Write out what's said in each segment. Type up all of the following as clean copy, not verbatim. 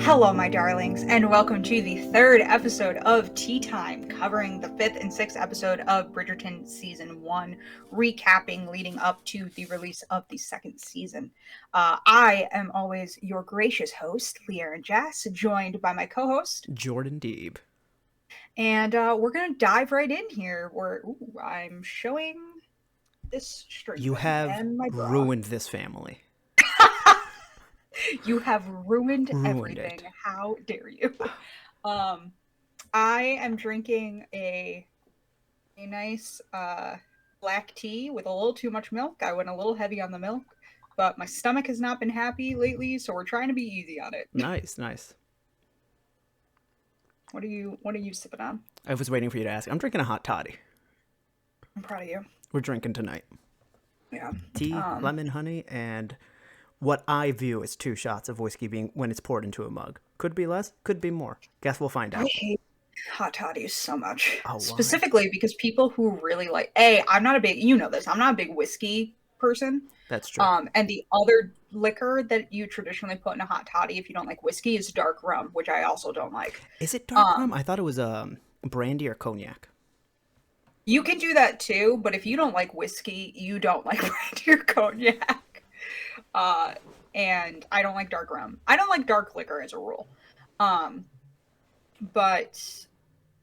Hello, my darlings, and welcome to the third episode of Tea Time, covering the fifth and sixth episode of Bridgerton Season 1, recapping leading up to the release of the second season. I am always your gracious host, LeighErin and joined by my co-host, Jordan Deeb. And we're going to dive right in here. I'm showing this string. You have ruined this family. You have ruined everything. It. How dare you? I am drinking a nice black tea with a little too much milk. I went a little heavy on the milk, but my stomach has not been happy lately, so we're trying to be easy on it. Nice. What are you sipping on? I was waiting for you to ask. I'm drinking a hot toddy. I'm proud of you. We're drinking tonight. Yeah. Tea, lemon, honey, and what I view as 2 shots of whiskey being when it's poured into a mug. Could be less, could be more. Guess we'll find out. I hate hot toddies so much. Oh, specifically because people who really like, I'm not a big, I'm not a big whiskey person. That's true. And the other liquor that you traditionally put in a hot toddy if you don't like whiskey is dark rum, which I also don't like. Is it dark rum? I thought it was brandy or cognac. You can do that too, but if you don't like whiskey, you don't like brandy or cognac. And I don't like dark rum. I don't like dark liquor as a rule. But,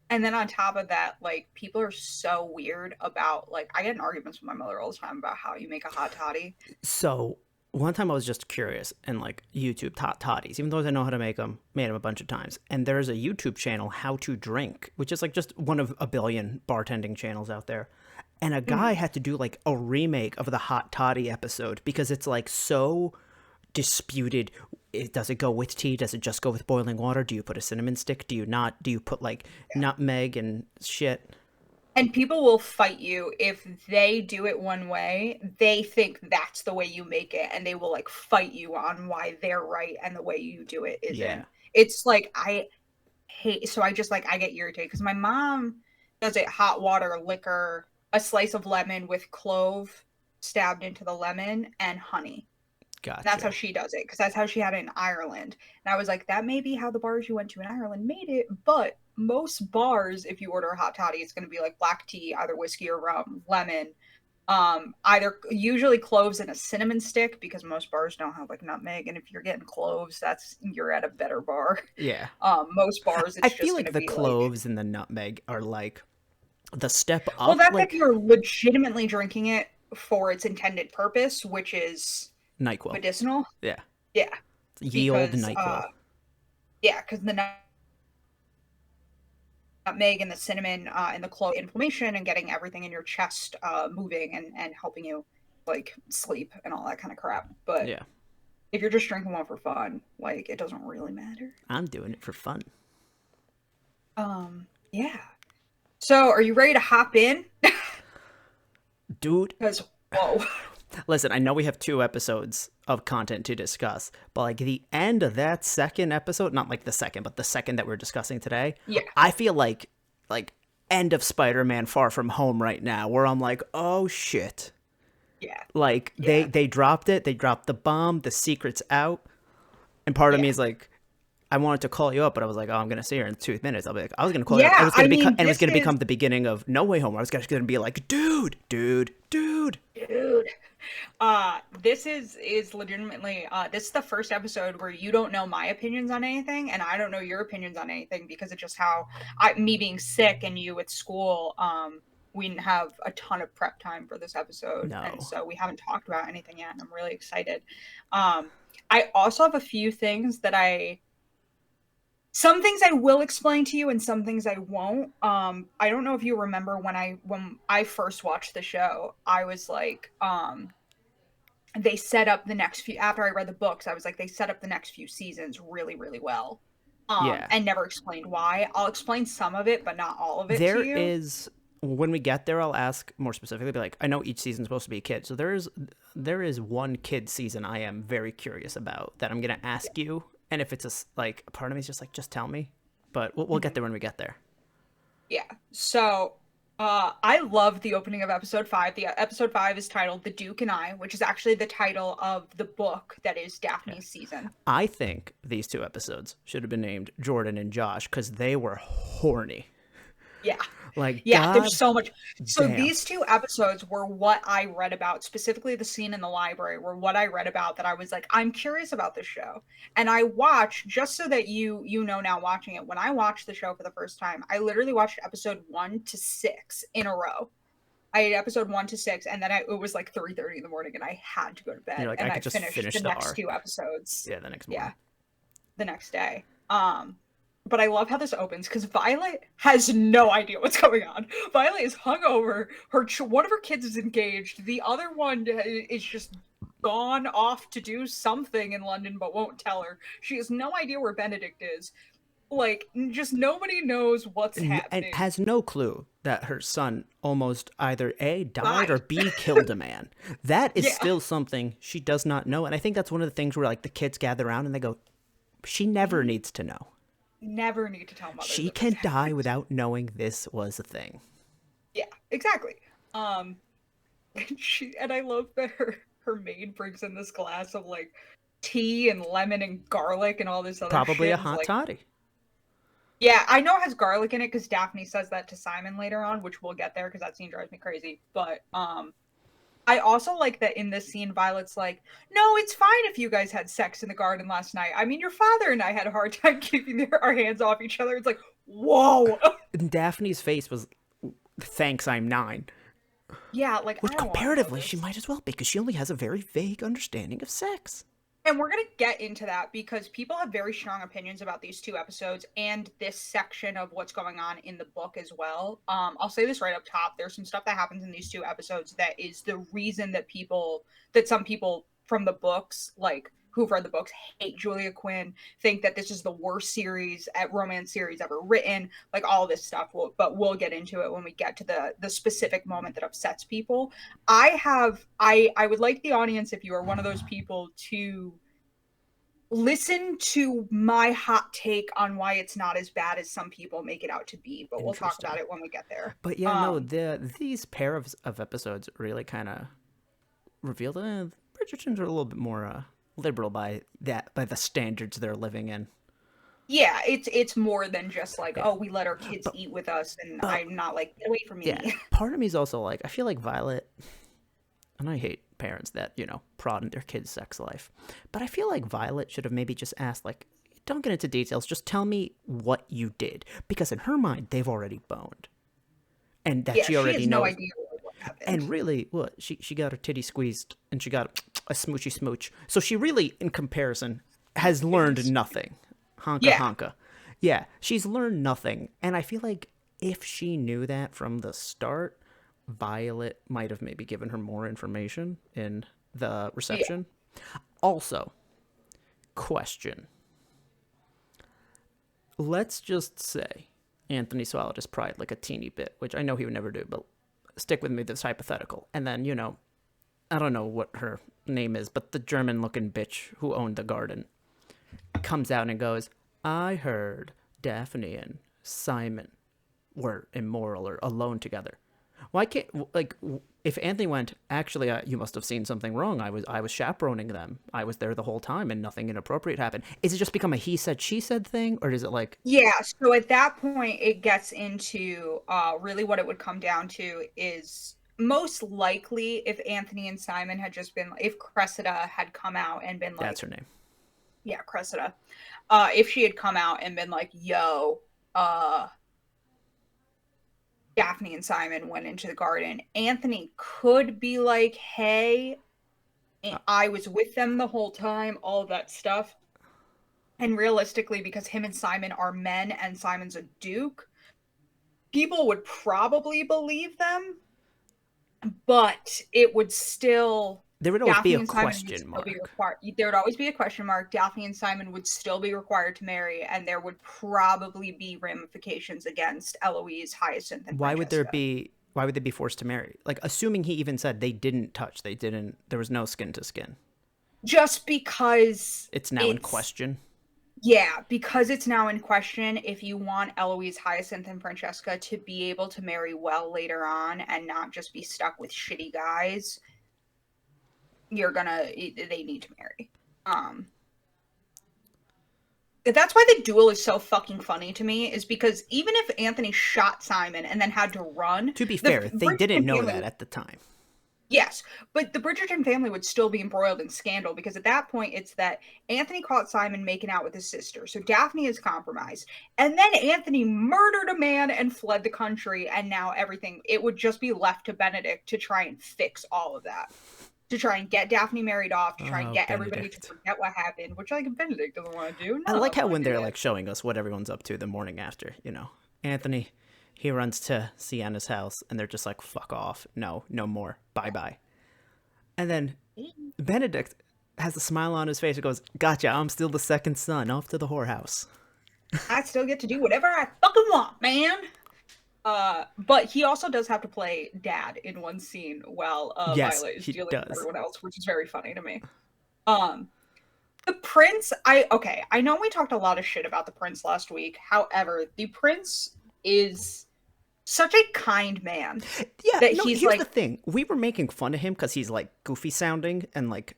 and then on top of that, like, people are so weird about, like, I get in arguments with my mother all the time about how you make a hot toddy. So, one time I was just curious and, like, YouTube hot toddies, even though I know how to make them, made them a bunch of times. And there's a YouTube channel, How to Drink, which is, like, just one of a billion bartending channels out there. And a guy had to do, like, a remake of the hot toddy episode because it's, like, so disputed. Does it go with tea? Does it just go with boiling water? Do you put a cinnamon stick? Do you not? Do you put, like, nutmeg and shit? And people will fight you if they do it one way. They think that's the way you make it, and they will, like, fight you on why they're right and the way you do it isn't. Yeah. It's, like, I get irritated because my mom does it hot water, liquor, a slice of lemon with clove stabbed into the lemon and honey. Gotcha. That's how she does it, because that's how she had it in Ireland. And I was like, that may be how the bars you went to in Ireland made it, but most bars, if you order a hot toddy, it's going to be like black tea, either whiskey or rum, lemon, either usually cloves and a cinnamon stick, because most bars don't have like nutmeg, and if you're getting cloves, you're at a better bar. Yeah. Most bars, I feel like the cloves and the nutmeg are like the step up. Well, that's like you're legitimately drinking it for its intended purpose, which is NyQuil. Medicinal. Yeah. Ye old NyQuil. Because the nutmeg and the cinnamon and the clove, inflammation and getting everything in your chest moving and helping you like sleep and all that kind of crap. But yeah, if you're just drinking one for fun, like, it doesn't really matter. I'm doing it for fun. Yeah. So, are you ready to hop in? Dude. Because, whoa. Listen, I know we have 2 episodes of content to discuss, but like the end of that second episode, not like the second, but the second that we're discussing today, yeah, I feel like end of Spider-Man Far From Home right now, where I'm like, oh shit. Yeah. Like, they dropped it, they dropped the bomb, the secret's out, and part of me is like, I wanted to call you up, but I was like, oh, I'm going to see her in 2 minutes. I'll be like, I was going to call you up. It was going to become the beginning of No Way Home. I was going to be like, dude. This is legitimately, this is the first episode where you don't know my opinions on anything, and I don't know your opinions on anything, because it's just how, me being sick and you at school, we didn't have a ton of prep time for this episode. No. And so we haven't talked about anything yet, and I'm really excited. I also have a few things that some things I will explain to you and some things I won't. I don't know if you remember when I first watched the show, I was like, they set up the next few, after I read the books, I was like, they set up the next few seasons really, really well. And never explained why. I'll explain some of it, but not all of it to you. When we get there, I'll ask more specifically, be like, I know each season's supposed to be a kid, so there is one kid season I am very curious about that I'm going to ask you. And if it's a part of me is just like, just tell me. But we'll get there when we get there. Yeah. So I love the opening of episode 5. The episode 5 is titled "The Duke and I," which is actually the title of the book that is Daphne's season. I think these 2 episodes should have been named Jordan and Josh because they were horny. Yeah. Like, yeah, God there's so much. So damn. these 2 episodes were what I read about, specifically the scene in the library were what I read about that I was like, I'm curious about this show. And I watched, just so that you know now watching it, when I watched the show for the first time, I literally watched episode 1 to 6 in a row. I had episode 1 to 6, and then it was like 3:30 in the morning, and I had to go to bed. You're like, and I could just finish the the next arc. 2 episodes. Yeah, the next morning. Yeah, the next day. But I love how this opens because Violet has no idea what's going on. Violet is hungover. One of her kids is engaged. The other one is just gone off to do something in London, but won't tell her. She has no idea where Benedict is. Like, just nobody knows what's happening. And has no clue that her son almost either A, died or B, killed a man. That is still something she does not know. And I think that's one of the things where, like, the kids gather around and they go, she never needs to know. Never need to tell mother. She can die without knowing this was a thing. Yeah, exactly. And I love that her maid brings in this glass of like tea and lemon and garlic and all this other Probably shit. a hot toddy. Yeah, I know it has garlic in it because Daphne says that to Simon later on, which we'll get there because that scene drives me crazy. But I also like that in this scene, Violet's like, no, it's fine if you guys had sex in the garden last night. I mean, your father and I had a hard time keeping our hands off each other. It's like, whoa. And Daphne's face was, thanks, I'm 9. Yeah, like, which comparatively, she might as well be because she only has a very vague understanding of sex. And we're going to get into that because people have very strong opinions about these 2 episodes and this section of what's going on in the book as well. I'll say this right up top. There's some stuff that happens in these 2 episodes that is the reason that some people from the books, like who've read the books, hate Julia Quinn, think that this is the worst romance series ever written, like all this stuff. But we'll get into it when we get to the specific moment that upsets people. I would like the audience, if you are one of those people, to listen to my hot take on why it's not as bad as some people make it out to be, but we'll talk about it when we get there. But yeah, these pair of episodes really kind of reveal that Bridgertons are a little bit more liberal by the standards they're living in. Yeah, it's more than just like, oh, we let our kids eat with us, and I'm not like, get away from me. Yeah, part of me is also like, I feel like Violet, and I hate parents that, prod in their kids' sex life, but I feel like Violet should have maybe just asked, like, don't get into details, just tell me what you did, because in her mind, they've already boned. And that she already knows. No idea what happened. And really, she got her titty squeezed, and she got a smoochy smooch. So she really, in comparison, has learned nothing. Honka. Yeah, she's learned nothing. And I feel like if she knew that from the start, Violet might have maybe given her more information in the reception. Yeah. Also, question. Let's just say Anthony swallowed his pride like a teeny bit, which I know he would never do, but stick with me this hypothetical. And then, I don't know what her name is, but the German-looking bitch who owned the garden comes out and goes, I heard Daphne and Simon were immoral or alone together. Why can't, like, if Anthony went, actually, you must have seen something wrong. I was chaperoning them. I was there the whole time and nothing inappropriate happened. Is it just become a he said, she said thing? Or is it like... Yeah, so at that point, it gets into really what it would come down to is most likely if Anthony and Simon had just been, if Cressida had come out and been like... That's her name. Yeah, Cressida. If she had come out and been like, yo, Daphne and Simon went into the garden, Anthony could be like, hey, I was with them the whole time, all of that stuff. And realistically, because him and Simon are men and Simon's a duke, people would probably believe them, but it would still... There would always be a question mark. There would always be a question mark. Daphne and Simon would still be required to marry, and there would probably be ramifications against Eloise, Hyacinth, and Why would they be forced to marry? Like, assuming he even said they didn't touch, there was no skin to skin. Just because it's now in question. Yeah, because it's now in question if you want Eloise, Hyacinth, and Francesca to be able to marry well later on and not just be stuck with shitty guys, they need to marry. That's why the duel is so fucking funny to me, is because even if Anthony shot Simon and then had to run... To be fair, they didn't know that at the time. Yes, but the Bridgerton family would still be embroiled in scandal, because at that point it's that Anthony caught Simon making out with his sister, so Daphne is compromised, and then Anthony murdered a man and fled the country, and now it would just be left to Benedict to try and fix all of that. To try and get Daphne married off, to try and get everybody to forget what happened, which like Benedict doesn't want to do. I like how when they're like showing us what everyone's up to the morning after, Anthony, he runs to Sienna's house and they're just like, fuck off. No more. Bye-bye. And then Benedict has a smile on his face and goes, gotcha, I'm still the second son, off to the whorehouse. I still get to do whatever I fucking want, man. But he also does have to play dad in one scene while Violet is dealing with everyone else, which is very funny to me. The prince, I know we talked a lot of shit about the prince last week. However, the prince is such a kind man. Yeah, here's the thing. We were making fun of him because he's like goofy sounding and like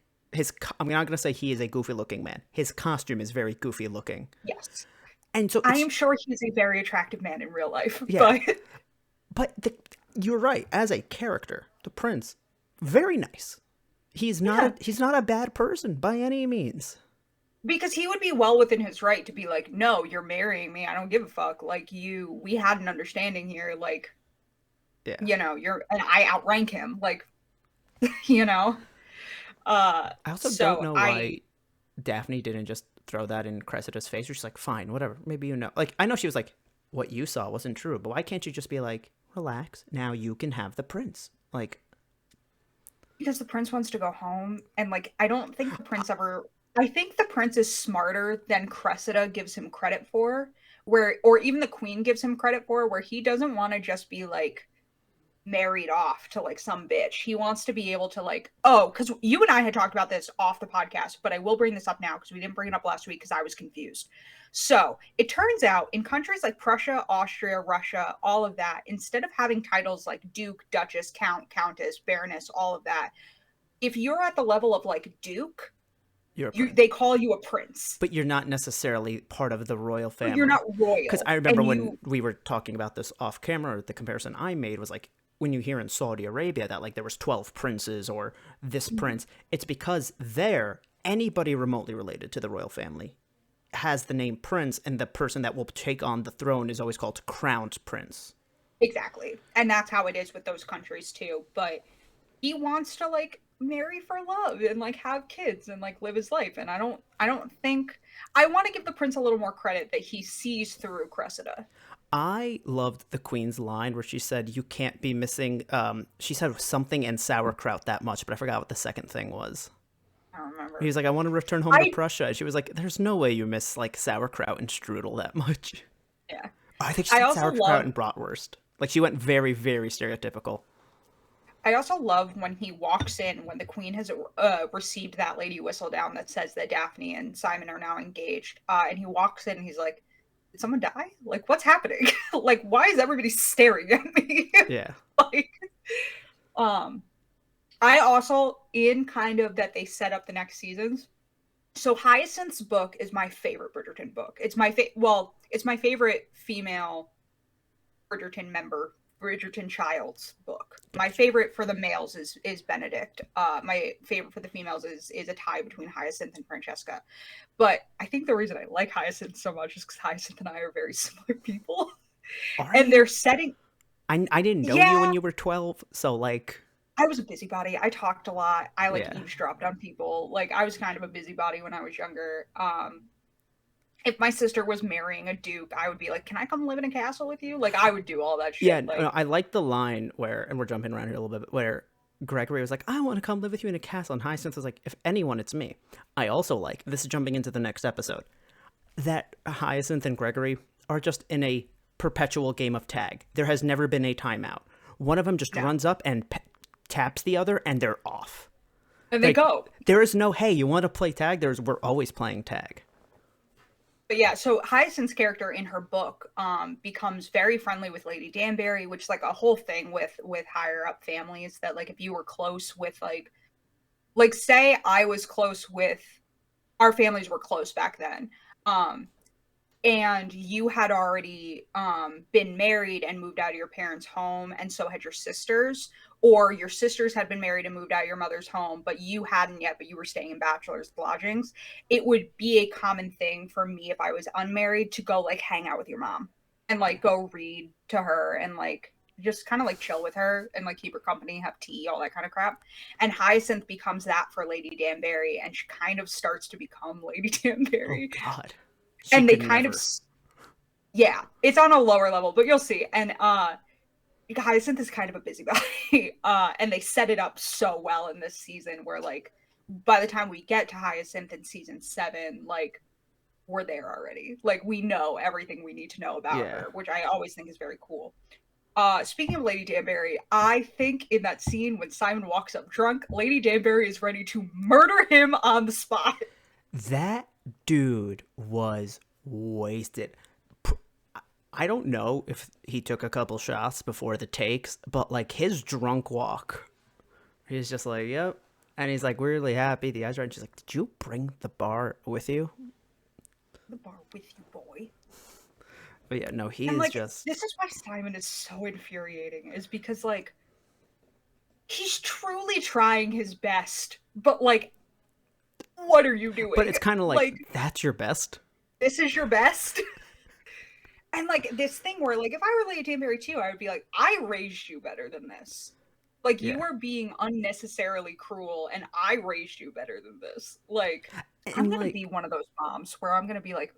I'm not going to say he is a goofy looking man. His costume is very goofy looking. Yes. And so I am sure he's a very attractive man in real life. Yeah. But you're right. As a character, the prince, very nice. He's not a bad person by any means. Because he would be well within his right to be like, no, you're marrying me. I don't give a fuck. Like we had an understanding here. Like, and I outrank him. Like, I also don't know why Daphne didn't just throw that in Cressida's face. She's like, fine, whatever. Maybe like, I know she was like, what you saw wasn't true, but why can't you just be like, relax, now you can have the prince? Like, because the prince wants to go home, and like, I don't think the prince I think the prince is smarter than Cressida gives him credit for, or even the queen gives him credit for, where he doesn't want to just be like married off to like some bitch. He wants to be able to like, because you and I had talked about this off the podcast, but I will bring this up now because we didn't bring it up last week because I was confused. So it turns out in countries like Prussia, Austria, Russia, all of that, instead of having titles like Duke, Duchess, Count, Countess, Baroness, all of that, if you're at the level of like Duke, they call you a prince. But you're not necessarily part of the royal family. You're not royal. Because I remember when we were talking about this off camera, the comparison I made was like, when you hear in Saudi Arabia that like there was 12 princes or this prince, it's because there, anybody remotely related to the royal family has the name prince, and the person that will take on the throne is always called crowned prince. Exactly. And that's how it is with those countries too. But he wants to like marry for love and like have kids and like live his life. And I don't think, I want to give the prince a little more credit that he sees through Cressida. I loved the queen's line where she said, you can't be missing, she said something and sauerkraut that much, but I forgot what the second thing was. I don't remember. He was like, I want to return home to Prussia. And she was like, there's no way you miss like sauerkraut and strudel that much. Yeah. I think she said sauerkraut and bratwurst. Like she went very, very stereotypical. I also love when he walks in, when the queen has received that lady whistle down that says that Daphne and Simon are now engaged. And he walks in and he's like, did someone die? Like, what's happening? Like, why is everybody staring at me? Yeah. Like, I also, in kind of that they set up the next seasons. So Hyacinth's book is my favorite Bridgerton book. It's my it's my favorite female Bridgerton child's book. My favorite for the males is Benedict. My favorite for the females is a tie between Hyacinth and Francesca. But I think the reason I like Hyacinth so much is because Hyacinth and I are very similar people. And they're setting... I didn't know you when you were 12, so like... I was a busybody. I talked a lot. I eavesdropped on people. Like, I was kind of a busybody when I was younger. If my sister was marrying a duke, I would be like, can I come live in a castle with you? Like, I would do all that shit. Yeah, like, no, I like the line where, and we're jumping around here a little bit, where Gregory was like, I want to come live with you in a castle. And Hyacinth was like, if anyone, it's me. I also like, this is jumping into the next episode, that Hyacinth and Gregory are just in a perpetual game of tag. There has never been a timeout. One of them just runs up and taps the other, and they're off. And they go. There is no, hey, you want to play tag? We're always playing tag. But yeah, so Hyacinth's character in her book becomes very friendly with Lady Danbury, which is like a whole thing with higher up families that like if you were close with like say I was close with our families were close back then. And you had already been married and moved out of your parents' home, and so had your sisters, or your sisters had been married and moved out of your mother's home, but you hadn't yet, but you were staying in bachelor's lodgings. It would be a common thing for me if I was unmarried to go like hang out with your mom and like go read to her and like just kind of like chill with her and like keep her company, have tea, all that kind of crap. And Hyacinth becomes that for Lady Danbury, and she kind of starts to become Lady Danbury. Oh God. And they kind of, yeah, it's on a lower level, but you'll see. And Hyacinth is kind of a busybody, and they set it up so well in this season where like by the time we get to Hyacinth in season 7, like we're there already. Like we know everything we need to know about her, which I always think is very cool. Speaking of Lady Danbury, I think in that scene when Simon walks up drunk, Lady Danbury is ready to murder him on the spot. That dude was wasted. I don't know if he took a couple shots before the takes, but like his drunk walk, he's just like, yep. And he's like weirdly happy. The eyes are red. She's like, did you bring the bar with you? The bar with you, boy. But yeah, no, he and, is like, just... This is why Simon is so infuriating, is because, like, he's truly trying his best, but, like, what are you doing? But it's kind of like, that's your best? This is your best? And, like, this thing where, like, if I were Lady Danbury too, I would be like, I raised you better than this. Like, you are being unnecessarily cruel, and I raised you better than this. Like, I'm gonna be one of those moms where I'm gonna be like,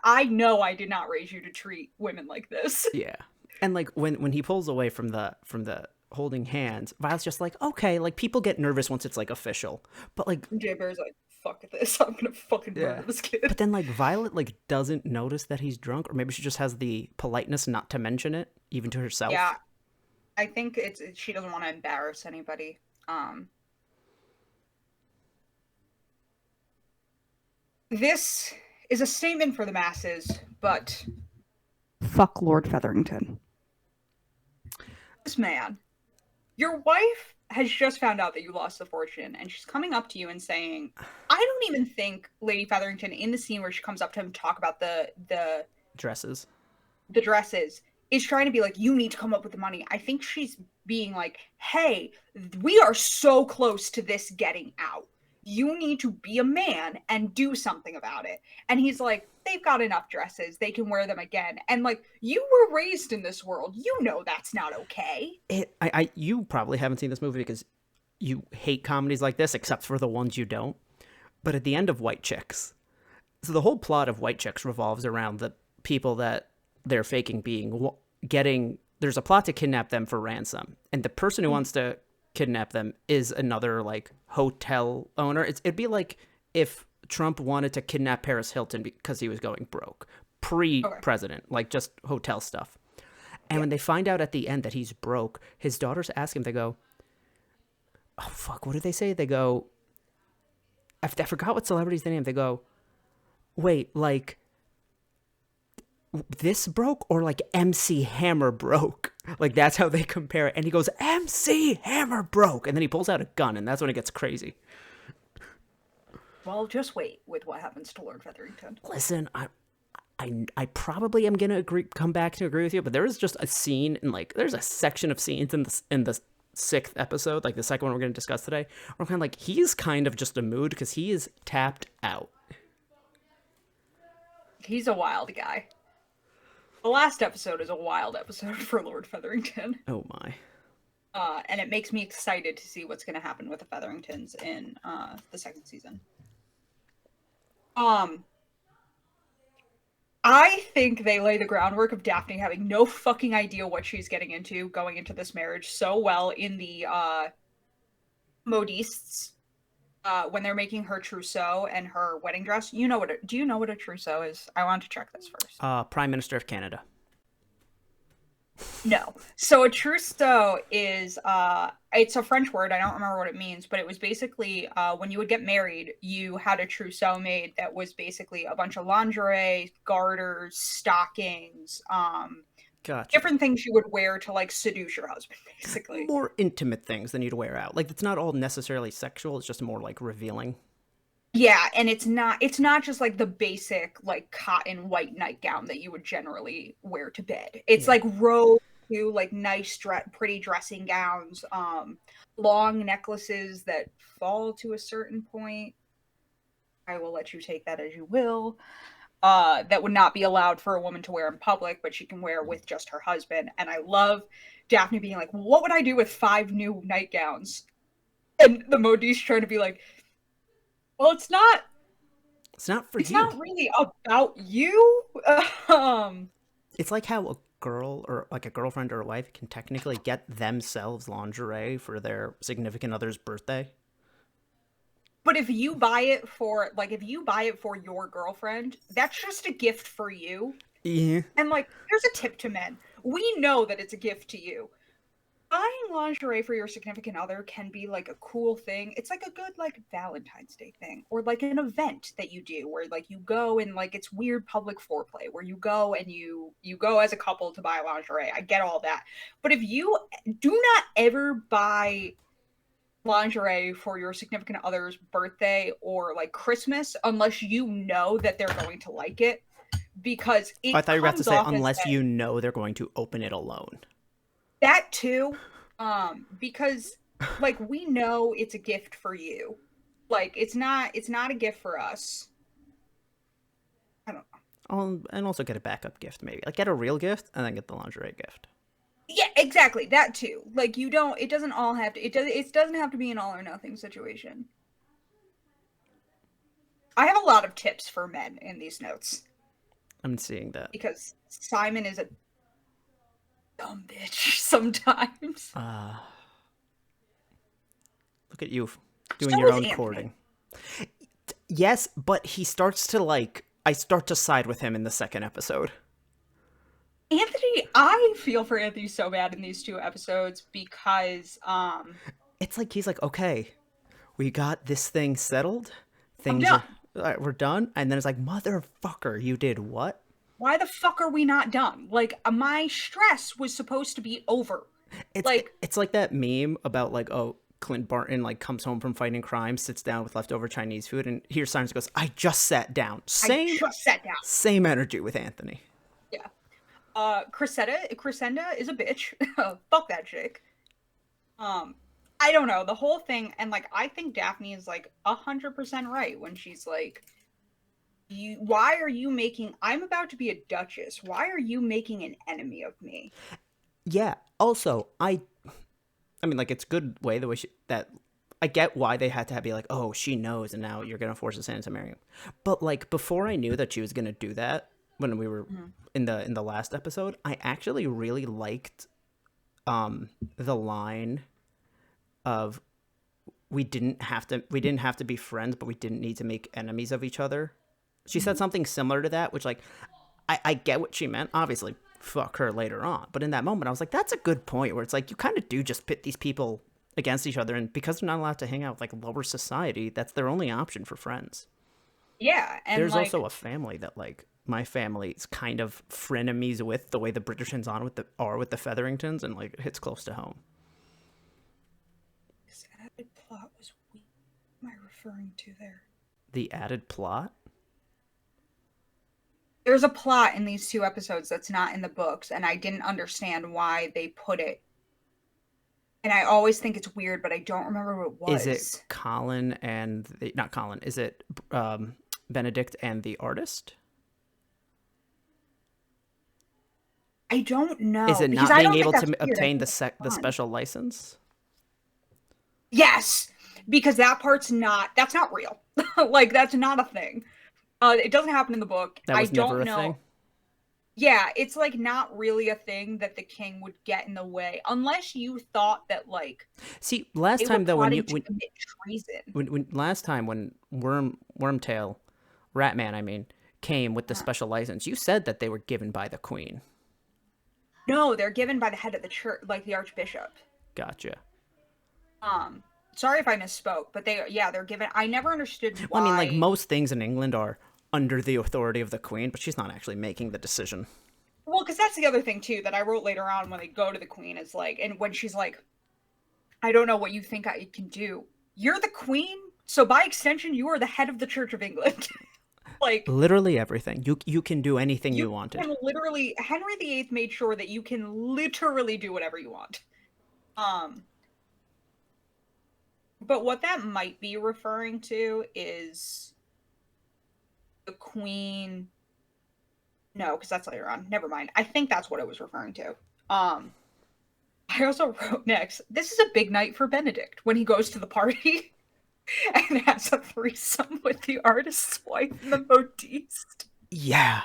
I know I did not raise you to treat women like this. Yeah. And like when he pulls away from the holding hands, Violet's just like, okay, like people get nervous once it's like official. But like Jaybear's like, fuck this, I'm gonna fucking murder this kid. But then like Violet like doesn't notice that he's drunk, or maybe she just has the politeness not to mention it, even to herself. Yeah. I think she doesn't want to embarrass anybody. This is a statement for the masses, but fuck Lord Featherington. This man, your wife has just found out that you lost the fortune, and she's coming up to you and saying, I don't even think Lady Featherington, in the scene where she comes up to him to talk about the dresses, is trying to be like, you need to come up with the money. I think she's being like, hey, we are so close to this getting out. You need to be a man and do something about it. And he's like, they've got enough dresses. They can wear them again. And like, you were raised in this world. You know that's not okay. You probably haven't seen this movie because you hate comedies like this, except for the ones you don't. But at the end of White Chicks, so the whole plot of White Chicks revolves around the people that they're faking being there's a plot to kidnap them for ransom. And the person who wants to kidnap them is another like hotel owner. It'd be like if Trump wanted to kidnap Paris Hilton because he was going broke pre-president, like just hotel stuff. And when they find out at the end that he's broke, his daughters ask him, they go, oh fuck, what did they say? They go, I forgot what celebrity's the name. They go, wait, like this broke or like MC Hammer broke? Like that's how they compare it. And he goes, MC Hammer broke. And then he pulls out a gun, and that's when it gets crazy. Well, just wait with what happens to Lord Featherington. Listen, I probably am gonna come back to agree with you, but there is just a scene and like there's a section of scenes in the 6th episode, like the second one we're gonna discuss today, where I'm kind of like, he's kind of just a mood because he is tapped out. He's a wild guy. The last episode is a wild episode for Lord Featherington. Oh my. And it makes me excited to see what's going to happen with the Featheringtons in the 2nd season. I think they lay the groundwork of Daphne having no fucking idea what she's getting into going into this marriage so well in the modistes when they're making her trousseau and her wedding dress. Do you know what a trousseau is? I want to check this first. Prime Minister of Canada. No. So a trousseau is it's a French word. I don't remember what it means, but it was basically when you would get married, you had a trousseau made that was basically a bunch of lingerie, garters, stockings, Gotcha. different things you would wear to like seduce your husband, basically. More intimate things than you'd wear out. Like it's not all necessarily sexual. It's just more like revealing. Yeah, and it's not just like the basic like cotton white nightgown that you would generally wear to bed. It's Yeah. like robe to like nice pretty dressing gowns, long necklaces that fall to a certain point. I will let you take that as you will. That would not be allowed for a woman to wear in public, but she can wear with just her husband. And I love Daphne being like, "What would I do with 5 new nightgowns?" And the Modiste trying to be like, "Well, it's not It's not for it's you. not really about you." um, It's like how a girl or like a girlfriend or a wife can technically get themselves lingerie for their significant other's birthday. but if you buy it for your girlfriend, that's just a gift for you. Yeah. And like, here's a tip to men: we know that it's a gift to you. Buying lingerie for your significant other can be like a cool thing. It's like a good like Valentine's Day thing, or like an event that you do where like you go and like it's weird public foreplay where you go and you go as a couple to buy lingerie. I get all that. But if you do not ever buy lingerie for your significant other's birthday or like Christmas unless you know that they're going to like it, because I it thought you were about to comes say off as unless you know they're going to open it alone. that too, because like we know it's a gift for you, like it's not a gift for us. I don't know. And also get a backup gift maybe. Like get a real gift and then get the lingerie gift. Yeah, exactly, that too. Like you don't it doesn't all have to it doesn't have to be an all or nothing situation. I have a lot of tips for men in these notes I'm seeing that. because Simon is a dumb bitch sometimes. Look at you doing So your is own Anthony. courting. Yes, but he starts to like I start to side with him in the second episode. Anthony, I feel for Anthony so bad in these 2 episodes because It's like he's like, "Okay, we got this thing settled. I'm Things are done. all right, we're done." And then it's like, "Motherfucker, you did what?" Why the fuck are we not done? Like my stress was supposed to be over. It's Like it's like that meme about like, oh, Clint Barton like comes home from fighting crime, sits down with leftover Chinese food, and here Simon goes, "I just sat down." I Same just sat down. same energy with Anthony. Yeah. Crescenda is a bitch. Fuck that chick. Um, I don't know the whole thing, and like I think Daphne is like 100% right when she's like, "You, why are you making? I'm about to be a duchess. Why are you making an enemy of me?" Yeah. Also, I mean, like it's good way the way that I get why they had to be like, oh, she knows, and now you're gonna force Santa to marry him. But like before I knew that she was gonna do that, when we were Mhm. in the last episode, I actually really liked the line of we didn't have to be friends, but we didn't need to make enemies of each other. She said Mhm. something similar to that, which like I get what she meant. Obviously, fuck her later on. But in that moment, I was like, that's a good point where it's like you kind of do just pit these people against each other. And because they're not allowed to hang out with like lower society, that's their only option for friends. Yeah, and There's also like a family that like my family's kind of frenemies with the way the Bridgertons are with the Featheringtons, and like it hits close to home. this added plot was weak. What am I referring to there? The added plot. There's a plot in these 2 episodes that's not in the books, and I didn't understand why they put it. And I always think it's weird, but I don't remember what it Is it was. Colin and not Colin? Is it Benedict and the artist? I don't Is know it because not I being don't think able that's to weird. I obtain think it's the fun. special license? Yes, because that's not real. Like that's not a thing. It doesn't happen in the book. That I was never don't a know. thing. Yeah, it's like not really a thing that the king would get in the way unless you thought that like See, last they were time though, plotting to commit treason. when last time when Wormtail, Ratman, I mean, came with the Uh, special license, you said that they were given by the queen. No, they're given by the head of the church, like the archbishop. Gotcha. Sorry if I misspoke, but they're given. I never understood why. Well, I mean, like, most things in England are under the authority of the Queen, but she's not actually making the decision. Well, because that's the other thing, too, that I wrote later on when they go to the Queen is like, and when she's like, I don't know what you think I can do. You're the Queen, so by extension, you are the head of the Church of England. Like, literally everything. You can do anything you wanted. Can literally, Henry VIII made sure that you can literally do whatever you want. But what that might be referring to is the Queen. No, because that's later on. Never mind. I think that's what it was referring to. I also wrote next, this is a big night for Benedict when he goes to the party and has a threesome with the artist's wife and the modiste. Yeah.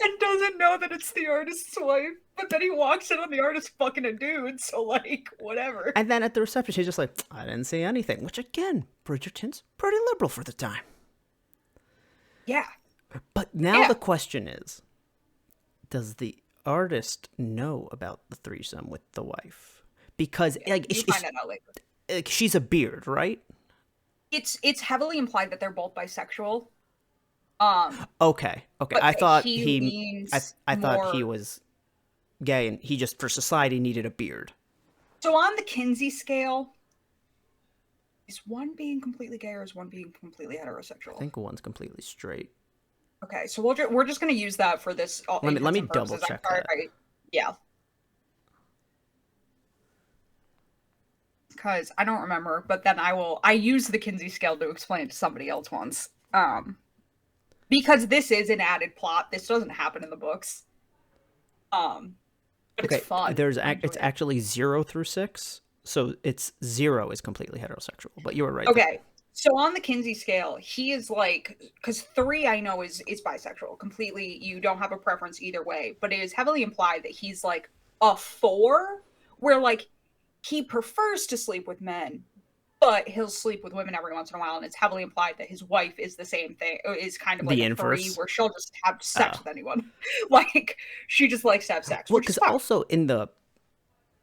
And doesn't know that it's the artist's wife. But then he walks in on the artist fucking a dude, so, like, whatever. And then at the reception, she's just like, I didn't see anything. Which, again, Bridgerton's pretty liberal for the time. Yeah. But now the question is, does the artist know about the threesome with the wife? Because, like, find that out later. She's a beard, right? It's heavily implied that they're both bisexual. Okay. I thought I thought more... he was gay, and he just, for society, needed a beard. So on the Kinsey scale, is one being completely gay or is one being completely heterosexual? I think one's completely straight. Okay, so we're just going to use that for this. Let me double check that. Yeah. Because I don't remember, but then I use the Kinsey scale to explain it to somebody else once. Because this is an added plot. This doesn't happen in the books. But it's fun. It's actually 0 through 6. So it's 0 is completely heterosexual, but you were right. Okay. So on the Kinsey scale, he is like, because 3 I know is bisexual. Completely, you don't have a preference either way. But it is heavily implied that he's like a 4, where like he prefers to sleep with men, but he'll sleep with women every once in a while. And it's heavily implied that his wife is the same thing, is kind of like the a inverse, 3, where she'll just have sex with anyone. Like, she just likes to have sex. Well, because also in the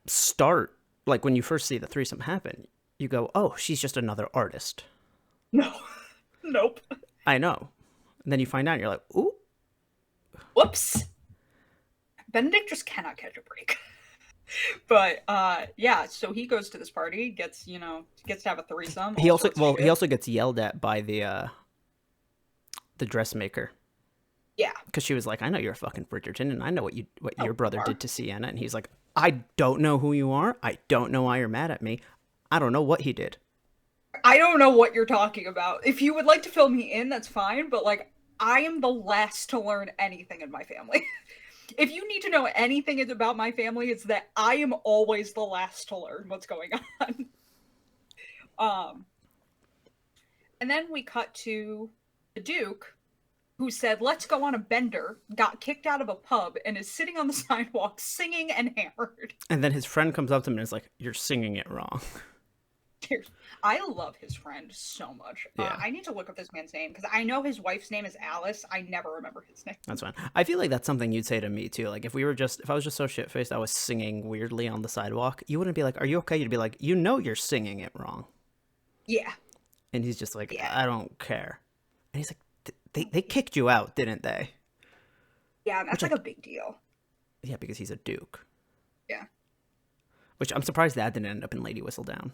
start, like when you first see the threesome happen, you go, oh, she's just another artist. No. Nope. I know. And then you find out and you're like, ooh. Whoops. Benedict just cannot catch a break. But yeah, so he goes to this party, gets to have a threesome. He also gets yelled at by the dressmaker. Yeah. Because she was like, I know you're a fucking Bridgerton, and I know what your brother did to Sienna. And he's like, I don't know who you are. I don't know why you're mad at me. I don't know what he did. I don't know what you're talking about. If you would like to fill me in, that's fine. But like, I am the last to learn anything in my family. If you need to know anything about my family, it's that I am always the last to learn what's going on. And then we cut to the Duke, who said, let's go on a bender, got kicked out of a pub, and is sitting on the sidewalk singing and hammered. And then his friend comes up to him and is like, you're singing it wrong. I love his friend so much. Yeah. I need to look up this man's name, because I know his wife's name is Alice. I never remember his name. That's fine. I feel like that's something you'd say to me, too. Like, if I was just so shit-faced I was singing weirdly on the sidewalk, you wouldn't be like, are you okay? You'd be like, you know you're singing it wrong. Yeah. And he's just like, I don't care. And he's like, they kicked you out, didn't they? Yeah, that's like a big deal. Yeah, because he's a duke. Yeah. Which I'm surprised that didn't end up in Lady Whistledown.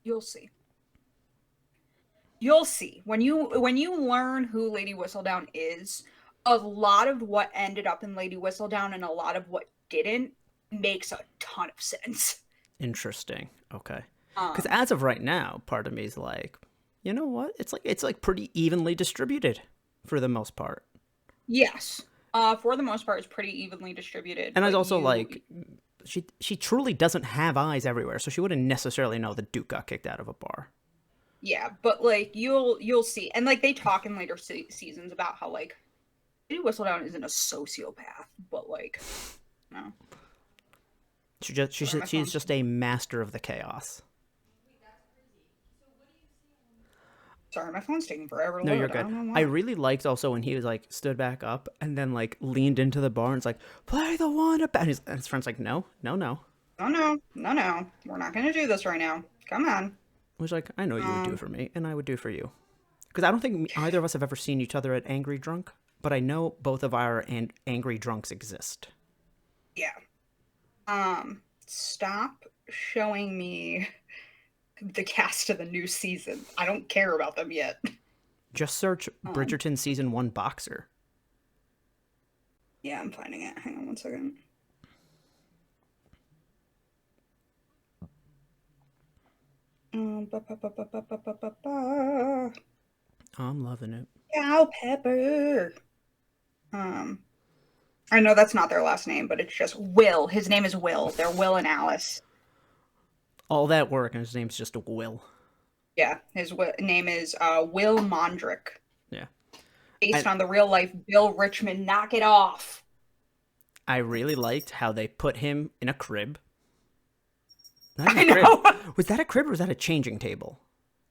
You'll see. You'll see. When you learn who Lady Whistledown is, a lot of what ended up in Lady Whistledown and a lot of what didn't makes a ton of sense. Interesting. Okay. Because as of right now, part of me is like, you know what? It's like pretty evenly distributed for the most part. Yes. For the most part, it's pretty evenly distributed. And I was also like, she truly doesn't have eyes everywhere, so she wouldn't necessarily know the Duke got kicked out of a bar. Yeah, but like you'll see, and like they talk in later seasons about how like Lady Whistledown isn't a sociopath, but like no. She's just a master of the chaos. Sorry, my phone's taking forever to No, load. you're I good. don't know I why. really liked also when he was like stood back up and then like leaned into the bar and it's like, play the one about and his friend's like, no, no, no. Oh no, no, no. We're not gonna do this right now. Come on. Which like, I know you would do Um, for me and I would do for you. Because I don't think either of us have ever seen each other at angry drunk, but I know both of our angry drunks exist. yeah. Stop showing me the cast of the new season. I don't care about them yet. Just search Um, Bridgerton season 1 boxer. yeah, I'm finding it. Hang on one second. Ba, ba, ba, ba, ba, ba, ba, ba, ba. I'm loving it. Cow Pepper. I know that's not their last name, but it's just Will. His name is Will. They're Will and Alice. All that work and his name's just Will. Yeah, his name is Will Mondrick. Yeah. Based on the real life Bill Richmond. Knock it off. I really liked how they put him in a crib. I know. Was that a crib or was that a changing table?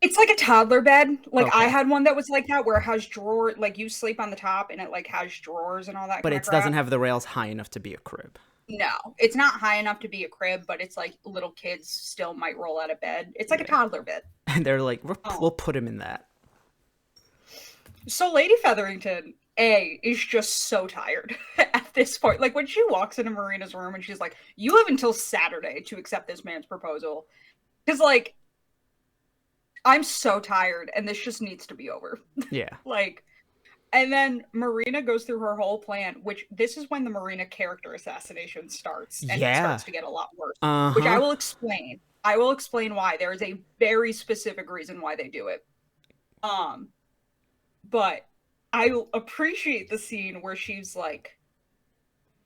It's like a toddler bed. Like Okay. I had one that was like that where it has drawer, like you sleep on the top and it like has drawers and all that. But kind it of crap. doesn't have the rails high enough to be a crib. No, it's not high enough to be a crib, but it's like little kids still might roll out of bed. It's like a toddler bed. And they're like, we'll put him in that. So Lady Featherington, is just so tired at this point. Like when she walks into Marina's room and she's like, you have until Saturday to accept this man's proposal. Because like, I'm so tired and this just needs to be over. Yeah. Like, and then Marina goes through her whole plan, which this is when the Marina character assassination starts. And it starts to get a lot worse, which I will explain. I will explain why. There is a very specific reason why they do it. But I appreciate the scene where she's like,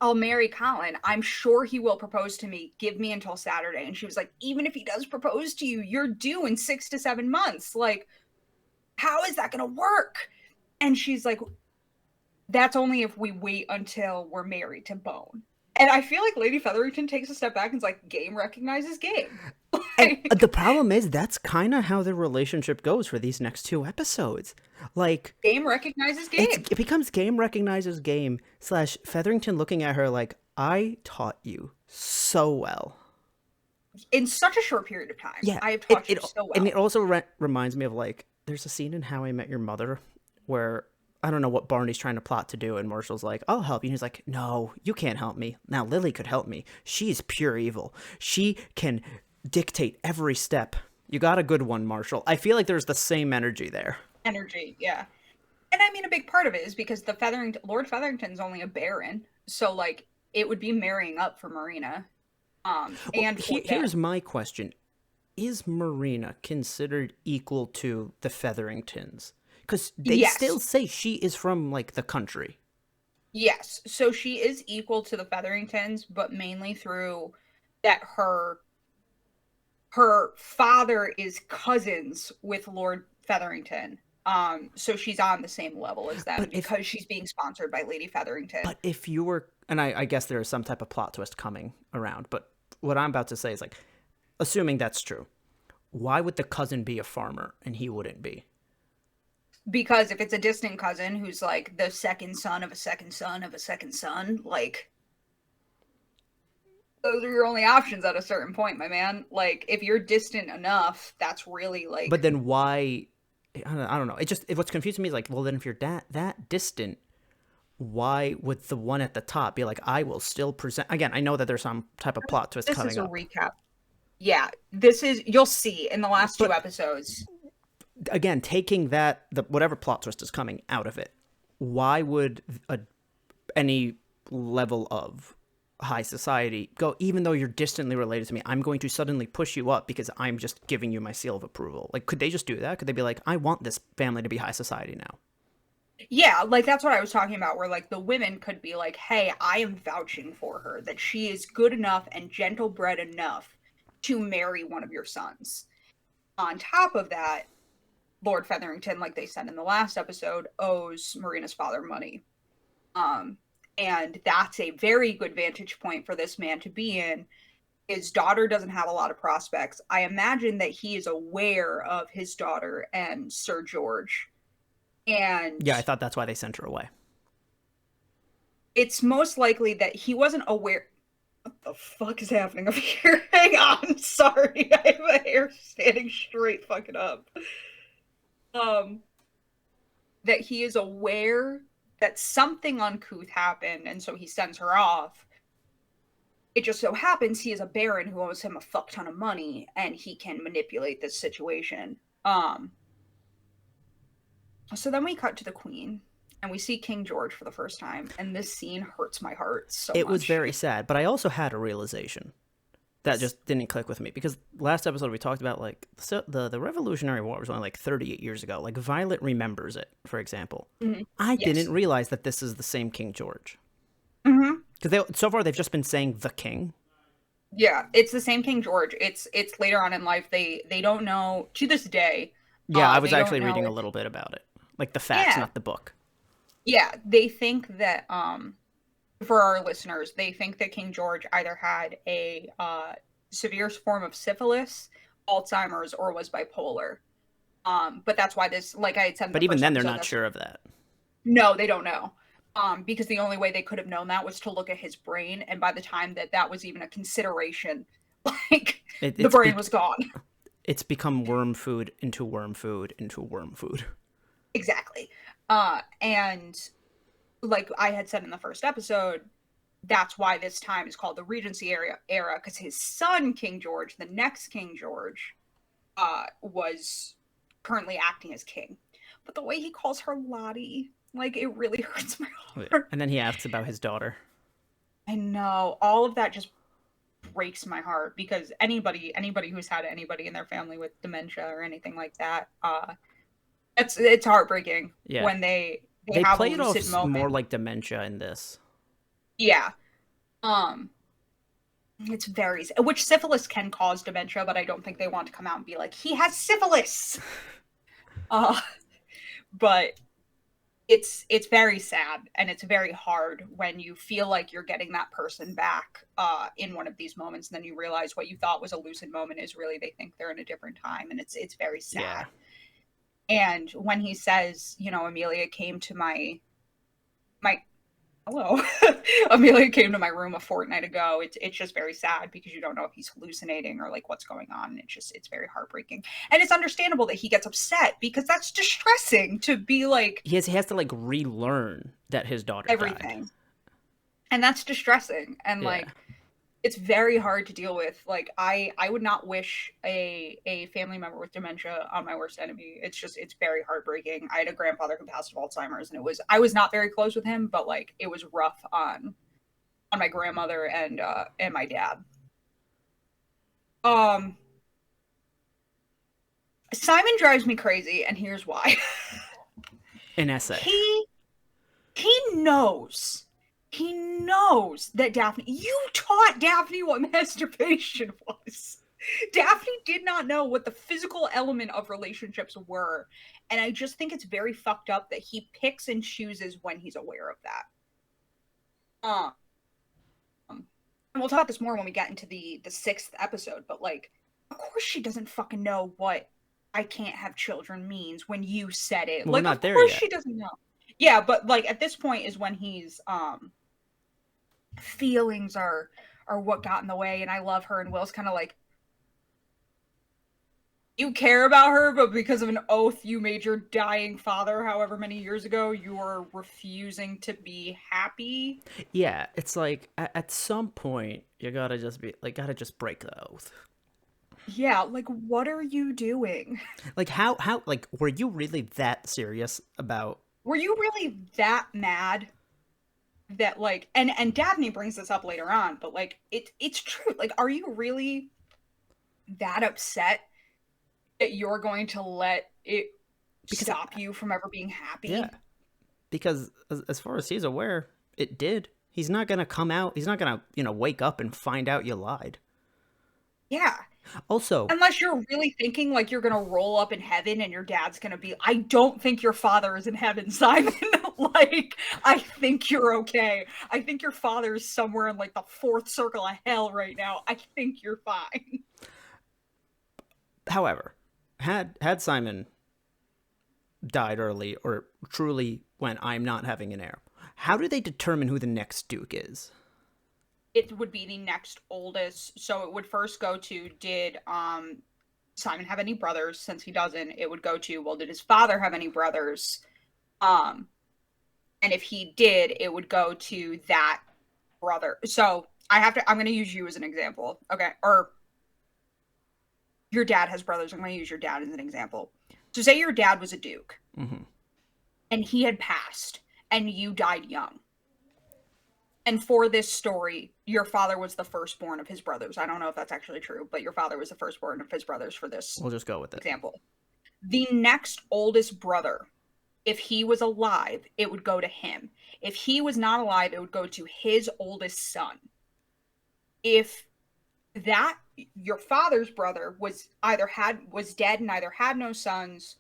I'll marry Colin. I'm sure he will propose to me. Give me until Saturday. And she was like, even if he does propose to you, you're due in 6 to 7 months. Like, how is that going to work? And she's like, that's only if we wait until we're married to bone. And I feel like Lady Featherington takes a step back and is like, game recognizes game. And the problem is that's kind of how the relationship goes for these next 2 episodes. Like, game recognizes game. It becomes game recognizes game / Featherington looking at her like, I taught you so well. In such a short period of time. Yeah. I have taught you so well. And it also reminds me of like, there's a scene in How I Met Your Mother where I don't know what Barney's trying to plot to do, and Marshall's like, I'll help you. And he's like, no, you can't help me. Now Lily could help me. She's pure evil. She can dictate every step. You got a good one, Marshall. I feel like there's the same energy there. Energy, yeah. And I mean, a big part of it is because Lord Featherington's only a baron, so like it would be marrying up for Marina. And here's my question: is Marina considered equal to the Featheringtons? Because they still say she is from like the country. Yes, so she is equal to the Featheringtons, but mainly through that her father is cousins with Lord Featherington. So she's on the same level as them because she's being sponsored by Lady Featherington. But if you were, and I guess there is some type of plot twist coming around, but what I'm about to say is like, assuming that's true, why would the cousin be a farmer and he wouldn't be? Because if it's a distant cousin who's like the second son of a second son of a second son, like those are your only options at a certain point, my man. Like if you're distant enough, that's really like. But then why? I don't know. What's confusing me is like, well, then if you're that distant, why would the one at the top be like, I will still present? Again, I know that there's some type of plot twist coming up. This is a recap. Yeah, you'll see in the last 2 episodes. Again, taking whatever plot twist is coming out of it, why would any level of high society go, even though you're distantly related to me, I'm going to suddenly push you up because I'm just giving you my seal of approval? Like, could they just do that? Could they be like, I want this family to be high society now? Yeah, like that's what I was talking about, where like the women could be like, hey, I am vouching for her, that she is good enough and gentle-bred enough to marry one of your sons. On top of that, Lord Featherington, like they said in the last episode, owes Marina's father money. And that's a very good vantage point for this man to be in, his daughter doesn't have a lot of prospects. I imagine that he is aware of his daughter and Sir George. And yeah, I thought that's why they sent her away. It's most likely that he wasn't aware. What the fuck is happening over here? Hang on, sorry. I have a hair standing straight fucking up. That he is aware that something uncouth happened, and so he sends her off. It just so happens he is a baron who owes him a fuck ton of money, and he can manipulate this situation. So then we cut to the Queen, and we see King George for the first time, and this scene hurts my heart so much. It was very sad, but I also had a realization that just didn't click with me, because last episode we talked about, like, the Revolutionary War was only like 38 years ago. Like, Violet remembers it, for example. Mm-hmm. I didn't realize that this is the same King George. Mm-hmm. Because so far they've just been saying the king. Yeah, it's the same King George. It's later on in life. They don't know to this day. Yeah, I was actually reading a little bit about it. Like the facts, not the book. Yeah, they think that, for our listeners, they think that King George either had a severe form of syphilis, Alzheimer's, or was bipolar. But that's why this, like I had said in But even then, they're not sure of that. No, they don't know. Because the only way they could have known that was to look at his brain, and by the time that was even a consideration, like, the brain was gone. It's become worm food into worm food into worm food. Exactly. And like I had said in the first episode, that's why this time is called the Regency era, because his son, King George, the next King George, was currently acting as king. But the way he calls her Lottie, like, it really hurts my heart. And then he asks about his daughter. I know. All of that just breaks my heart, because anybody who's had anybody in their family with dementia or anything like that, it's heartbreaking when they have play a lucid it off moment. More like dementia in this. Yeah. It's very, which syphilis can cause dementia, but I don't think they want to come out and be like, he has syphilis. But it's very sad, and it's very hard when you feel like you're getting that person back in one of these moments, and then you realize what you thought was a lucid moment is really they think they're in a different time, and it's very sad. Yeah. And when he says, Amelia came to my hello, Amelia came to my room a fortnight ago, it's just very sad, because you don't know if he's hallucinating or like what's going on. And it's very heartbreaking. And it's understandable that he gets upset, because that's distressing to be like, he has to like relearn that his daughter everything died. And that's distressing. And like, it's very hard to deal with. Like, I would not wish a family member with dementia on my worst enemy. It's very heartbreaking. I had a grandfather who passed of Alzheimer's, and I was not very close with him, but like, it was rough on my grandmother and my dad. Simon drives me crazy, and here's why. An essay. He knows. He knows that Daphne... You taught Daphne what masturbation was. Daphne did not know what the physical element of relationships were. And I just think it's very fucked up that he picks and chooses when he's aware of that. And we'll talk about this more when we get into the 6th episode. But, like, of course she doesn't fucking know what I can't have children means when you said it. Well, like, not of there course yet. She doesn't know. Yeah, but, like, at this point is when he's... feelings are what got in the way, and I love her, and Will's kind of like, you care about her, but because of an oath you made your dying father however many years ago, you are refusing to be happy. Yeah, it's like at some point you gotta just break the oath. Yeah, like, what are you doing? Like, how like, were you really that serious about... Were you really that mad that, like, and Daphne brings this up later on, but like, it's true. Like, are you really that upset that you're going to let it stop you from ever being happy? Yeah, because as far as he's aware, it did. He's not gonna come out. He's not gonna wake up and find out you lied. Yeah. Also, unless you're really thinking like you're gonna roll up in heaven and your dad's gonna be, I don't think your father is in heaven, Simon. Like, I think you're okay. I think your father is somewhere in like the fourth circle of hell right now. I think you're fine. However, had Simon died early or truly went, I'm not having an heir, how do they determine who the next duke is? It would be the next oldest. So it would first go to, did Simon have any brothers? Since he doesn't, it would go to, well, did his father have any brothers? And if he did, it would go to that brother. So I'm going to use you as an example. Okay. Or your dad has brothers. I'm going to use your dad as an example. So say your dad was a duke and he had passed and you died young. And for this story, your father was the firstborn of his brothers. I don't know if that's actually true, but your father was the firstborn of his brothers for this. We'll just go with it. Example. The next oldest brother, if he was alive, it would go to him. If he was not alive, it would go to his oldest son. If that your father's brother was dead and either had no sons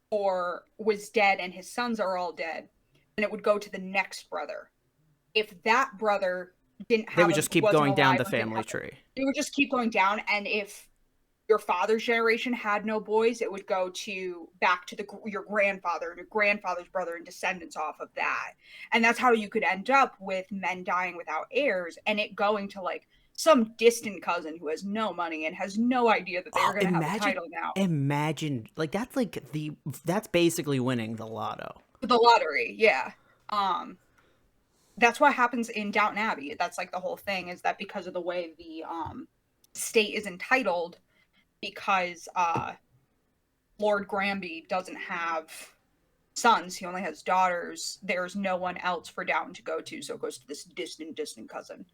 or was dead and his sons are all dead, then it would go to the next brother. If that brother didn't have, they would just keep going down the family tree. They would just keep going down, and if your father's generation had no boys, it would go back to your grandfather and your grandfather's brother and descendants off of that. And that's how you could end up with men dying without heirs and it going to like some distant cousin who has no money and has no idea that they're going to have a title now. Imagine, like that's basically winning the lotto. The lottery, yeah. That's what happens in Downton Abbey. That's like the whole thing, is that because of the way the state is entitled, because Lord Granby doesn't have sons, he only has daughters, there's no one else for Downton to go to, so it goes to this distant cousin.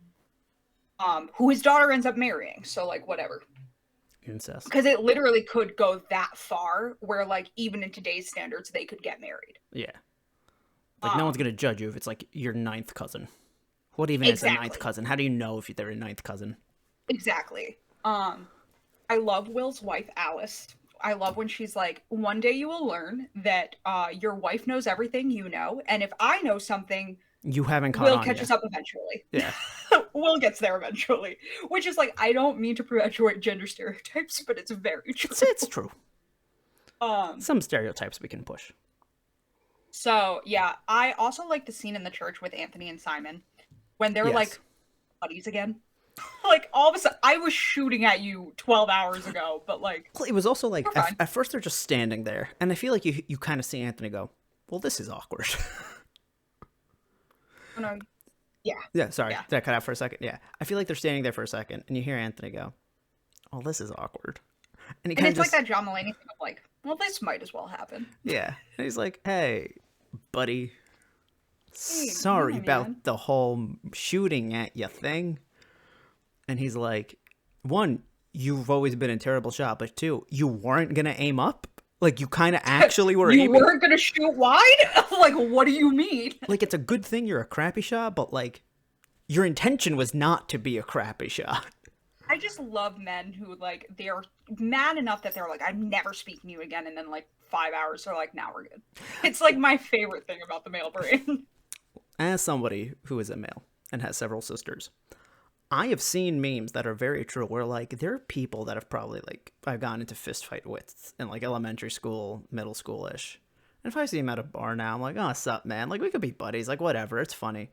Who his daughter ends up marrying, so like whatever. Incest. Because it literally could go that far, where like even in today's standards, they could get married. Yeah. Like, no one's going to judge you if it's, like, your ninth cousin. What even is a ninth cousin? How do you know if they're a ninth cousin? Exactly. I love Will's wife, Alice. I love when she's like, one day you will learn that your wife knows everything you know, and if I know something, you haven't caught Will on catches yet. up eventually. Yeah. Will gets there eventually. Which is like, I don't mean to perpetuate gender stereotypes, but it's very true. It's true. Some stereotypes we can push. So, yeah, I also like the scene in the church with Anthony and Simon when they're like buddies again. Like, all of a sudden, I was shooting at you 12 hours ago, but like... It was also like, at first they're just standing there, and I feel like you kind of see Anthony go, well, this is awkward. Oh, no. Yeah. Yeah, sorry. Yeah. Did I cut out for a second? Yeah. I feel like they're standing there for a second, and you hear Anthony go, oh, this is awkward. And it's like that John Mulaney thing of like, well, this might as well happen. Yeah. And he's like, hey, buddy, sorry about the whole shooting at you thing. And he's like, one, you've always been a terrible shot, but two, you weren't going to aim up? Like, you kind of actually were aiming. You weren't going to shoot wide? Like, what do you mean? Like, it's a good thing you're a crappy shot, but like, your intention was not to be a crappy shot. I just love men who, like, they're mad enough that they're like, I'm never speaking to you again, and then, like, 5 hours, they're like, now we're good. It's, like, my favorite thing about the male brain. As somebody who is a male and has several sisters, I have seen memes that are very true, where, like, there are people that have probably, like, I've gotten into fist fight with in, like, elementary school, middle school-ish. And if I see them at a bar now, I'm like, oh, what's up, man? Like, we could be buddies. Like, whatever. It's funny.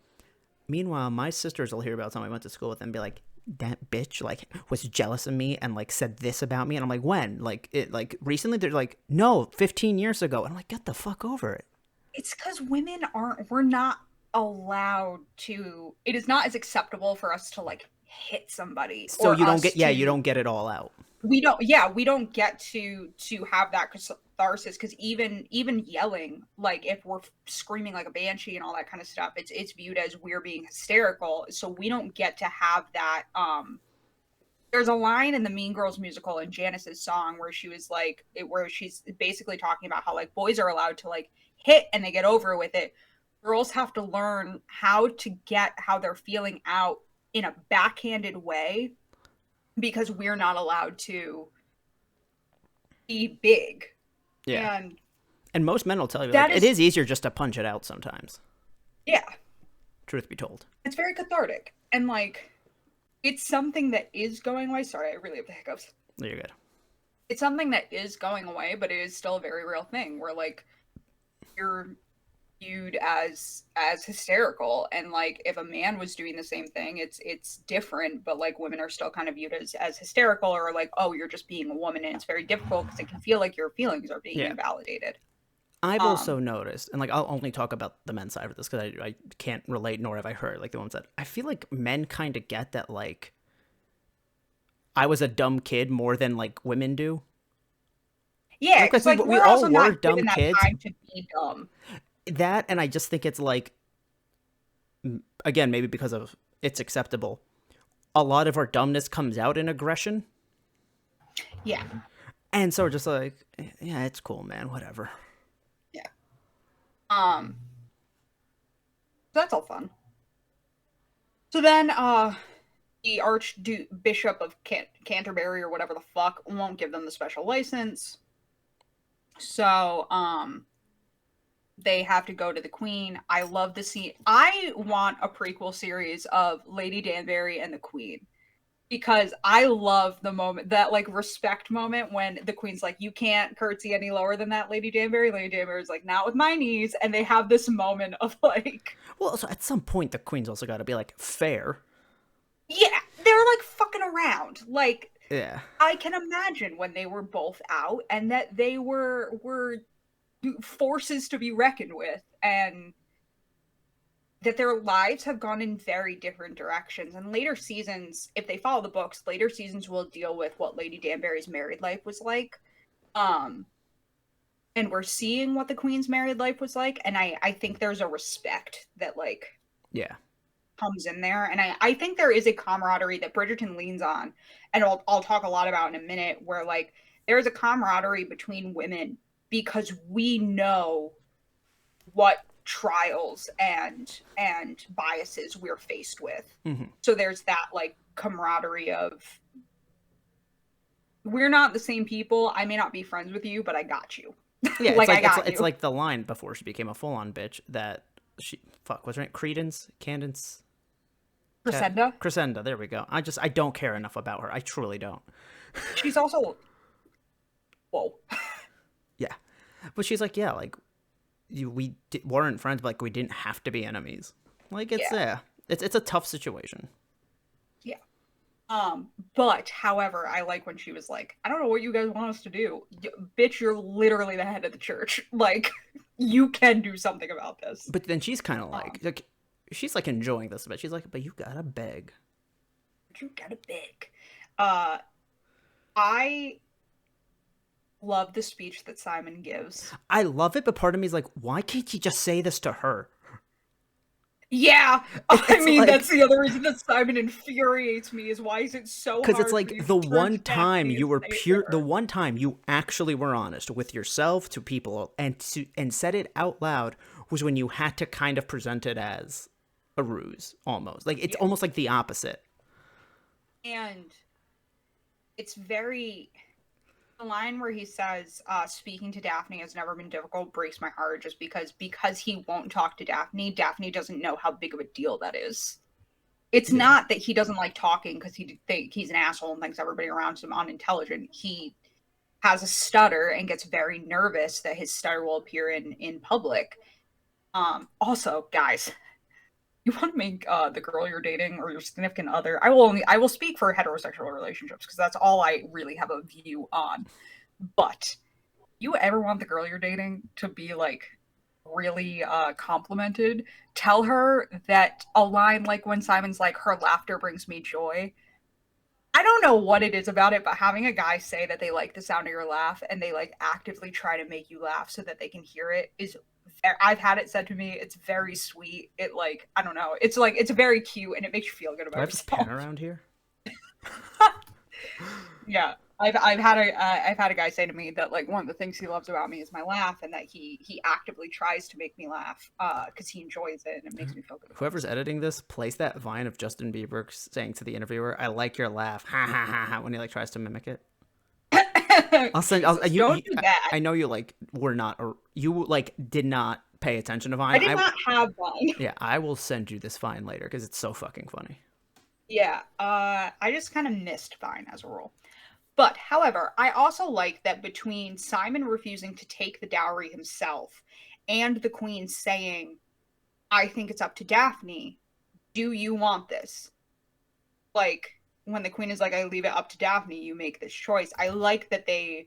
Meanwhile, my sisters will hear about someone I went to school with and be like, that bitch, like, was jealous of me and, like, said this about me. And I'm like, when? Like, recently? They're like, no, 15 years ago. And I'm like, get the fuck over it. It's because we're not allowed to, it is not as acceptable for us to, like, hit somebody. So you don't get, you don't get it all out. We don't get to have that catharsis, because even yelling, like, if we're screaming like a banshee and all that kind of stuff, it's viewed as we're being hysterical, so we don't get to have that. There's a line in the Mean Girls musical in Janice's song where she was like, where she's basically talking about how, like, boys are allowed to, like, hit and they get over with it. Girls have to learn how to get how they're feeling out in a backhanded way, because we're not allowed to be big. Yeah. And most men will tell you, That like, it is easier just to punch it out sometimes. Yeah. Truth be told. It's very cathartic. And, like, it's something that is going away. Sorry, I really have the hiccups. No, you're good. It's something that is going away, but it is still a very real thing where, like, you're viewed as hysterical, and like if a man was doing the same thing, it's different, but like women are still kind of viewed as hysterical, or like, oh, you're just being a woman, and it's very difficult because it can feel like your feelings are being invalidated. I've also noticed, and like I'll only talk about the men's side of this because I can't relate, nor have I heard like the ones that I feel like men kind of get that, like I was a dumb kid more than like women do. Yeah, because like we we're all also were not dumb given that kids. time to be dumb. That, and I just think it's like, again, maybe because of it's acceptable, a lot of our dumbness comes out in aggression. Yeah. And so we're just like, yeah, it's cool, man, whatever. Yeah. That's all fun. So then, the Archbishop of Canterbury, or whatever the fuck, won't give them the special license. So, they have to go to the Queen. I love the scene. I want a prequel series of Lady Danbury and the Queen, because I love the moment, that like respect moment when the Queen's like, you can't curtsy any lower than that, Lady Danbury. Lady Danbury's like, not with my knees. And they have this moment of like, well, also at some point the Queen's also got to be like fair. Yeah, they're like fucking around. Like, yeah, I can imagine when they were both out and that they were forces to be reckoned with, and that their lives have gone in very different directions. And later seasons, if they follow the books, later seasons will deal with what Lady Danbury's married life was like. And we're seeing what the Queen's married life was like, and I think there's a respect that like comes in there, and I think there is a camaraderie that Bridgerton leans on, and I'll talk a lot about in a minute, where like there's a camaraderie between women because we know what trials and biases we're faced with. Mm-hmm. So there's that like camaraderie of, we're not the same people, I may not be friends with you, but I got you. Yeah, like, it's like the line before she became a full-on bitch that she what's her name? Credence? Crescenda, there we go. I don't care enough about her. I truly don't. She's also yeah, but she's like, yeah, like we weren't friends, but like we didn't have to be enemies. Like it's it's a tough situation. Yeah. But however, I like when she was like, I don't know what you guys want us to do. Bitch, you're literally the head of the church. Like, you can do something about this. But then she's kind of like she's like enjoying this a bit. She's like, but you gotta beg. You gotta beg. I love the speech that Simon gives. I love it, but part of me is like, why can't you just say this to her? Yeah, I mean, like, that's the other reason that Simon infuriates me, is why is it so hard? Because it's like the one time you were the one time you actually were honest with yourself, to people, and said it out loud, was when you had to kind of present it as a ruse, almost. Like, it's almost like the opposite. And it's very... The line where he says, speaking to Daphne has never been difficult, breaks my heart, just because he won't talk to Daphne doesn't know how big of a deal that is. It's not that he doesn't like talking because he's an asshole and thinks everybody around him unintelligent. He has a stutter and gets very nervous that his stutter will appear in public. Also, guys, you want to make the girl you're dating or your significant other, I will speak for heterosexual relationships because that's all I really have a view on. But you ever want the girl you're dating to be like really complimented, tell her that a line like when Simon's like, her laughter brings me joy. I don't know what it is about it, but having a guy say that they like the sound of your laugh and they like actively try to make you laugh so that they can hear it is... I've had it said to me. It's very sweet. It like, I don't know. It's like, it's very cute and it makes you feel good about yourself. Do I have a pen around here? Yeah, I've had a guy say to me that like one of the things he loves about me is my laugh, and that he actively tries to make me laugh because he enjoys it and it makes me feel good. Whoever's editing this, place that Vine of Justin Bieber saying to the interviewer, "I like your laugh," ha ha ha ha, when he like tries to mimic it. I'll send. Don't do that. I know you like were not, or you like did not pay attention to I Vine. did not have Vine. Yeah, I will send you this Vine later because it's so fucking funny. Yeah, I just kind of missed Vine as a rule. But, however, I also like that between Simon refusing to take the dowry himself and the Queen saying, I think it's up to Daphne, do you want this? Like, when the Queen is like, I leave it up to Daphne, you make this choice. I like that they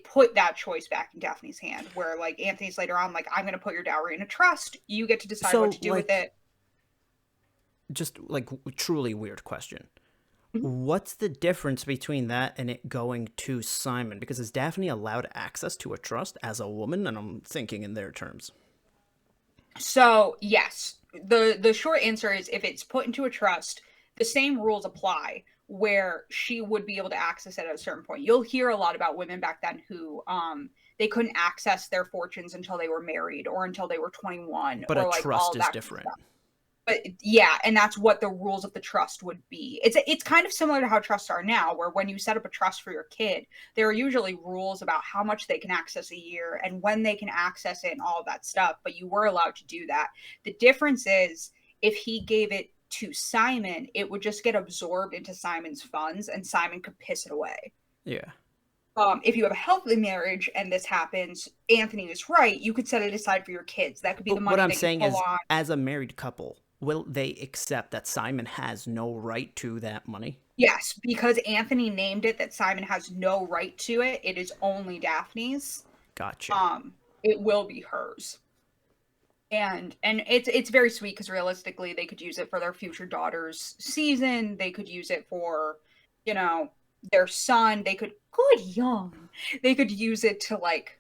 put that choice back in Daphne's hand, where, like, Anthony's later on, like, I'm going to put your dowry in a trust, you get to decide what to do with it. Just, like, truly weird question. What's the difference between that and it going to Simon? Because is Daphne allowed access to a trust as a woman? And I'm thinking in their terms. So, yes. The short answer is if it's put into a trust, the same rules apply where she would be able to access it at a certain point. You'll hear a lot about women back then who they couldn't access their fortunes until they were married or until they were 21. But or a like trust is different. But yeah, and that's what the rules of the trust would be. It's kind of similar to how trusts are now, where when you set up a trust for your kid, there are usually rules about how much they can access a year and when they can access it and all of that stuff, but you were allowed to do that. The difference is if he gave it to Simon, it would just get absorbed into Simon's funds and Simon could piss it away. Yeah. If you have a healthy marriage and this happens, Anthony is right, you could set it aside for your kids. That could be the money what I'm that saying you is, pull on. as a married couple, will they accept that Simon has no right to that money? Yes, because Anthony named it that Simon has no right to it. It is only Daphne's. Gotcha. It will be hers. And it's very sweet because realistically they could use it for their future daughter's season. They could use it for, you know, their son. They could They could use it to like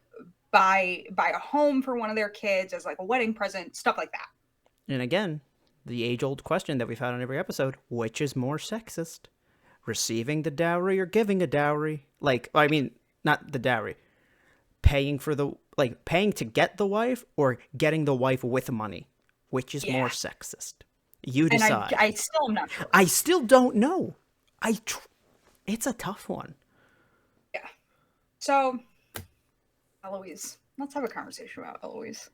buy a home for one of their kids as like a wedding present, stuff like that. And again, the age-old question that we've had on every episode, which is more sexist? Receiving the dowry or giving a dowry? Like, I mean, not the dowry. Paying to get the wife or getting the wife with money? Which is more sexist? You decide. And I still am not sure. I still don't know. It's a tough one. Yeah. So, Eloise. Let's have a conversation about Eloise.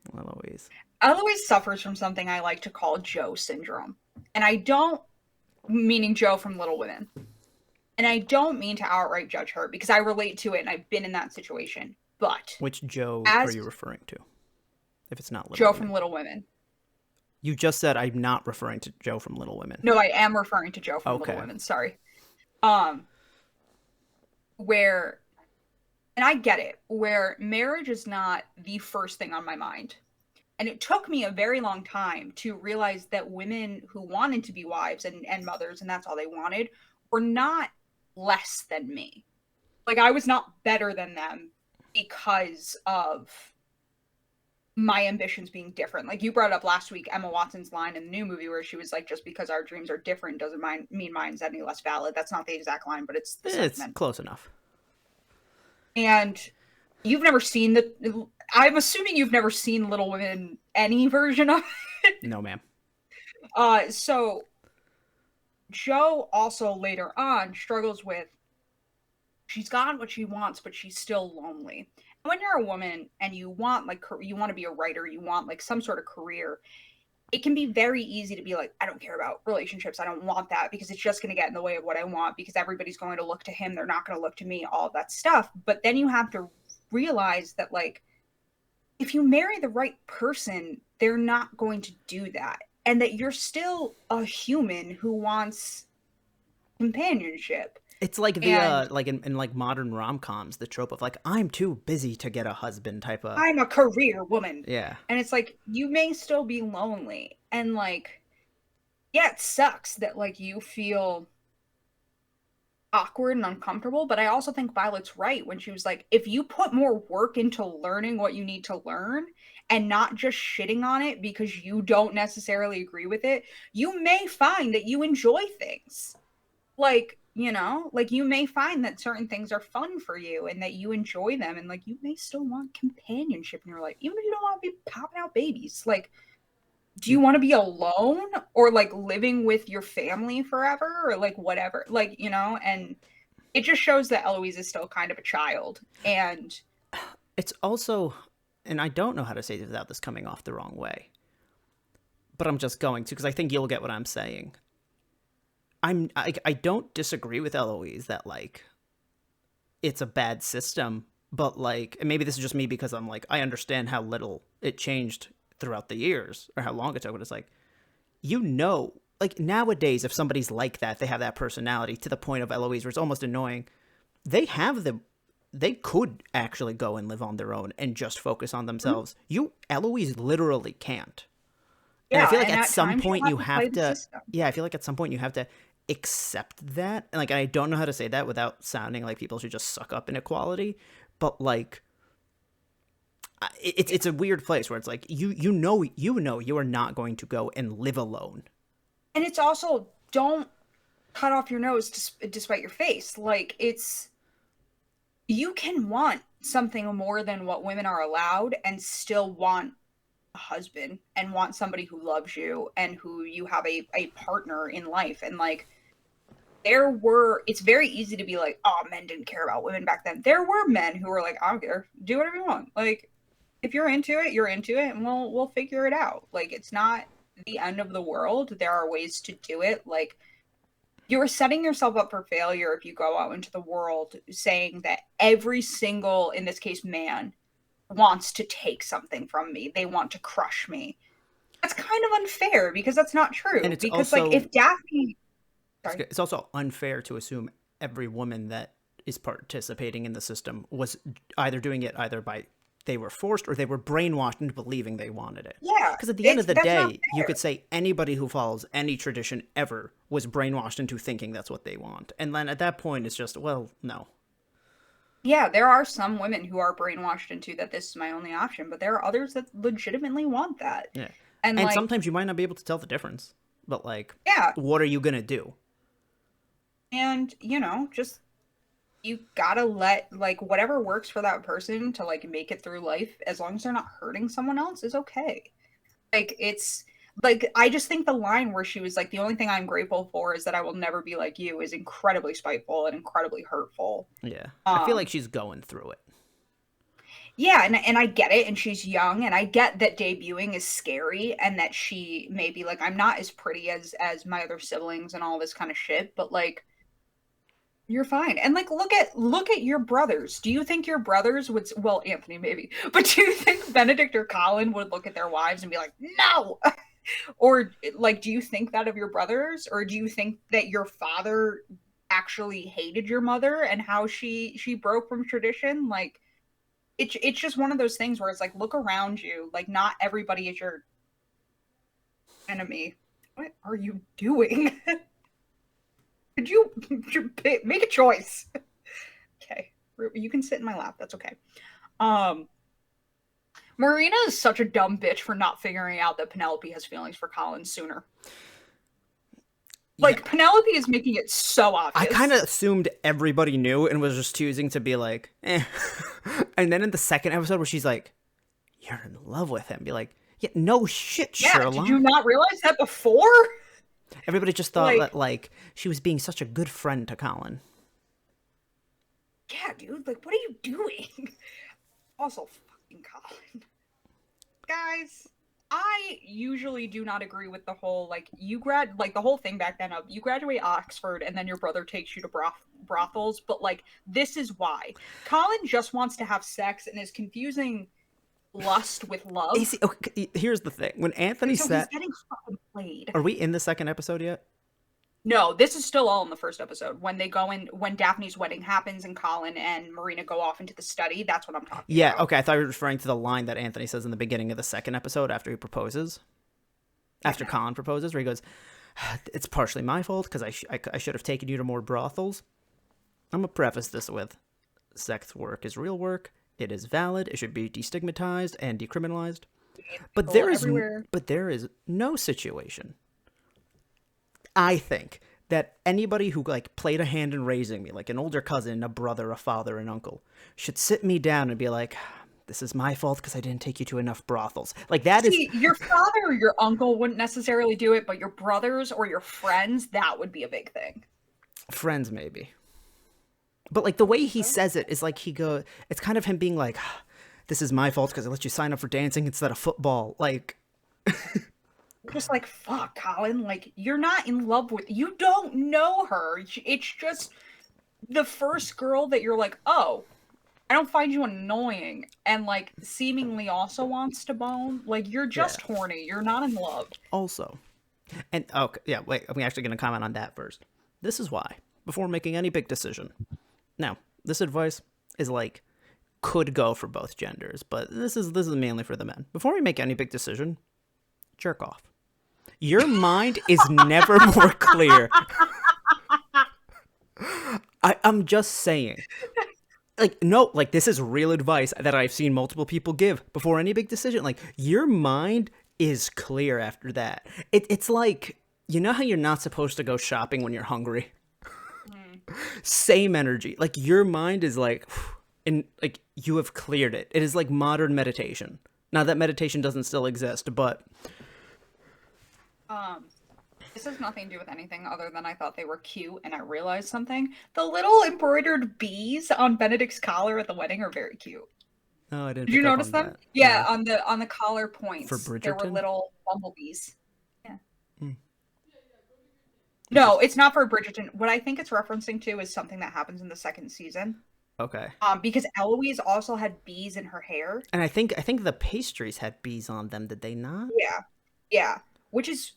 Eloise suffers from something I like to call Joe syndrome. And I don't, meaning Joe from Little Women. And I don't mean to outright judge her because I relate to it and I've been in that situation. But which Joe are you referring to? If it's not Little Joe Women. from Little Women. You just said I'm not referring to Joe from Little Women. No, I am referring to Joe from Little Women. Sorry. Where, and I get it, where marriage is not the first thing on my mind. And it took me a very long time to realize that women who wanted to be wives and mothers, and that's all they wanted, were not less than me. Like, I was not better than them because of my ambitions being different. Like, you brought up last week Emma Watson's line in the new movie where she was like, just because our dreams are different doesn't mean mine's any less valid. That's not the exact line, but it's the sentiment. It's close enough. And you've never seen I'm assuming you've never seen Little Women, any version of it. No, ma'am. So Jo also later on struggles with, she's gotten what she wants, but she's still lonely. And when you're a woman and you want to be a writer, you want like some sort of career, it can be very easy to be like, I don't care about relationships. I don't want that because it's just going to get in the way of what I want because everybody's going to look to him. They're not going to look to me, all of that stuff. But then you have to realize that like, if you marry the right person, they're not going to do that. And that you're still a human who wants companionship. It's like the like in like modern rom-coms, the trope of like, I'm too busy to get a husband type of, I'm a career woman. Yeah. And it's like, you may still be lonely. And like, yeah, it sucks that like you feel awkward and uncomfortable, but I also think Violet's right when she was like, if you put more work into learning what you need to learn and not just shitting on it because you don't necessarily agree with it, you may find that you enjoy things. Like, you know, like you may find that certain things are fun for you and that you enjoy them, and like you may still want companionship in your life, even if you don't want to be popping out babies. Like, do you want to be alone or like living with your family forever or like whatever? Like, you know, and it just shows that Eloise is still kind of a child. And it's also, and I don't know how to say this without this coming off the wrong way, but I'm just going to, because I think you'll get what I'm saying. I don't disagree with Eloise that, like, it's a bad system, but, like, and maybe this is just me because I'm like, I understand how little it changed throughout the years, or how long it took, but it's like, like, nowadays, if somebody's like that, they have that personality to the point of Eloise where it's almost annoying, they could actually go and live on their own and just focus on themselves. Eloise literally can't. Yeah, and I feel like at some point you have to, I feel like at some point you have to accept that. And, like, I don't know how to say that without sounding like people should just suck up inequality, but, like, it's a weird place where it's like, you know you are not going to go and live alone. And it's also, don't cut off your nose despite your face. Like, you can want something more than what women are allowed and still want a husband and want somebody who loves you and who you have a partner in life. And, like, it's very easy to be like, oh, men didn't care about women back then. There were men who were like, I don't care, do whatever you want. Like, if you're into it, you're into it, and we'll figure it out. Like, it's not the end of the world. There are ways to do it. Like, you're setting yourself up for failure if you go out into the world saying that every single, in this case, man, wants to take something from me. They want to crush me. That's kind of unfair, because that's not true. And it's because, also, like, if Daphne... Sorry. It's also unfair to assume every woman that is participating in the system was either doing it by they were forced or they were brainwashed into believing they wanted it. Yeah. Because at the end of the day, you could say anybody who follows any tradition ever was brainwashed into thinking that's what they want. And then at that point, it's just, well, no. Yeah, there are some women who are brainwashed into that this is my only option, but there are others that legitimately want that. Yeah. And like, sometimes you might not be able to tell the difference, but, like, yeah, what are you going to do? And, just, you gotta let, like, whatever works for that person to, like, make it through life, as long as they're not hurting someone else, is okay. Like, it's, like, I just think the line where she was like, the only thing I'm grateful for is that I will never be like you, is incredibly spiteful and incredibly hurtful. Yeah. I feel like she's going through it. Yeah, and I get it, and she's young, and I get that debuting is scary, and that she may be like, I'm not as pretty as my other siblings and all this kind of shit, but, like, you're fine. And, like, look at your brothers. Do you think your brothers would, well, Anthony maybe, but do you think Benedict or Colin would look at their wives and be like, no? Or, like, do you think that of your brothers? Or do you think that your father actually hated your mother and how she broke from tradition? Like, it's just one of those things where it's like, look around you. Like, not everybody is your enemy. What are you doing? Could you make a choice? Okay. You can sit in my lap. That's okay. Marina is such a dumb bitch for not figuring out that Penelope has feelings for Colin sooner. Like, yeah. Penelope is making it so obvious. I kind of assumed everybody knew and was just choosing to be like, eh. And then in the second episode where she's like, you're in love with him. Be like, yeah, no shit, Sherlock. Did you not realize that before? Everybody just thought that, like, she was being such a good friend to Colin. Yeah, dude. Like, what are you doing? Also, fucking Colin. Guys, I usually do not agree with the whole, like, the whole thing back then of you graduate Oxford and then your brother takes you to brothels, but, like, this is why. Colin just wants to have sex and is confusing lust with love. Okay, here's the thing. When Anthony said, he's getting fucking played. Are we in the second episode yet? No, this is still all in the first episode. When they go in, when Daphne's wedding happens and Colin and Marina go off into the study, that's what I'm talking about. Yeah, okay. I thought you were referring to the line that Anthony says in the beginning of the second episode after he proposes. After Colin proposes, where he goes, it's partially my fault because I should have taken you to more brothels. I'm going to preface this with, sex work is real work. It is valid. It should be destigmatized and decriminalized. But there is no situation, I think, that anybody who, like, played a hand in raising me, like an older cousin, a brother, a father, an uncle, should sit me down and be like, this is my fault because I didn't take you to enough brothels. Like, that is... Your father or your uncle wouldn't necessarily do it, but your brothers or your friends, that would be a big thing. Friends, maybe. But like the way he says it is like it's kind of him being like, this is my fault because I let you sign up for dancing instead of football. Like, just like, fuck, Colin, like, you're not in love with, you don't know her. It's just the first girl that you're like, oh, I don't find you annoying, and like seemingly also wants to bone. Like, you're just horny. You're not in love. Also, and okay, yeah, wait, I'm actually going to comment on that first. This is why, before making any big decision. Now, this advice is like, could go for both genders, but this is mainly for the men. Before we make any big decision, jerk off. Your mind is never more clear. I'm just saying. Like, no, like, this is real advice that I've seen multiple people give before any big decision. Like, your mind is clear after that. It's like, you know how you're not supposed to go shopping when you're hungry? Same energy. Like, your mind is like, and like, you have cleared it. It is like modern meditation. Now, that meditation doesn't still exist, but... This has nothing to do with anything other than I thought they were cute, and I realized something. The little embroidered bees on Benedict's collar at the wedding are very cute. No, I didn't. Did you notice them? That. Yeah, no. on the collar points. For Bridgerton? There were little bumblebees. Yeah. No, it's not for Bridgerton. What I think it's referencing to is something that happens in the second season. Okay. Because Eloise also had bees in her hair. And I think the pastries had bees on them, did they not? Yeah. Yeah. Which is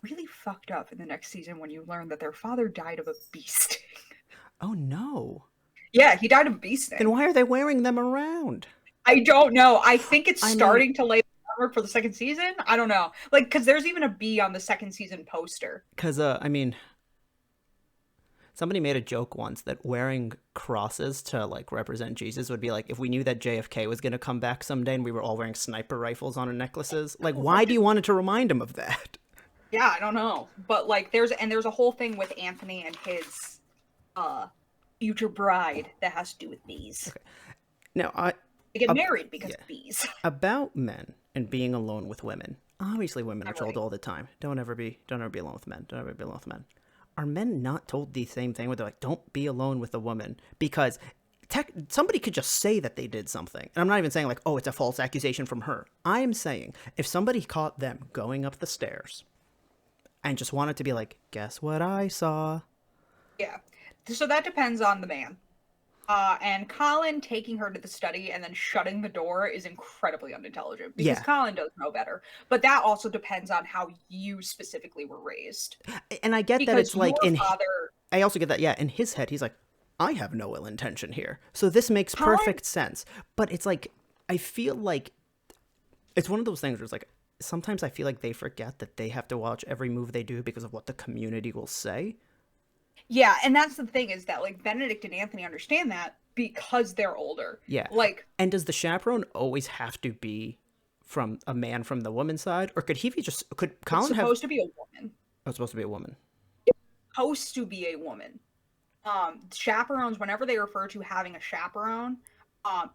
really fucked up in the next season when you learn that their father died of a bee sting. Oh no. Yeah, he died of a bee sting. Then why are they wearing them around? I don't know. I think it's starting to lay the groundwork for the second season. I don't know. Like, because there's even a bee on the second season poster. Because, I mean, somebody made a joke once that wearing crosses to, like, represent Jesus would be like if we knew that JFK was going to come back someday and we were all wearing sniper rifles on our necklaces. Like, why do you want it to remind him of that? Yeah, I don't know. But, like, there's a whole thing with Anthony and his future bride that has to do with bees. Okay. Now, they get married because of bees. About men and being alone with women. Obviously, women are told all the time, don't ever be alone with men. Don't ever be alone with men. Are men not told the same thing where they're like, don't be alone with a woman? Because somebody could just say that they did something. And I'm not even saying like, oh, it's a false accusation from her. I am saying if somebody caught them going up the stairs and just wanted to be like, guess what I saw? Yeah. So that depends on the man. And Colin taking her to the study and then shutting the door is incredibly unintelligent because Colin does know better. But that also depends on how you specifically were raised. And I get that it's like I also get that, in his head, he's like, I have no ill intention here. So this makes perfect sense. But it's like, I feel like it's one of those things where it's like, sometimes I feel like they forget that they have to watch every move they do because of what the community will say. Yeah, and that's the thing is that, like, Benedict and Anthony understand that because they're older. Yeah. Like, and does the chaperone always have to be from a man from the woman's side? Or could Colin have... It's supposed to be a woman. Oh, it's supposed to be a woman. It's supposed to be a woman. Chaperones, whenever they refer to having a chaperone,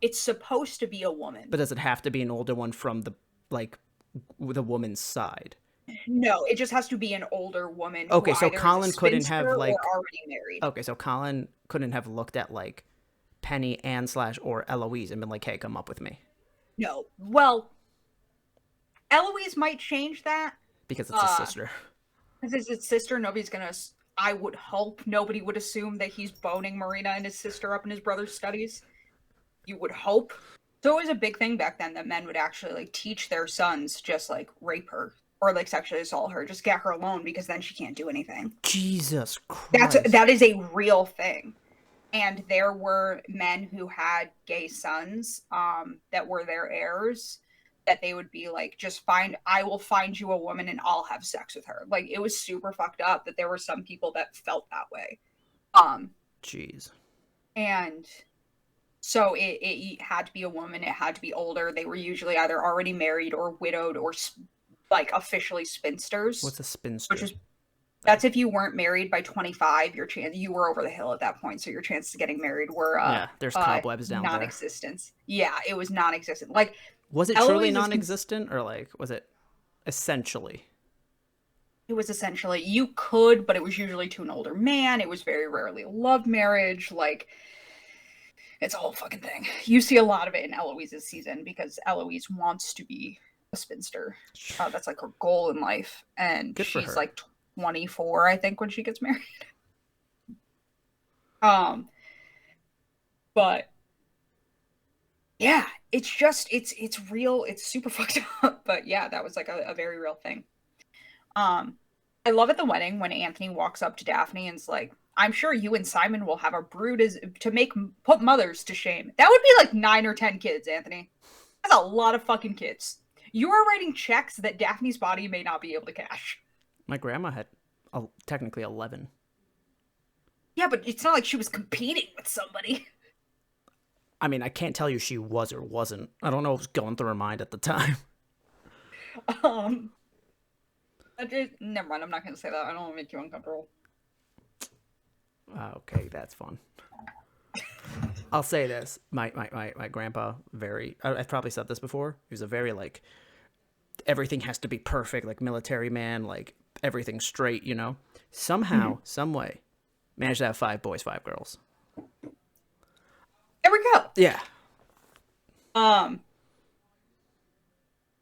it's supposed to be a woman. But does it have to be an older one from the woman's side? No, it just has to be an older woman. Okay, so Colin couldn't have like already married. Okay, so Colin couldn't have looked at like Penny and / or Eloise and been like, "Hey, come up with me." No, well, Eloise might change that because it's his sister. Because it's his sister, nobody's gonna. I would hope nobody would assume that he's boning Marina and his sister up in his brother's studies. You would hope. So it was a big thing back then that men would actually like teach their sons just like rape her. Or like sexually assault her, just get her alone because then she can't do anything. Jesus Christ. That is a real thing. And there were men who had gay sons that were their heirs that they would be like, I will find you a woman and I'll have sex with her. Like, it was super fucked up that there were some people that felt that way. Jeez. And so it had to be a woman, it had to be older. They were usually either already married or widowed or like officially spinsters. What's a spinster? That's if you weren't married by 25, you were over the hill at that point, so your chances of getting married were there's cobwebs down non-existent. Yeah, it was non-existent. Like, was it truly non-existent or like was it essentially? it was essentially you could, but it was usually to an older man. It was very rarely a love marriage. Like, it's a whole fucking thing. You see a lot of it in Eloise's season because Eloise wants to be a spinster. That's like her goal in life. And Good for she's her. like 24, I think, when she gets married. But yeah, it's just it's real. It's super fucked up. But yeah, that was like a very real thing. I love at the wedding when Anthony walks up to Daphne and's like, I'm sure you and Simon will have a brood put mothers to shame. That would be like 9 or 10 kids, Anthony. That's a lot of fucking kids. You are writing checks that Daphne's body may not be able to cash. My grandma had technically 11. Yeah, but it's not like she was competing with somebody. I mean, I can't tell you she was or wasn't. I don't know what was going through her mind at the time. Never mind, I'm not going to say that. I don't want to make you uncomfortable. Okay, that's fun. I'll say this. My grandpa, I've probably said this before. He was a very, like, everything has to be perfect, like, military man, like, everything straight, you know? Somehow, some way, managed to have 5 boys, 5 girls. There we go. Yeah.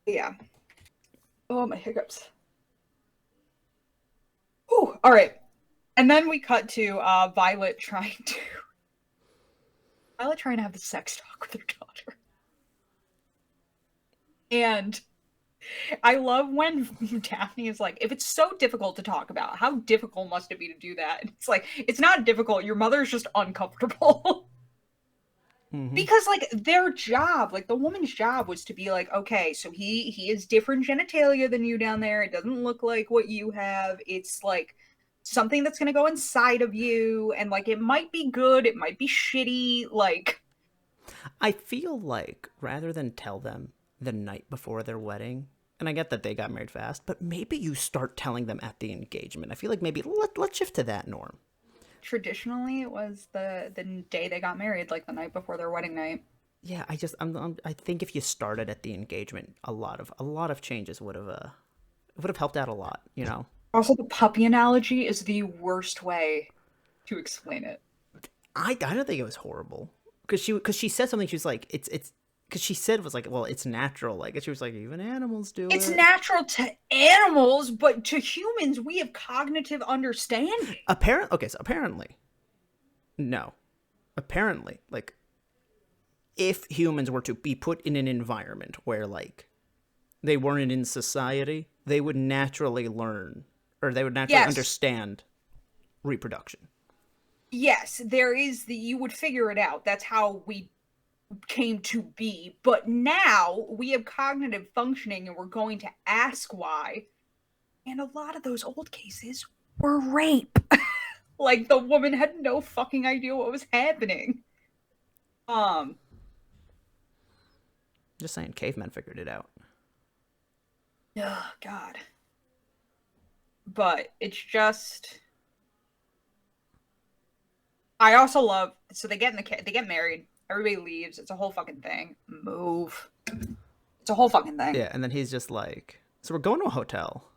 Yeah. Oh, my hiccups. Ooh, all right. And then we cut to Violet trying to have the sex talk with her daughter. And I love when Daphne is like, if it's so difficult to talk about, how difficult must it be to do that? And it's like, it's not difficult. Your mother is just uncomfortable. Mm-hmm. Because, like, their job, like, the woman's job was to be like, okay, so he has different genitalia than you down there. It doesn't look like what you have. It's, like, something that's going to go inside of you. And, like, it might be good. It might be shitty. Like, I feel like rather than tell them the night before their wedding, and I get that they got married fast, but maybe you start telling them at the engagement. I feel like maybe let's shift to that norm. traditionally, it was the day they got married, like the night before their wedding night. Yeah, I think if you started at the engagement, a lot of changes would have helped out a lot, you know. Also, the puppy analogy is the worst way to explain it. I don't think it was horrible because she said something. She was like, it's because she said it was like, well, it's natural. Like, she was like, even animals do it. It's natural to animals, but to humans, we have cognitive understanding. Apparently, no. Apparently, like, if humans were to be put in an environment where, like, they weren't in society, they would naturally learn, or they would naturally understand reproduction. Yes, there is you would figure it out. That's how we came to be. But now we have cognitive functioning and we're going to ask why. And a lot of those old cases were rape. Like, the woman had no fucking idea what was happening. Just saying, cavemen figured it out. Oh, God. But it's just... I also love... So they get married. Everybody leaves. It's a whole fucking thing. Move. It's a whole fucking thing. Yeah, and then he's just like, so we're going to a hotel.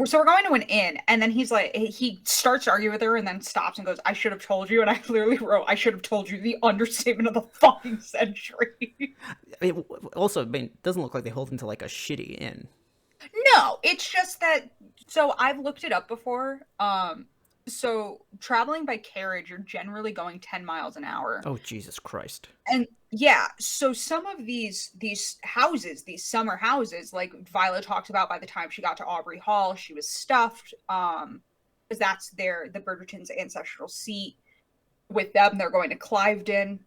So we're going to an inn, and then he's like, he starts to argue with her and then stops and goes, I should have told you. And I literally wrote, I should have told you, the understatement of the fucking century. Also, I mean, it doesn't look like they hold him to like a shitty inn. No, it's just that, so I've looked it up before. So traveling by carriage, you're generally going 10 miles an hour. Oh, Jesus Christ. And yeah, so some of these houses, these summer houses, like Violet talks about, by the time she got to Aubrey Hall, she was stuffed. Because that's the Bridgerton's ancestral seat. With them, they're going to Cliveden,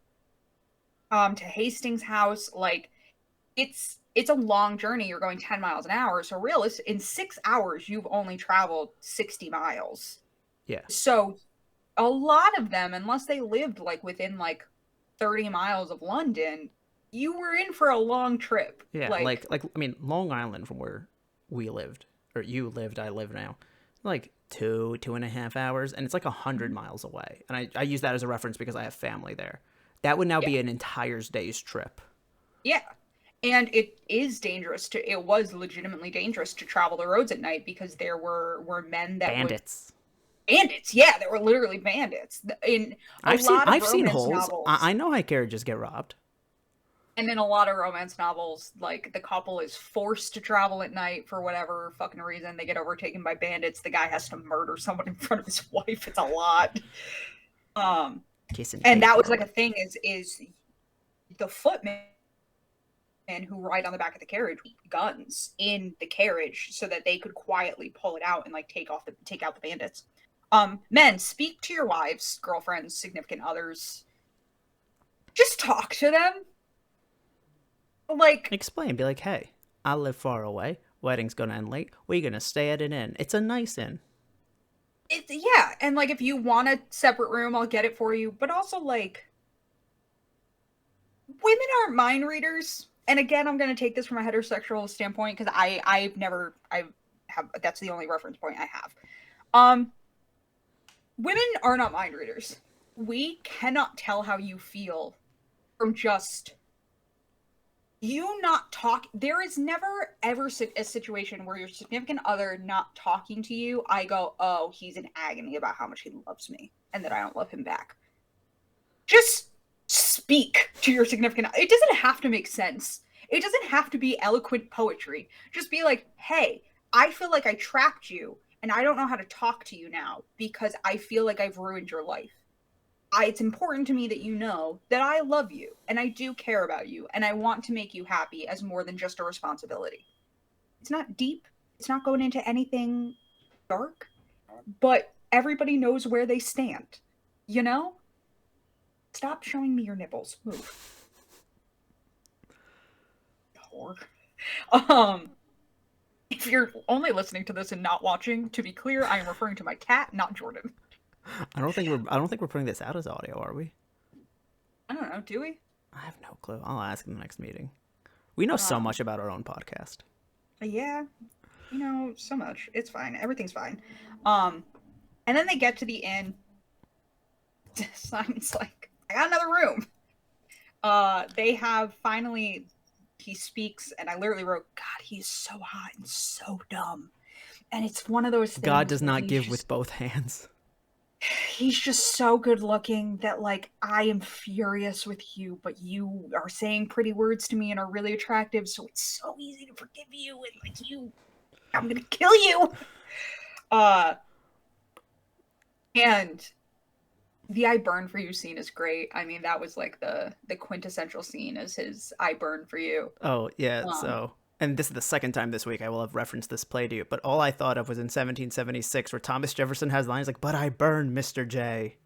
to Hastings House. Like, it's a long journey. You're going 10 miles an hour. So in 6 hours, you've only traveled 60 miles. Yeah. So a lot of them, unless they lived like within like 30 miles of London, you were in for a long trip. Yeah, like I mean, Long Island from where we lived, or you lived, I live now, like 2.5 hours, and it's like 100 miles away. And I use that as a reference because I have family there. That would now be an entire day's trip. Yeah. And it was legitimately dangerous to travel the roads at night because there were men that Bandits. Bandits, yeah, they were literally bandits. In a lot of I've seen romance holes. novels, I know how carriages get robbed. and in a lot of romance novels, like the couple is forced to travel at night for whatever fucking reason. They get overtaken by bandits. The guy has to murder someone in front of his wife. It's a lot. And that was like a thing is the footmen who ride on the back of the carriage guns in the carriage so that they could quietly pull it out and like take out the bandits. Men, speak to your wives, girlfriends, significant others. Just talk to them. Like, explain, be like, hey, I live far away. Wedding's gonna end late. We're gonna stay at an inn. It's a nice inn. Yeah, and like if you want a separate room, I'll get it for you. But also, like, women aren't mind readers. And again, I'm gonna take this from a heterosexual standpoint because I have that's the only reference point I have. Women are not mind readers. We cannot tell how you feel from just you not talk. There is never ever a situation where your significant other not talking to you, I go, oh, he's in agony about how much he loves me and that I don't love him back. Just speak to your significant other. It doesn't have to make sense. It doesn't have to be eloquent poetry. Just be like, hey, I feel like I trapped you and I don't know how to talk to you now because I feel like I've ruined your life. It's important to me that you know that I love you and I do care about you and I want to make you happy as more than just a responsibility. It's not deep. It's not going into anything dark, but everybody knows where they stand. You know? Stop showing me your nipples. Move. Whore. If you're only listening to this and not watching, to be clear, I am referring to my cat, not Jordan. I don't think we're putting this out as audio, are we? I don't know. Do we? I have no clue. I'll ask in the next meeting. We know so much about our own podcast. Yeah, you know so much. It's fine. Everything's fine. And then they get to the inn. Simon's like, I got another room. They have finally. He speaks, and I literally wrote, God, he's so hot and so dumb. And it's one of those things. God does not give with both hands. He's just so good looking that, like, I am furious with you, but you are saying pretty words to me and are really attractive, so it's so easy to forgive you, and, like, I'm gonna kill you! And the I burn for you scene is great. I mean, that was, like, the quintessential scene is his I burn for you. Oh, yeah, and this is the second time this week I will have referenced this play to you, but all I thought of was in 1776 where Thomas Jefferson has lines like, but I burn Mr. J.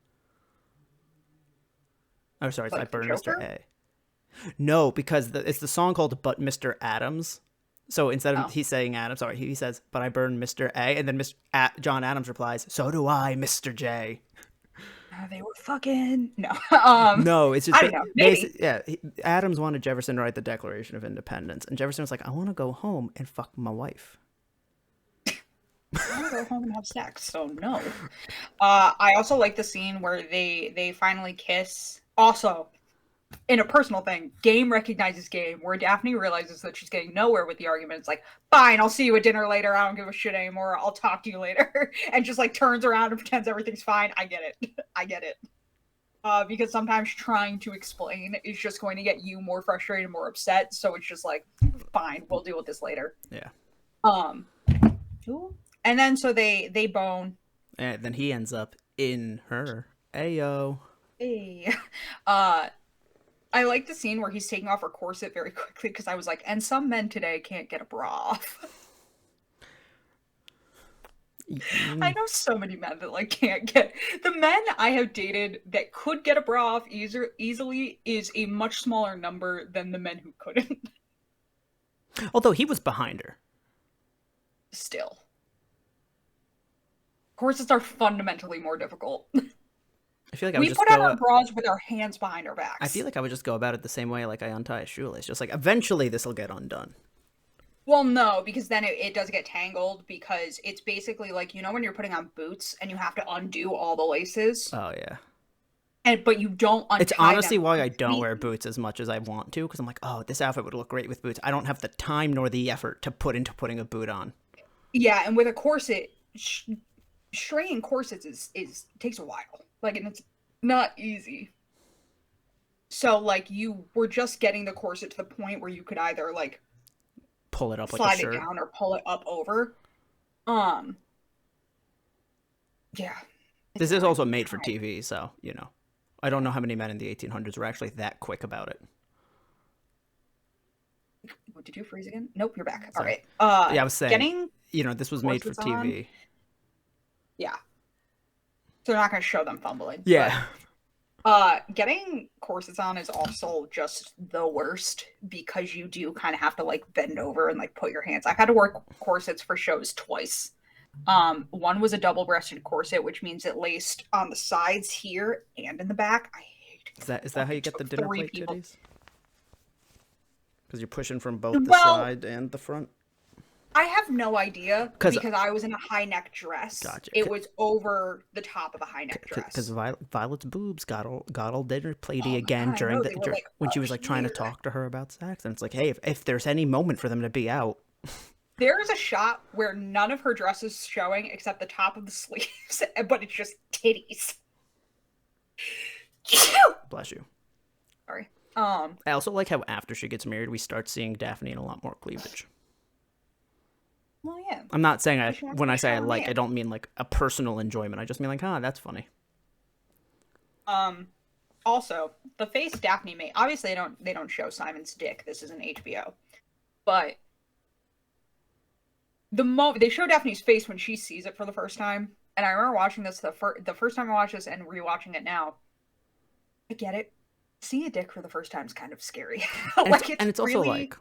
Oh, sorry, like I burn Mr. A. No, because it's the song called But Mr. Adams. So instead of he's saying Adams, sorry, he says, but I burn Mr. A, and then John Adams replies, so do I, Mr. J. They were fucking no. No, it's just I don't know. Maybe. Adams wanted Jefferson to write the Declaration of Independence, and Jefferson was like, "I want to go home and fuck my wife. I want to go home and have sex." So no. I also like the scene where they finally kiss. Also, in a personal thing, game recognizes game, where Daphne realizes that she's getting nowhere with the argument. It's like, fine, I'll see you at dinner later. I don't give a shit anymore. I'll talk to you later. And just like turns around and pretends everything's fine. I get it. I get it. Because sometimes trying to explain is just going to get you more frustrated and more upset. So it's just like, fine, we'll deal with this later. Yeah. And then so they bone. And then he ends up in her. Ayo. Hey. I like the scene where he's taking off her corset very quickly because I was like, and some men today can't get a bra off. I know so many men that like can't get the men I have dated that could get a bra off easily is a much smaller number than the men who couldn't. Although he was behind her. Still. Corsets are fundamentally more difficult. I feel like we put on our bras with our hands behind our backs. I feel like I would just go about it the same way like I untie a shoelace. Just like, eventually this will get undone. Well, no, because then it does get tangled because it's basically like, you know when you're putting on boots and you have to undo all the laces? Oh, yeah. but you don't untie It's honestly them why I don't completely. wear boots as much as I want to, because I'm like, oh, this outfit would look great with boots. I don't have the time nor the effort to put into putting a boot on. Yeah, and with a corset, straightening corsets is takes a while. Like, and it's not easy. So, like, you were just getting the corset to the point where you could either, like, Pull it up like a slide it shirt. down or pull it up over. Yeah. This is also made for TV, so, you know. I don't know how many men in the 1800s were actually that quick about it. What, did you freeze again? Nope, you're back. All Sorry. right. Yeah, I was saying, getting you know, this was made for corsets on. TV. Yeah. So they're not going to show them fumbling. Yeah. But, getting corsets on is also just the worst because you do kind of have to, like, bend over and, like, put your hands. I've had to wear corsets for shows twice. One was a double-breasted corset, which means it laced on the sides here and in the back. I hate it. Is that how you get the dinner plate titties? Because you're pushing from both the side and the front? I have no idea because I was in a high neck dress. Gotcha. It was over the top of a high neck dress. Because Violet's boobs got all dinner platey again during when she was like trying to talk to her about sex, and it's like, hey, if there's any moment for them to be out. There's a shot where none of her dress is showing except the top of the sleeves, but it's just titties. Bless you. Sorry. I also like how after she gets married, we start seeing Daphne in a lot more cleavage. Well, yeah. I'm not saying when I say I like, I don't mean like a personal enjoyment. I just mean like, that's funny. Also, the face Daphne made. Obviously, they don't show Simon's dick. This is an HBO, but they show Daphne's face when she sees it for the first time. And I remember watching this the first time I watched this and rewatching it now. I get it. Seeing a dick for the first time is kind of scary. It's also like,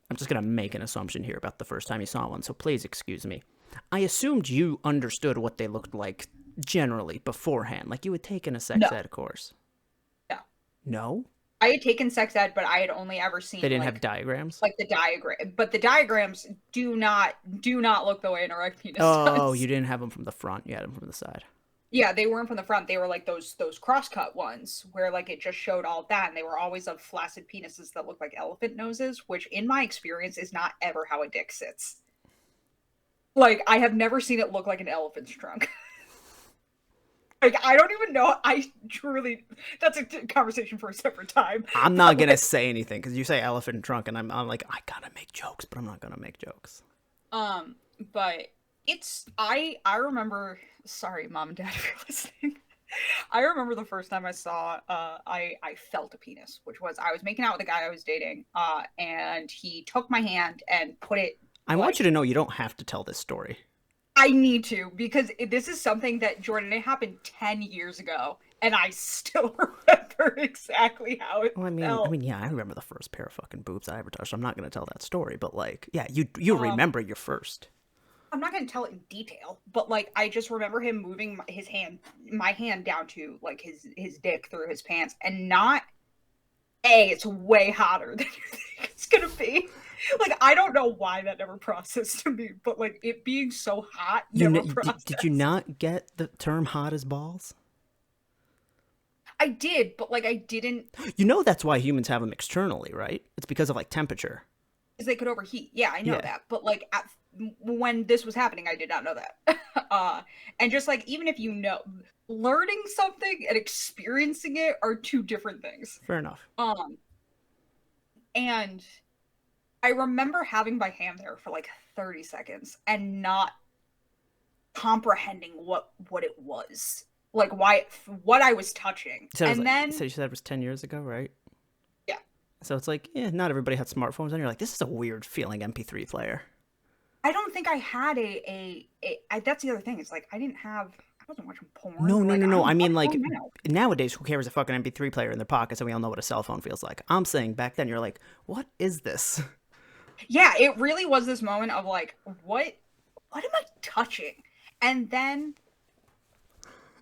I'm just going to make an assumption here about the first time you saw one, so please excuse me. I assumed you understood what they looked like generally beforehand, like you had taken a sex ed course. No. No? I had taken sex ed, but I had only ever seen They didn't have diagrams? Like the diagram. But the diagrams do not look the way an erect penis does. Oh, you didn't have them from the front, you had them from the side. Yeah, they weren't from the front. They were like those cross-cut ones where like it just showed all that, and they were always of flaccid penises that looked like elephant noses, which in my experience is not ever how a dick sits. Like, I have never seen it look like an elephant's trunk. Like, I don't even know. That's a conversation for a separate time. I'm not going to say anything because you say elephant trunk, and I'm like, I gotta make jokes, but I'm not going to make jokes. But I remember, sorry, Mom and Dad, if you're listening. I remember the first time I saw, I felt a penis, which was, I was making out with a guy I was dating, and he took my hand and put it. I want you to know you don't have to tell this story. I need to, because this is something that, Jordan, it happened 10 years ago, and I still remember exactly how it felt. I mean, yeah, I remember the first pair of fucking boobs I ever touched. I'm not going to tell that story, but like, yeah, you remember your first. I'm not going to tell it in detail, but like, I just remember him moving my hand down to like his dick through his pants, and not, it's way hotter than you think it's going to be. Like, I don't know why that never processed to me, but like, it being so hot never processed. Did you not get the term hot as balls? I did, but like, I didn't. You know that's why humans have them externally, right? It's because of like temperature. Because they could overheat. Yeah, I know that. But like, when this was happening, I did not know that. And just like, even if you know, learning something and experiencing it are two different things. Fair enough. And I remember having my hand there for like 30 seconds and not comprehending what it was. Like, what I was touching. So you said it was 10 years ago, right? Yeah. So it's like, not everybody had smartphones, and you're like, this is a weird feeling MP3 player. I don't think I had that's the other thing. It's like, I wasn't watching porn. No. I mean, like, nowadays, who carries a fucking MP3 player in their pockets, and we all know what a cell phone feels like. I'm saying back then, you're like, what is this? Yeah, it really was this moment of like, what am I touching? And then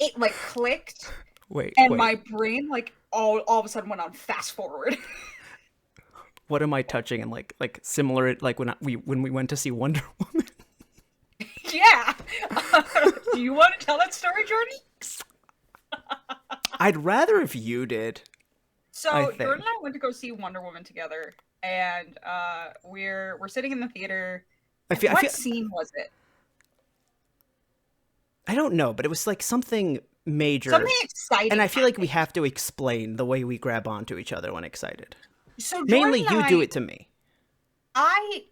it like clicked. Wait. My brain like all of a sudden went on fast forward. What am I touching? And like similar, like when we went to see Wonder Woman. Yeah. Do you want to tell that story, Jordan? I'd rather if you did. So Jordan and I went to go see Wonder Woman together, and we're sitting in the theater. What scene was it? I don't know, but it was like something major. Something exciting. And I feel like we have to explain the way we grab onto each other when excited. So mainly you do it to me. I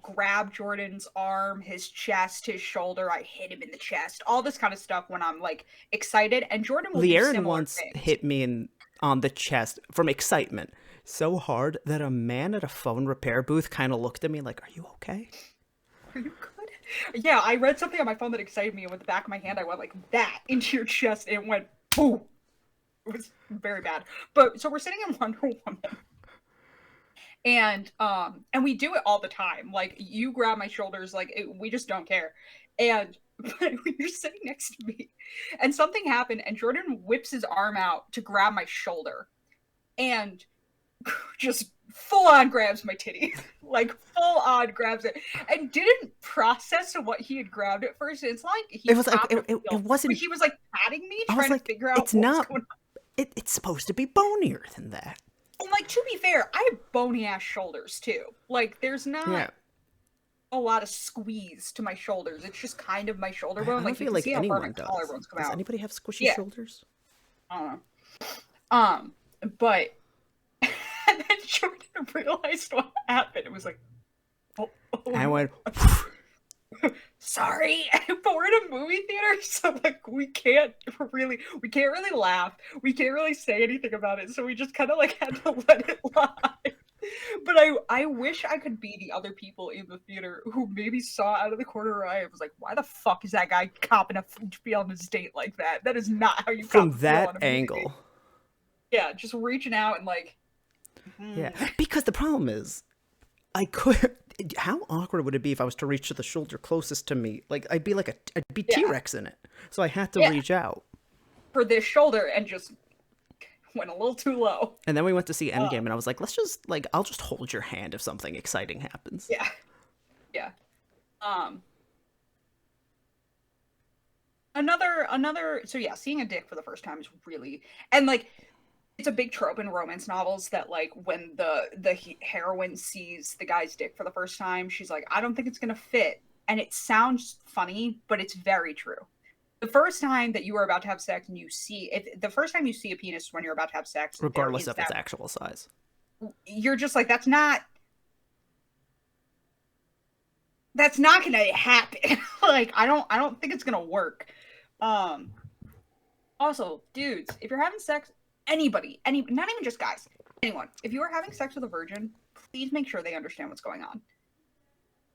grab Jordan's arm, his chest, his shoulder. I hit him in the chest. All this kind of stuff when I'm like excited. And Jordan will do similar LeighErin once hit me on the chest from excitement so hard that a man at a phone repair booth kind of looked at me like, "Are you okay? Are you good?" Yeah, I read something on my phone that excited me, and with the back of my hand, I went like that into your chest, and it went boom. It was very bad. But so we're sitting in Wonder Woman, and we do it all the time. Like you grab my shoulders, like we just don't care. And when you're sitting next to me, and something happened, and Jordan whips his arm out to grab my shoulder, and just full on grabs my titty, like full on grabs it, and didn't process what he had grabbed at first. It's like it was like it wasn't. He was like patting me, trying to figure out it's not. It's supposed to be bonier than that. And like to be fair, I have bony ass shoulders too. Like there's not a lot of squeeze to my shoulders. It's just kind of my shoulder bone. I feel like anyone does. Does anybody have squishy shoulders? I don't know. But. And then Jordan realized what happened. It was like, I went, sorry, but we're in a movie theater, so like we can't really laugh. We can't really say anything about it, so we just kind of like had to let it lie. But I wish I could be the other people in the theater who maybe saw out of the corner of her eye and was like, why the fuck is that guy copping a be on his date like that? That is not how you from that angle. Yeah, just reaching out and like. Yeah, because the problem is, I could. How awkward would it be if I was to reach to the shoulder closest to me? Like I'd be T-Rex in it. So I had to reach out for this shoulder and just went a little too low. And then we went to see Endgame, and I was like, let's just like I'll just hold your hand if something exciting happens. Yeah. Another. So yeah, seeing a dick for the first time is really and like. It's a big trope in romance novels that like when the heroine sees the guy's dick for the first time, she's like, I don't think it's gonna fit. And it sounds funny, but it's very true. The first time that you are about to have sex and the first time you see a penis when you're about to have sex, regardless of its actual size, you're just like, that's not gonna happen. Like I don't think it's gonna work. Also, dudes, if you're having sex, anybody, not even just guys, anyone, if you are having sex with a virgin, please make sure they understand what's going on.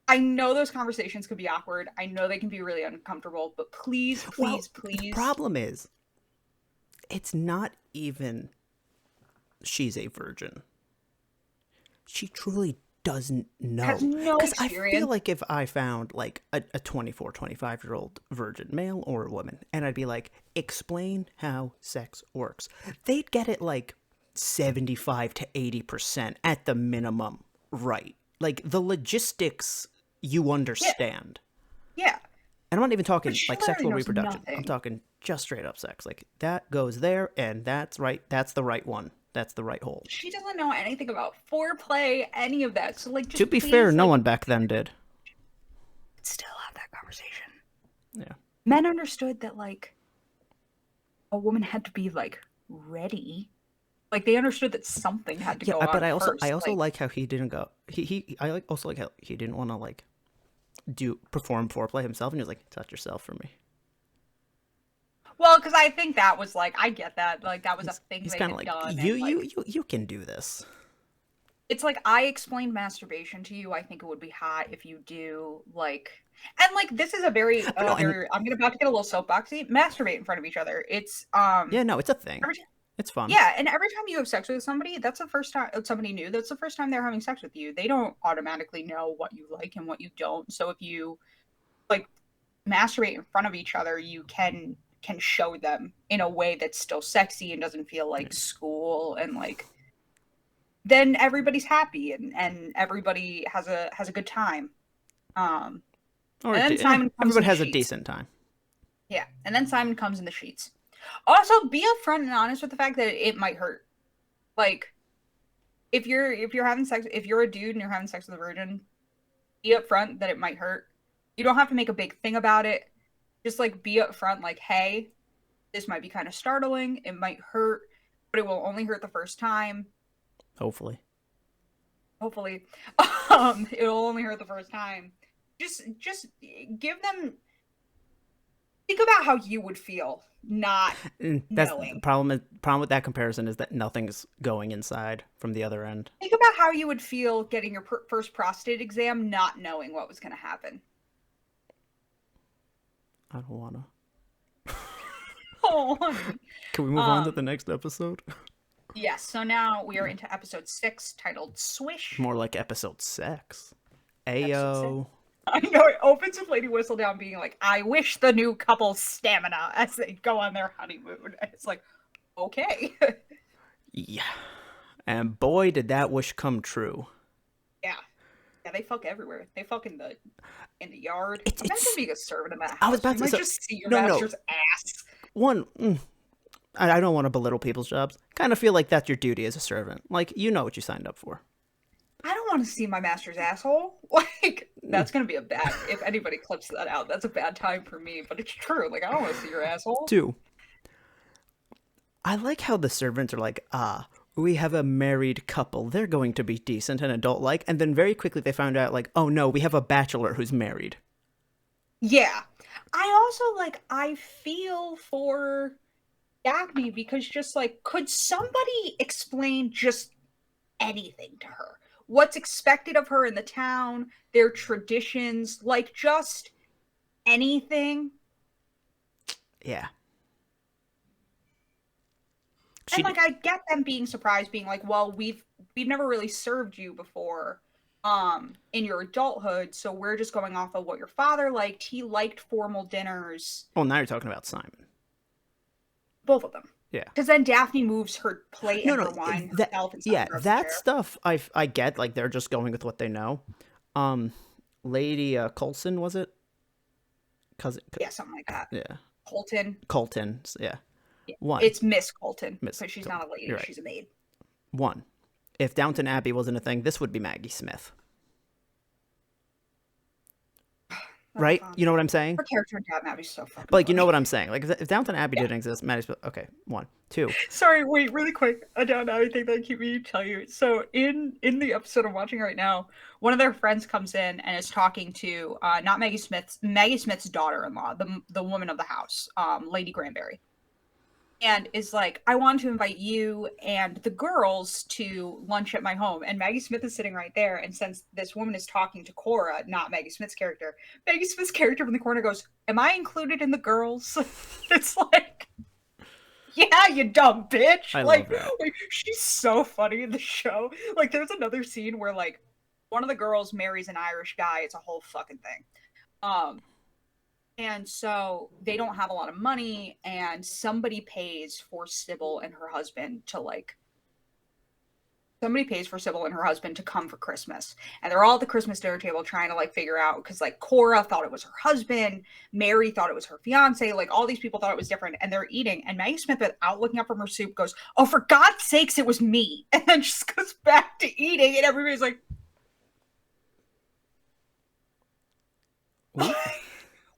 I know those conversations could be awkward. I know they can be really uncomfortable, but please. The problem is, it's not even she's a virgin. She truly doesn't know. Has no experience. I feel like if I found like a 24, 25-year-old virgin male or a woman, and I'd be like, explain how sex works, they'd get it like 75 to 80% at the minimum right. Like the logistics you understand. Yeah. And I'm not even talking like sexual reproduction. I'm talking just straight up sex. Like that goes there and that's right. That's the right one. That's the right hole. She doesn't know anything about foreplay, any of that. So, like, just to be fair, no one back then did. Still have that conversation. Yeah. Men understood that, like, a woman had to be, like, ready. Like, they understood that something had to go on. Yeah, but I also like, like how he didn't go. I also like how he didn't want to like perform foreplay himself, and he was like, touch yourself for me. Well, because I think that was like, I get that. Like, that was a thing he's they had like, done. You can do this. It's like, I explained masturbation to you. I think it would be hot if you do, like... And, like, this is a very... I'm about to get a little soapboxy. Masturbate in front of each other. It's, Yeah, no, it's a thing. It's fun. Yeah, and every time you have sex with somebody, that's the first time... Somebody new, that's the first time they're having sex with you. They don't automatically know what you like and what you don't. So if you, like, masturbate in front of each other, you can show them in a way that's still sexy and doesn't feel like school, and like then everybody's happy and everybody has a good time. Or and then Simon comes everybody has a decent time. Yeah, and then Simon comes in the sheets. Also, be upfront and honest with the fact that it might hurt. Like, if you're having sex, if you're a dude and you're having sex with a virgin, be upfront that it might hurt. You don't have to make a big thing about it. Just like be upfront, like, hey, this might be kind of startling. It might hurt, but it will only hurt the first time. Hopefully. It'll only hurt the first time. Just give them. Think about how you would feel not That's knowing. the problem with that comparison is that nothing's going inside from the other end. Think about how you would feel getting your first prostate exam, not knowing what was going to happen. I don't wanna. Oh, honey. Can we move on to the next episode? Yes. So now we are into episode 6, titled "Swish." More like episode 6. Episode Ayo. 6. I know, it opens with Lady Whistledown being like, "I wish the new couple's stamina," as they go on their honeymoon. And it's like, okay. Yeah. And boy, did that wish come true. Yeah, they fuck everywhere. They fuck in the yard. Imagine being a servant in that house. I was about you to might just see your master's ass. I don't want to belittle people's jobs. Kind of feel like that's your duty as a servant. Like, you know what you signed up for. I don't want to see my master's asshole. Like, that's going to be a bad, if anybody clips that out, that's a bad time for me, but it's true. Like, I don't want to see your asshole. 2. I like how the servants are like, we have a married couple. They're going to be decent and adult-like. And then very quickly they found out, like, oh no, we have a bachelor who's married. Yeah. I feel for Daphne because just like, could somebody explain just anything to her? What's expected of her in the town, their traditions, like just anything? Yeah. And like, I get them being surprised, being like, well, we've never really served you before in your adulthood, so we're just going off of what your father liked. He liked formal dinners. Oh, now you're talking about Simon. Both of them. Yeah. Because then Daphne moves her plate and her wine herself. That stuff I get. Like, they're just going with what they know. Lady Coulson, was it? Yeah, something like that. Yeah. Colton. Yeah. 1. It's Miss Colton. Miss But she's Colton. not a lady. Right. She's a maid. 1. If Downton Abbey wasn't a thing, this would be Maggie Smith. Right? You know what I'm saying? Her character in Downton Abbey is so fucking But like, funny. you know what I'm saying? Like, if Downton Abbey didn't exist, Maggie Smith. Okay, 1, 2. Sorry, wait, really quick. A Downton Abbey thing that I keep meaning to tell you. So in the episode I'm watching right now, one of their friends comes in and is talking to not Maggie Smith's daughter-in-law, the woman of the house, Lady Danbury. And is like, I want to invite you and the girls to lunch at my home. And Maggie Smith is sitting right there. And since this woman is talking to Cora, not Maggie Smith's character, Maggie Smith's character from the corner goes, "Am I included in the girls?" It's like, yeah, you dumb bitch. I love that. Like, she's so funny in the show. Like, there's another scene where like one of the girls marries an Irish guy. It's a whole fucking thing. And so they don't have a lot of money, and somebody pays for Sybil and her husband to come for Christmas. And they're all at the Christmas dinner table trying to like figure out, because like Cora thought it was her husband, Mary thought it was her fiance, like all these people thought it was different, and they're eating. And Maggie Smith, without looking up from her soup, goes, "Oh, for God's sakes, it was me," and then just goes back to eating, and everybody's like,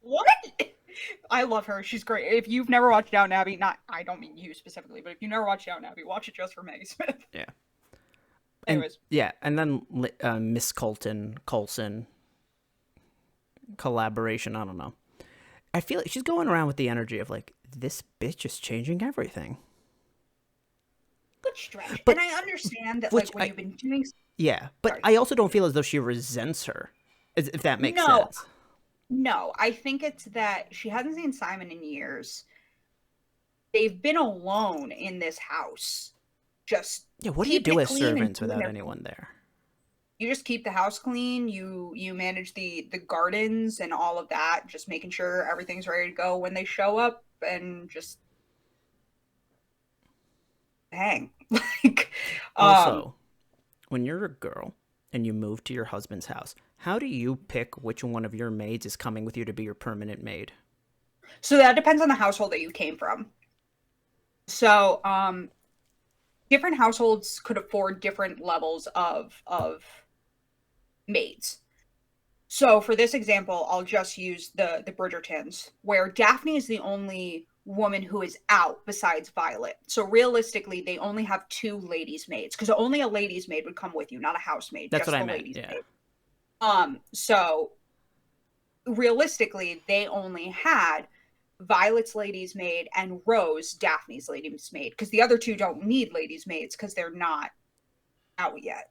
what? I love her. She's great. If you've never watched Downton Abbey, I don't mean you specifically, but if you've never watched Downton Abbey, watch it just for Maggie Smith. Yeah. Anyways. And then Miss Coulson collaboration, I don't know. I feel like she's going around with the energy of like, this bitch is changing everything. Good stretch. But, and I understand that like when you've been doing... Yeah, but I also don't feel as though she resents her, if that makes sense. No, I think it's that she hasn't seen Simon in years. They've been alone in this house. Just what do you do as servants without anyone there? You just keep the house clean. You manage the gardens and all of that. Just making sure everything's ready to go when they show up, and just hang. Like, also, when you're a girl and you move to your husband's house, how do you pick which one of your maids is coming with you to be your permanent maid? So that depends on the household that you came from. So, different households could afford different levels of maids. So for this example, I'll just use the Bridgertons, where Daphne is the only woman who is out besides Violet. So realistically, they only have two ladies' maids, because only a ladies' maid would come with you, not a housemaid, That's just what I the meant. ladies' Yeah. maid. So realistically, they only had Violet's lady's maid and Rose, Daphne's lady's maid, because the other two don't need ladies' maids because they're not out yet.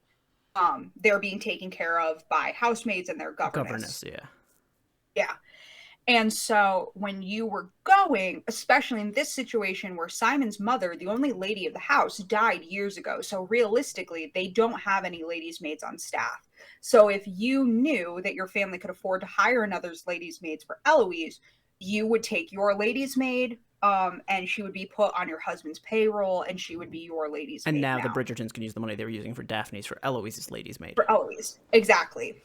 They're being taken care of by housemaids and their governess. Yeah. Yeah. And so when you were going, especially in this situation where Simon's mother, the only lady of the house, died years ago. So realistically, they don't have any ladies' maids on staff. So if you knew that your family could afford to hire another ladies' maids for Eloise, you would take your ladies' maid, and she would be put on your husband's payroll, and she would be your ladies' And maid now the Bridgertons can use the money they were using for Daphne's for Eloise's lady's maid. for Eloise. Exactly.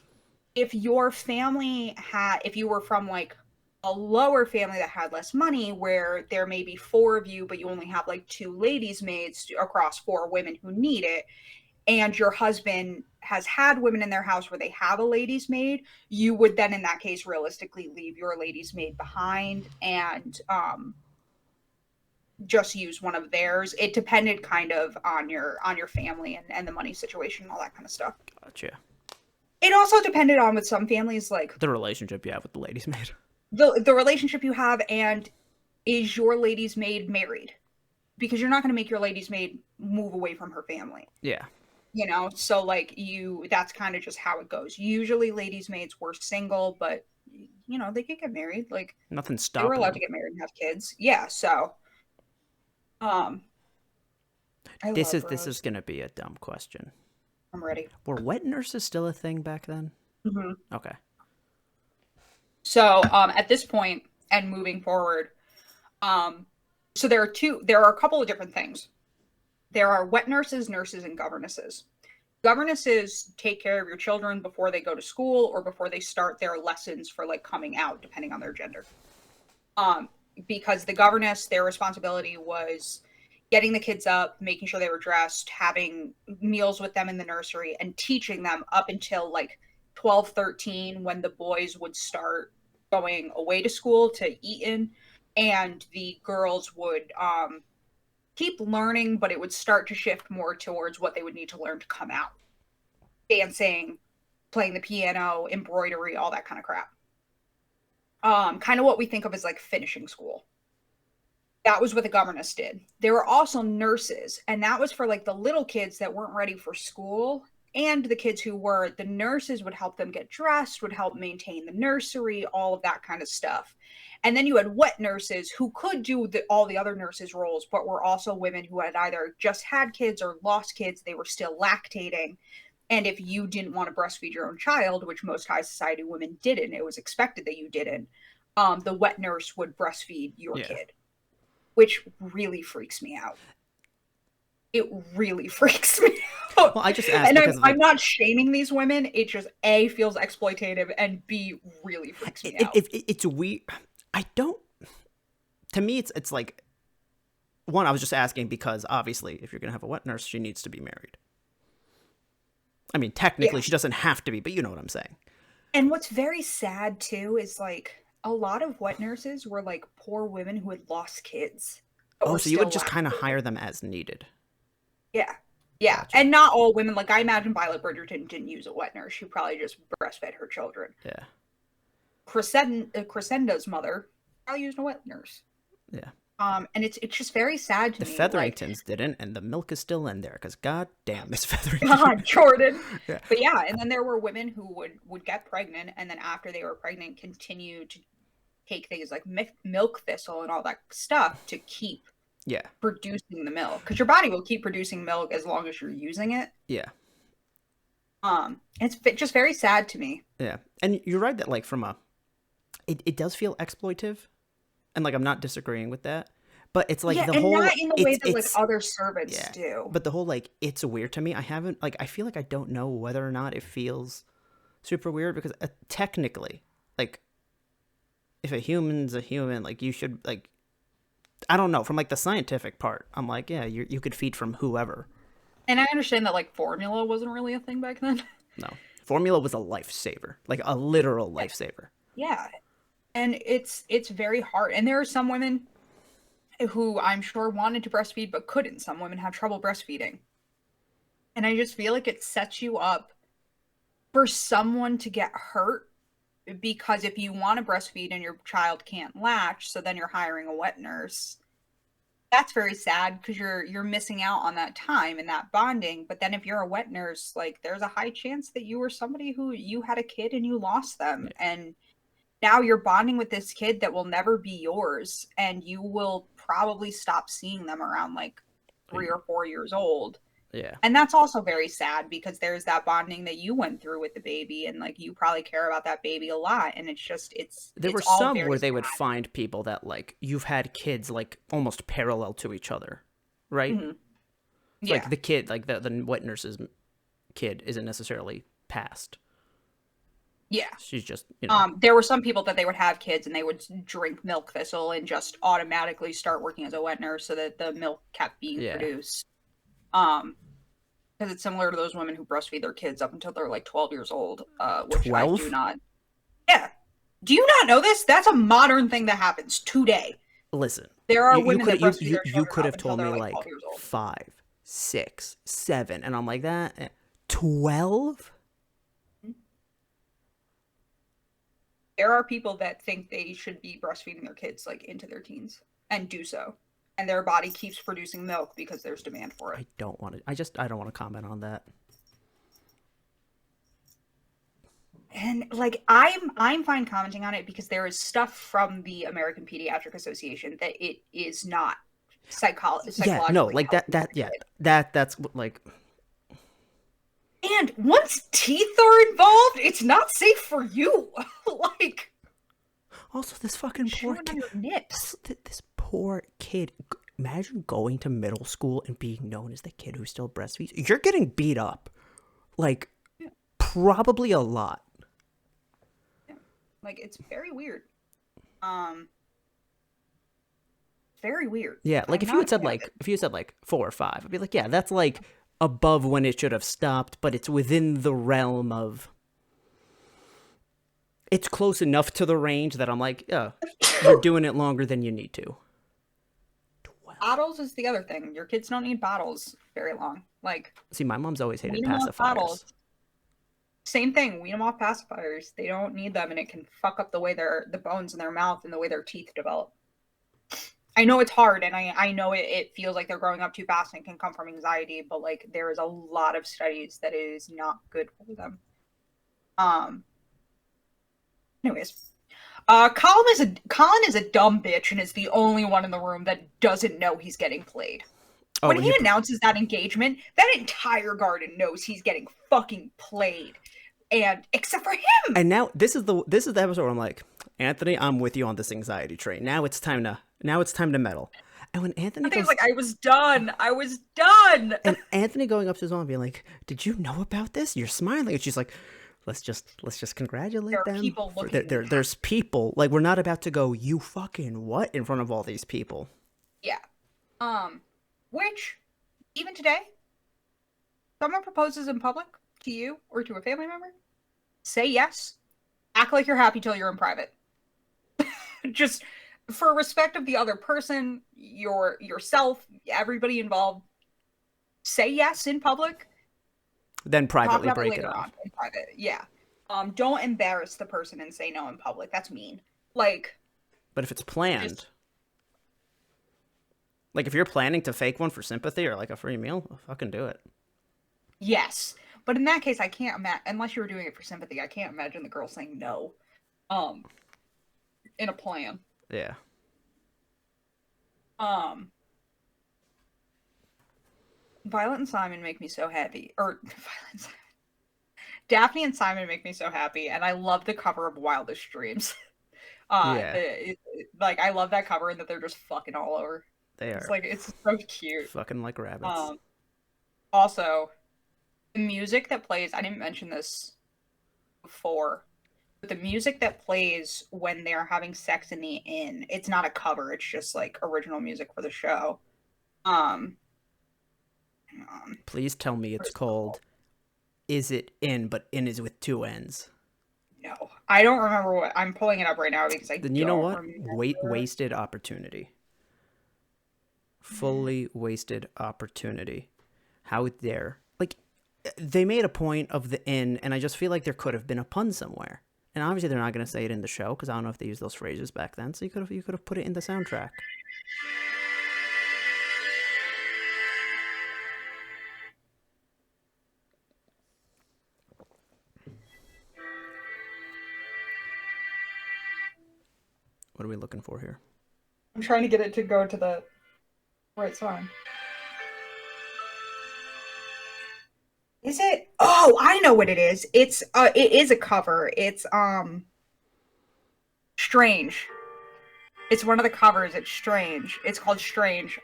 If your family if you were from like a lower family that had less money, where there may be four of you, but you only have like two ladies' maids across four women who need it, and your husband has had women in their house where they have a ladies' maid, you would then in that case realistically leave your ladies' maid behind and just use one of theirs. It depended kind of on your family and the money situation and all that kind of stuff. Gotcha. It also depended on, with some families, like the relationship you have with the lady's maid. The relationship you have, and is your lady's maid married? Because you're not going to make your lady's maid move away from her family. Yeah. You know, so like that's kind of just how it goes. Usually ladies' maids were single, but you know, they could get married. Like Nothing they stopping were allowed them. to get married and have kids. Yeah, so This is going to be a dumb question. I'm ready. Were wet nurses still a thing back then? Mm-hmm. Okay. So at this point and moving forward, so there are a couple of different things. There are wet nurses, nurses, and governesses. Governesses take care of your children before they go to school or before they start their lessons for like coming out, depending on their gender. Because the governess, their responsibility was getting the kids up, making sure they were dressed, having meals with them in the nursery, and teaching them up until like 12, 13, when the boys would start going away to school to Eton, and the girls would keep learning, but it would start to shift more towards what they would need to learn to come out. Dancing, playing the piano, embroidery, all that kind of crap. Kind of what we think of as like finishing school. That was what the governess did. There were also nurses, and that was for like the little kids that weren't ready for school, and the kids who were. The nurses would help them get dressed, would help maintain the nursery, all of that kind of stuff. And then you had wet nurses who could do all the other nurses' roles, but were also women who had either just had kids or lost kids. They were still lactating. And if you didn't want to breastfeed your own child, which most high society women didn't, it was expected that you didn't, the wet nurse would breastfeed your kid. Which really freaks me out. It really freaks me out. Well, I just asked, and I'm not shaming these women. It just A, feels exploitative, and B, really freaks me out. It's weird. I don't. To me, it's like, one, I was just asking because obviously, if you're gonna have a wet nurse, she needs to be married. I mean, technically, she doesn't have to be, but you know what I'm saying. And what's very sad too is like, a lot of wet nurses were like poor women who had lost kids. Oh, so you would just kind of hire them as needed. Yeah. Yeah. Gotcha. And not all women. Like I imagine Violet Bridgerton didn't use a wet nurse. She probably just breastfed her children. Yeah. Crescendo's mother probably used a wet nurse. Yeah. And it's just very sad to me. The Featheringtons didn't, and the milk is still in there because god damn, Miss Featherington. God, Jordan. Yeah. But yeah, and then there were women who would get pregnant, and then after they were pregnant, continue to take things like milk thistle and all that stuff to keep producing the milk, because your body will keep producing milk as long as you're using it. Yeah. It's just very sad to me. Yeah, and you're right that like from it does feel exploitive. And, like, I'm not disagreeing with that. But it's, like, the whole... not in the way that, like, other servants do. But the whole, like, it's weird to me. I haven't... Like, I feel like I don't know whether or not it feels super weird. Because technically, like, if a human's a human, like, you should, like... I don't know, from like the scientific part, I'm like, yeah, you could feed from whoever. And I understand that like formula wasn't really a thing back then. No, formula was a lifesaver, like a literal lifesaver. Yeah. And it's very hard. And there are some women who I'm sure wanted to breastfeed but couldn't. Some women have trouble breastfeeding. And I just feel like it sets you up for someone to get hurt, because if you want to breastfeed and your child can't latch, so then you're hiring a wet nurse. That's very sad because you're missing out on that time and that bonding. But then if you're a wet nurse, like there's a high chance that you were somebody who you had a kid and you lost them. Yeah. And now you're bonding with this kid that will never be yours, and you will probably stop seeing them around like 3 or 4 years old. Yeah. And that's also very sad because there's that bonding that you went through with the baby, and like you probably care about that baby a lot. And it's just, there were some where they would find people that like you've had kids like almost parallel to each other, right? Mm-hmm. Yeah. Like the kid, like the wet nurse's kid isn't necessarily passed. Yeah. She's just, there were some people that they would have kids and they would drink milk thistle and just automatically start working as a wet nurse so that the milk kept being produced. Because it's similar to those women who breastfeed their kids up until they're like 12 years old, which 12? I do not. Yeah. Do you not know this? That's a modern thing that happens today. Listen, there are women that breastfeed their children you could have told me like 5, 6, 7, and I'm like that. 12? There are people that think they should be breastfeeding their kids like into their teens and do so. And their body keeps producing milk because there's demand for it. I don't want to comment on that. And like I'm fine commenting on it because there is stuff from the American Pediatric Association that it is not psychologically. Yeah, no, like that's like. And once teeth are involved, it's not safe for you. Like. Also, this fucking poor kid. This poor kid. Imagine going to middle school and being known as the kid who still breastfeeds. You're getting beat up, like probably a lot. Yeah. Like it's very weird. Very weird. Yeah, like if you had said like 4 or 5, I'd be like, yeah, that's like above when it should have stopped, but it's within the realm of. It's close enough to the range that I'm like, yeah, you're doing it longer than you need to. 12. Bottles is the other thing. Your kids don't need bottles very long. Like, see, my mom's always hated pacifiers. Same thing. Wean them off pacifiers. They don't need them, and it can fuck up the way the bones in their mouth and the way their teeth develop. I know it's hard, and I know it feels like they're growing up too fast and can come from anxiety, but like there is a lot of studies that it is not good for them. Anyways, Colin is a dumb bitch and is the only one in the room that doesn't know he's getting played. When he announces that engagement, that entire garden knows he's getting fucking played, and except for him. And now this is the episode where I'm like, Anthony, I'm with you on this anxiety train. Now it's time to meddle. And when Anthony goes, like, I was done. And Anthony going up to his mom and being like, "Did you know about this?" You're smiling, and she's like, Let's just congratulate them. People looking there's people. Like, we're not about to go, you fucking what, in front of all these people. Yeah. Which, even today, someone proposes in public to you or to a family member, say yes. Act like you're happy till you're in private. Just for respect of the other person, yourself, everybody involved, say yes in public. Then privately break it off. In private. Yeah. Don't embarrass the person and say no in public. That's mean. Like. But if it's planned, like if you're planning to fake one for sympathy or like a free meal, I'll fucking do it. Yes, but in that case, I can't imagine. Unless you were doing it for sympathy, I can't imagine the girl saying no. In a plan. Yeah. Violet and Simon make me so happy. Daphne and Simon make me so happy, and I love the cover of Wildest Dreams. I love that cover and that they're just fucking all over. They are. It's so cute. Fucking like rabbits. Also, the music that plays, I didn't mention this before, the music that plays when they're having sex in the inn, it's not a cover, it's just like original music for the show. Please tell me it's called Is It In, but in is with two N's. No, I don't remember what I'm pulling it up right now because then you know what? Wasted opportunity. Fully wasted opportunity. How dare? Like, they made a point of the inn, and I just feel like there could have been a pun somewhere. And obviously, they're not going to say it in the show because I don't know if they used those phrases back then. So you could have put it in the soundtrack. What are we looking for here? I'm trying to get it to go to the right song. Is it? Oh, I know what it is. It is a cover. It's Strange. It's one of the covers. It's Strange. It's called Strange.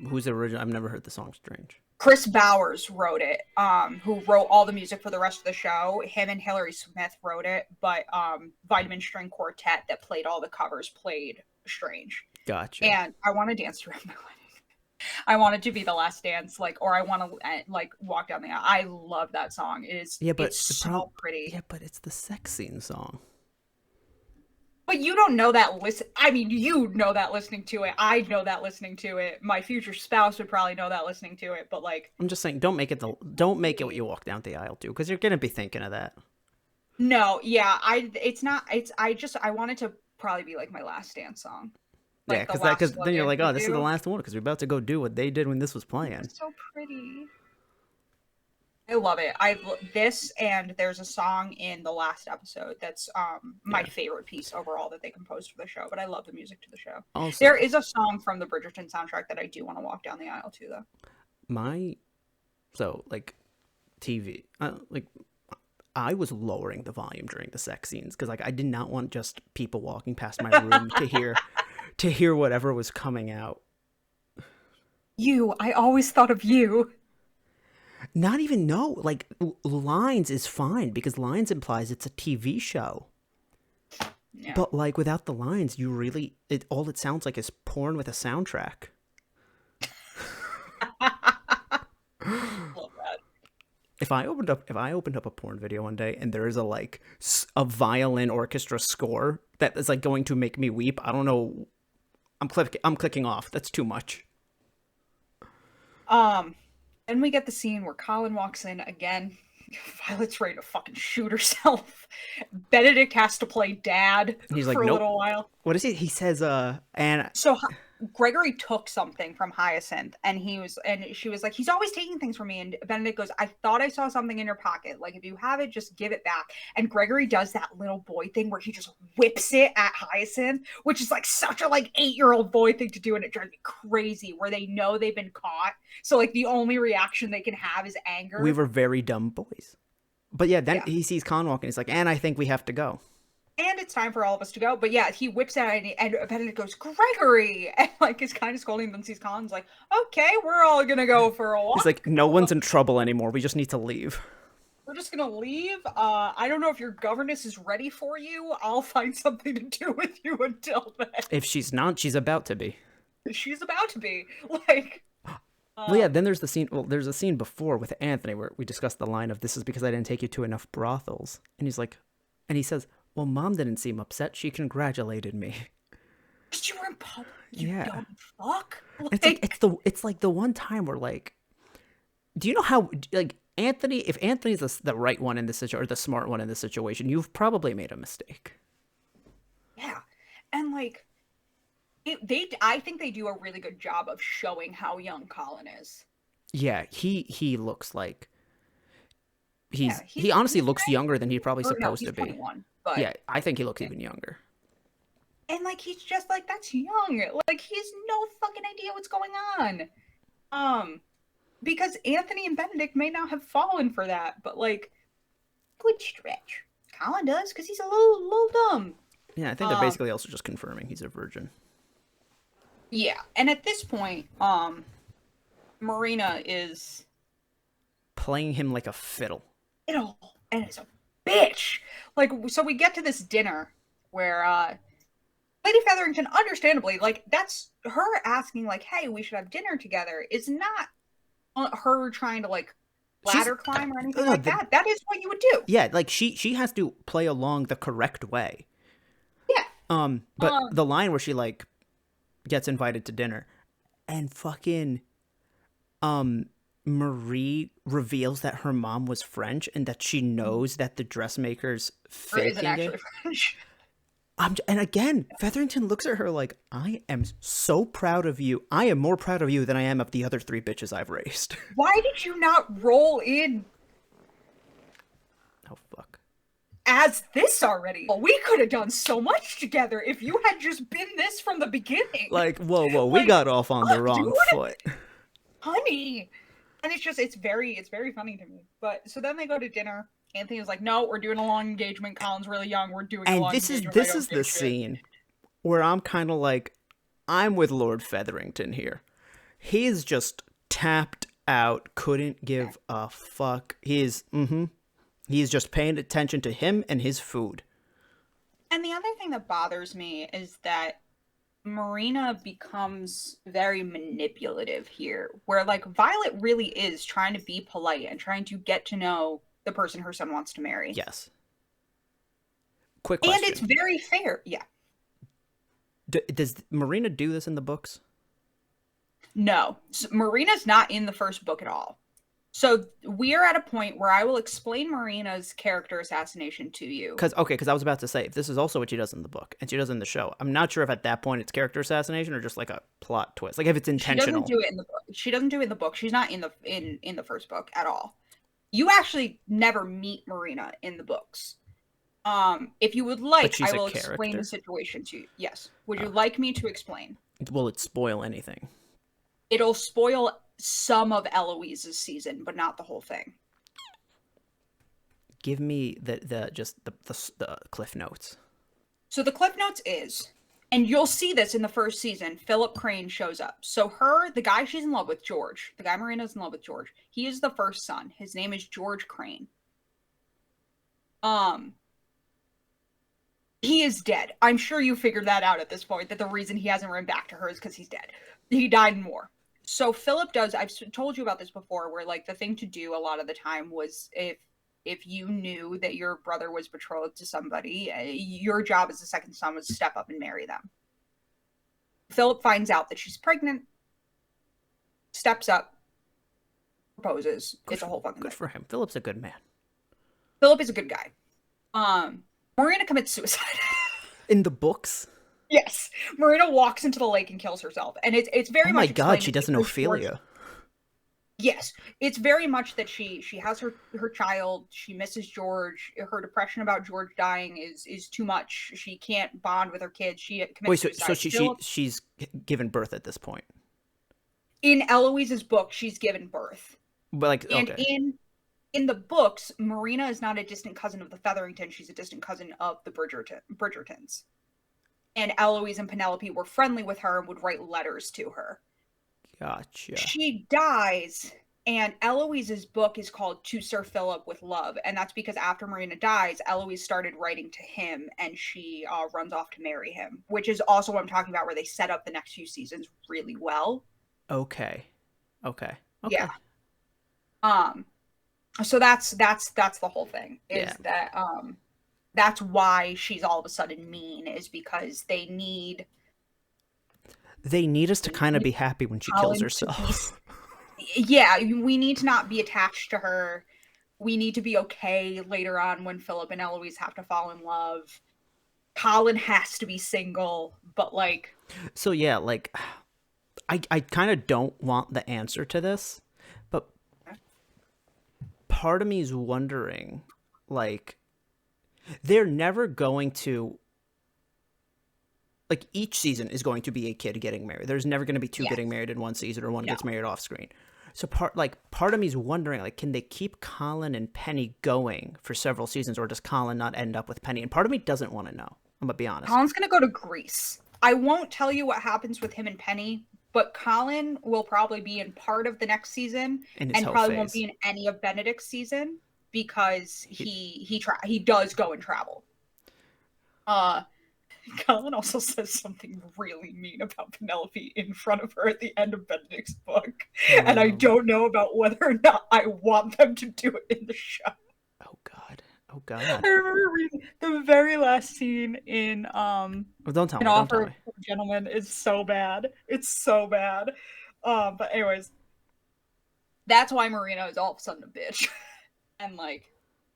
Who's the original? I've never heard the song Strange. Chris Bowers wrote it. Who wrote all the music for the rest of the show. Him and Hilary Smith wrote it, but Vitamin String Quartet that played all the covers played Strange. Gotcha. And I want to dance around my wedding. I want it to be the last dance, or I want to walk down the aisle. I love that song. It's so pretty. Yeah, but it's the sex scene song. But you don't know that you know that listening to it. I know that listening to it. My future spouse would probably know that listening to it. But I'm just saying, don't make it what you walk down the aisle to, because you're gonna be thinking of that. No, yeah, I want it to probably be like my last dance song. Yeah, because then you're like, oh, this is the last one because we're about to go do what they did when this was playing. It's so pretty. I love it. This, and there's a song in the last episode that's my favorite piece overall that they composed for the show. But I love the music to the show. Also, there is a song from the Bridgerton soundtrack that I do want to walk down the aisle to, though. TV, I was lowering the volume during the sex scenes because I did not want just people walking past my room to hear whatever was coming out. I always thought of you. Not even lines is fine because lines implies it's a TV show. Yeah. But without the lines, all it sounds like is porn with a soundtrack. Love that. If I opened up a porn video one day and there is a violin orchestra score that is going to make me weep, I don't know. I'm clicking off. That's too much. Then we get the scene where Colin walks in again. Violet's ready to fucking shoot herself. Benedict has to play dad for a little while. What is he? He says, and so Gregory took something from Hyacinth, and she was like, he's always taking things from me. And Benedict goes, I thought I saw something in your pocket. If you have it, just give it back. And Gregory does that little boy thing where he just whips it at Hyacinth, which is such a 8-year-old boy thing to do, and it drives me crazy. Where they know they've been caught, so the only reaction they can have is anger. We were very dumb boys. But then he sees Con walking. He's like, and I think we have to go. And it's time for all of us to go. But yeah, he whips out and Benedict goes, Gregory! And is kind of scolding him and sees Colin's like, okay, we're all gonna go for a walk. He's like, no one's in trouble anymore. We just need to leave. We're just gonna leave. I don't know if your governess is ready for you. I'll find something to do with you until then. If she's not, she's about to be. She's about to be. Well, yeah, then there's the scene. Well, there's a scene before with Anthony where we discussed the line of, this is because I didn't take you to enough brothels. And he's like, and he says, well, Mom didn't seem upset. She congratulated me. But you were in public. You dumb fuck. It's the one time where do you know how Anthony? If Anthony's the right one in this situation or the smart one in this situation, you've probably made a mistake. Yeah, and I think they do a really good job of showing how young Colin is. Yeah, he looks like he honestly looks younger than he's probably supposed to be. 21, but yeah, I think he looks even younger. And he's just that's young. He has no fucking idea what's going on. Because Anthony and Benedict may not have fallen for that, but good stretch. Colin does because he's a little dumb. Yeah, I think they're basically also just confirming he's a virgin. Yeah, and at this point, Marina is playing him like a fiddle. And it's a bitch. like, so we get to this dinner where Lady Featherington, understandably, like, that's her asking, like, hey, we should have dinner together, is not her trying to, like, ladder climb or anything like that. That is what you would do. Yeah, like, she has to play along the correct way. Yeah. But the line where she, like, gets invited to dinner and fucking Marie reveals that her mom was French and that she knows that the dressmaker's faking isn't actually French. And again, Featherington looks at her like, I am so proud of you. I am more proud of you than I am of the other 3 bitches I've raised. Why did you not roll in? Oh, fuck. As this already? Well, we could have done so much together if you had just been this from the beginning. Like, whoa, like, we got off on the wrong foot. Honey. And it's very funny to me. But so then they go to dinner. Anthony was like, no, we're doing a long engagement. Colin's really young. We're doing a long engagement. And this is the scene where I'm kind of like, I'm with Lord Featherington here. He's just tapped out, couldn't give a fuck. He's just paying attention to him and his food. And the other thing that bothers me is that Marina becomes very manipulative here, where, like, Violet really is trying to be polite and trying to get to know the person her son wants to marry. Yes. Quick question. And it's very fair. Yeah. Does Marina do this in the books? No. So Marina's not in the first book at all. So we are at a point where I will explain Marina's character assassination to you. Because I was about to say, if this is also what she does in the book and she does in the show, I'm not sure if at that point it's character assassination or just like a plot twist. Like if it's intentional. She doesn't do it in the book. She doesn't do it in the book. She's not in the first book at all. You actually never meet Marina in the books. If you would like, I will explain the situation to you. Yes. Would you like me to explain? Will it spoil anything? It'll spoil some of Eloise's season, but not the whole thing. Give me the cliff notes. So the cliff notes is, and you'll see this in the first season, Philip Crane shows up. So the guy she's in love with, George, the guy Marina's in love with, George, he is the first son. His name is George Crane. He is dead. I'm sure you figured that out at this point, that the reason he hasn't run back to her is because he's dead. He died in war. So Philip does, I've told you about this before, where, like, the thing to do a lot of the time was if you knew that your brother was betrothed to somebody, your job as the second son was to step up and marry them. Philip finds out that she's pregnant, steps up, proposes. It's a whole fucking thing. Good for him. Philip's a good man. Philip is a good guy. Marina commits suicide. In the books? Yes. Marina walks into the lake and kills herself. And it's very much... Oh my god, she does an Ophelia. Yes. It's very much that she has her child, she misses George, her depression about George dying is too much. She can't bond with her kids. She commits suicide. So she's given birth at this point? In Eloise's book, she's given birth. But like, and okay. In the books, Marina is not a distant cousin of the Featheringtons. She's a distant cousin of the Bridgertons. And Eloise and Penelope were friendly with her and would write letters to her. Gotcha. She dies, and Eloise's book is called To Sir Philip with Love. And that's because after Marina dies, Eloise started writing to him, and she runs off to marry him. Which is also what I'm talking about, where they set up the next few seasons really well. Okay. Yeah. So that's the whole thing. That that's why she's all of a sudden mean, is because they need us to kind of be happy when she kills herself. Yeah, we need to not be attached to her. We need to be okay later on when Philip and Eloise have to fall in love. Colin has to be single, but like... So yeah, like, I kind of don't want the answer to this, but part of me is wondering, like, they're never going to, like, each season is going to be a kid getting married. There's never going to be two getting married in one season, or one gets married off screen. So part of me is wondering, like, can they keep Colin and Penny going for several seasons, or does Colin not end up with Penny? And part of me doesn't want to know. I'm gonna be honest. Colin's gonna go to Greece. I won't tell you what happens with him and Penny, but Colin will probably be in part of the next season, and probably won't be in any of Benedict's season. because he does go and travel. Colin also says something really mean about Penelope in front of her at the end of Benedict's book. And I don't know about whether or not I want them to do it in the show. Oh God. I remember reading the very last scene in don't tell me. Offer of a Gentleman is so bad. It's so bad. But anyways, that's why Marina is all of a sudden a bitch. And like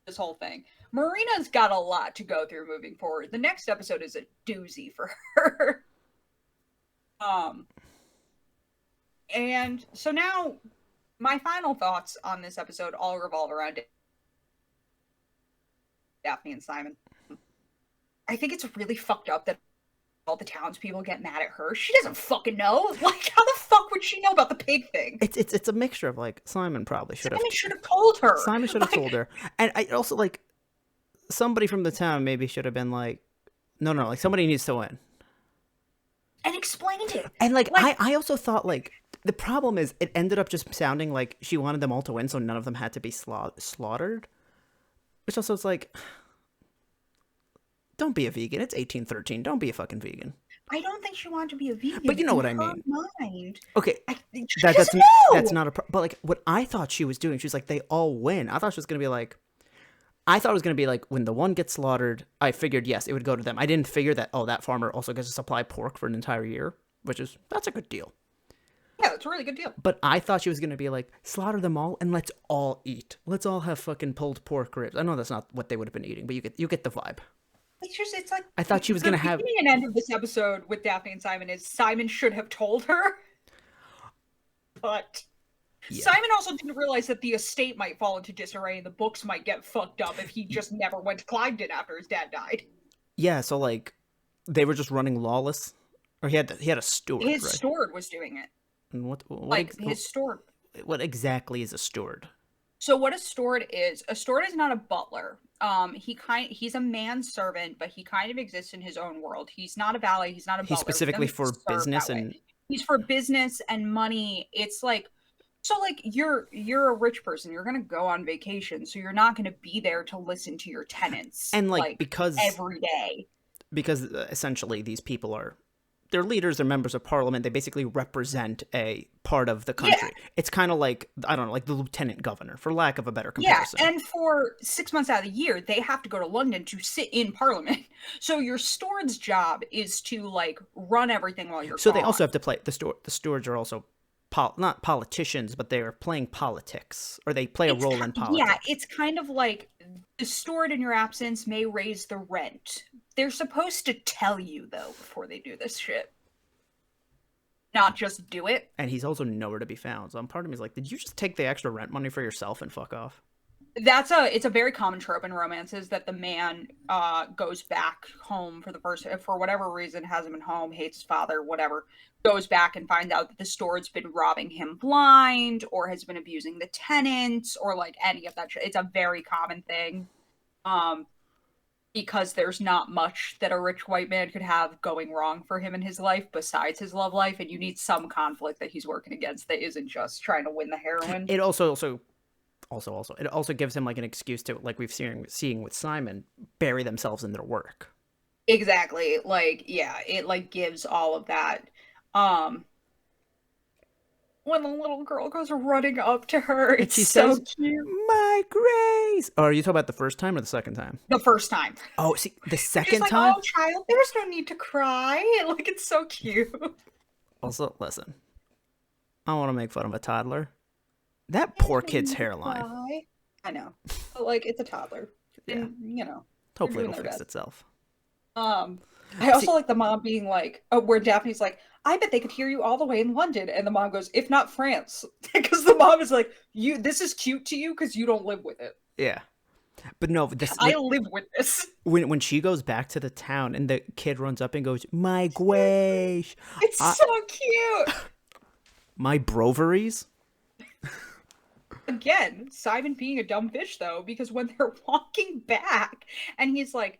this whole thing. Marina's got a lot to go through moving forward. The next episode is a doozy for her. And so now my final thoughts on this episode all revolve around Daphne and Simon. I think it's really fucked up that all the townspeople get mad at her. She doesn't fucking know. Like, how the fuck would she know about the pig thing? It's a mixture of like Simon probably should have. Simon should have told her. Simon should have told her, and I also like somebody from the town maybe should have been like, no, like somebody needs to win, and explained it. And like I also thought like the problem is it ended up just sounding like she wanted them all to win, so none of them had to be slaughtered, which also is like. Don't be a vegan. It's 1813. Don't be a fucking vegan. I don't think she wanted to be a vegan. But you know what I mean. Mind. Okay. That's not a problem. But like what I thought she was doing, she was like, they all win. I thought it was going to be like, when the one gets slaughtered, I figured, yes, it would go to them. I didn't figure that, that farmer also gets to supply pork for an entire year, that's a good deal. Yeah, that's a really good deal. But I thought she was going to be like, slaughter them all and let's all eat. Let's all have fucking pulled pork ribs. I know that's not what they would have been eating, but you get the vibe. It's like I thought she was going to have. The beginning and end of this episode with Daphne and Simon is Simon should have told her, but Simon also didn't realize that the estate might fall into disarray and the books might get fucked up if he just never went to Cliveden after his dad died. Yeah, so like they were just running lawless, or he had a steward. His right? steward was doing it. And his steward. What exactly is a steward? So what a steward is not a butler. He's a manservant, but he kind of exists in his own world. He's not a valet. He's not a butler. He's specifically for business and. He's for business and money. It's like, so like you're a rich person. You're gonna go on vacation, so you're not gonna be there to listen to your tenants and like because every day. Because essentially these people they're leaders, they're members of parliament. They basically represent a part of the country. Yeah. It's kind of like, I don't know, like the lieutenant governor, for lack of a better comparison. Yeah, and for 6 months out of the year, they have to go to London to sit in parliament. So your steward's job is to, like, run everything while you're So gone. They also have to play, the stewards are also, not politicians, but they're playing politics, or they play a role in politics. Yeah, it's kind of like the steward in your absence may raise the rent. They're supposed to tell you, though, before they do this shit. Not just do it. And he's also nowhere to be found. So part of me is like, did you just take the extra rent money for yourself and fuck off? It's a very common trope in romances that the man goes back home for whatever reason, hasn't been home, hates his father, whatever, goes back and finds out that the steward's been robbing him blind or has been abusing the tenants or like any of that shit. It's a very common thing. Because there's not much that a rich white man could have going wrong for him in his life besides his love life, and you need some conflict that he's working against that isn't just trying to win the heroine. It also it also gives him like an excuse to, like we've seeing with Simon, bury themselves in their work. Exactly. Like, yeah, it like gives all of that. When the little girl goes running up to her, it's so cute. My Grace! Oh, are you talking about the first time or the second time? The first time. Oh, see, the second like, time? Oh, child, there's no need to cry. Like, it's so cute. Also, listen. I don't want to make fun of a toddler. That poor kid's hairline. Cry. I know. But, like, it's a toddler. Yeah. And, you know. Hopefully it'll fix itself. I also like the mom being like, where Daphne's like, I bet they could hear you all the way in London. And the mom goes, if not France. Because the mom is like, this is cute to you because you don't live with it. Yeah. But no, I live with this. When she goes back to the town and the kid runs up and goes, my Grace. It's so cute. My broveries. Again, Simon being a dumb bitch, though, because when they're walking back and he's like,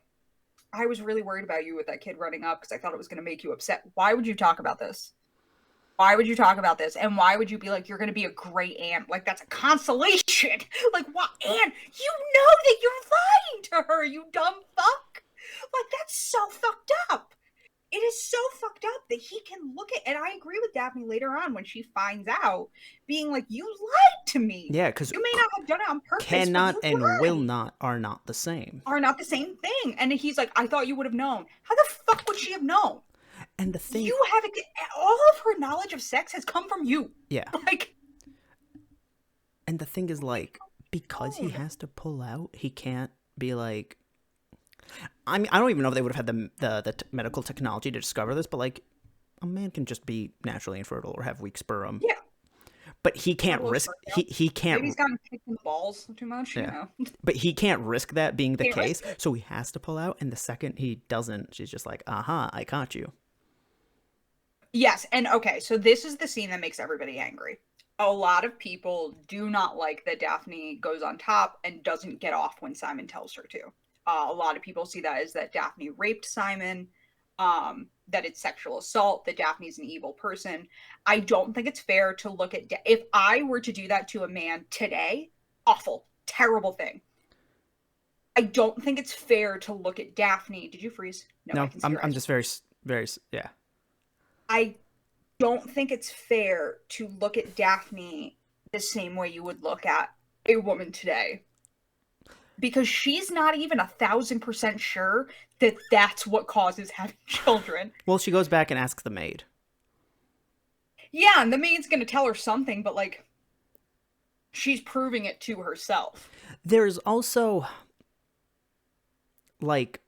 I was really worried about you with that kid running up because I thought it was going to make you upset. Why would you talk about this? Why would you talk about this? And why would you be like, you're going to be a great aunt? Like, that's a consolation. Like, what, Aunt? You know that you're lying to her, you dumb fuck. Like, that's so fucked up. It is so fucked up that he can look at, and I agree with Daphne later on when she finds out, being like, you lied to me. Yeah, because you may not have done it on purpose. Cannot and lied. Will not are not the same. Are not the same thing. And he's like, I thought you would have known. How the fuck would she have known? And the thing, you haven't. All of her knowledge of sex has come from you. Yeah. Like. And the thing is, like, because he has to pull out, he can't be like. I mean, I don't even know if they would have had the medical technology to discover this, but like, a man can just be naturally infertile or have weak sperm. Yeah. But he can't risk. He can't. Maybe he's gotten kicked in the balls too much. Yeah. You know? But he can't risk that being the case, so he has to pull out. And the second he doesn't, she's just like, "Aha, I caught you." Yes, and okay, so this is the scene that makes everybody angry. A lot of people do not like that Daphne goes on top and doesn't get off when Simon tells her to. A lot of people see that as that Daphne raped Simon, that it's sexual assault, that Daphne's an evil person. I don't think it's fair to look at... if I were to do that to a man today, awful, terrible thing. I don't think it's fair to look at Daphne... Did you freeze? No, I'm just very, yeah. I don't think it's fair to look at Daphne the same way you would look at a woman today. Because she's not even 1,000% sure that that's what causes having children. Well, she goes back and asks the maid. Yeah, and the maid's going to tell her something, but, like, she's proving it to herself. There's also, like,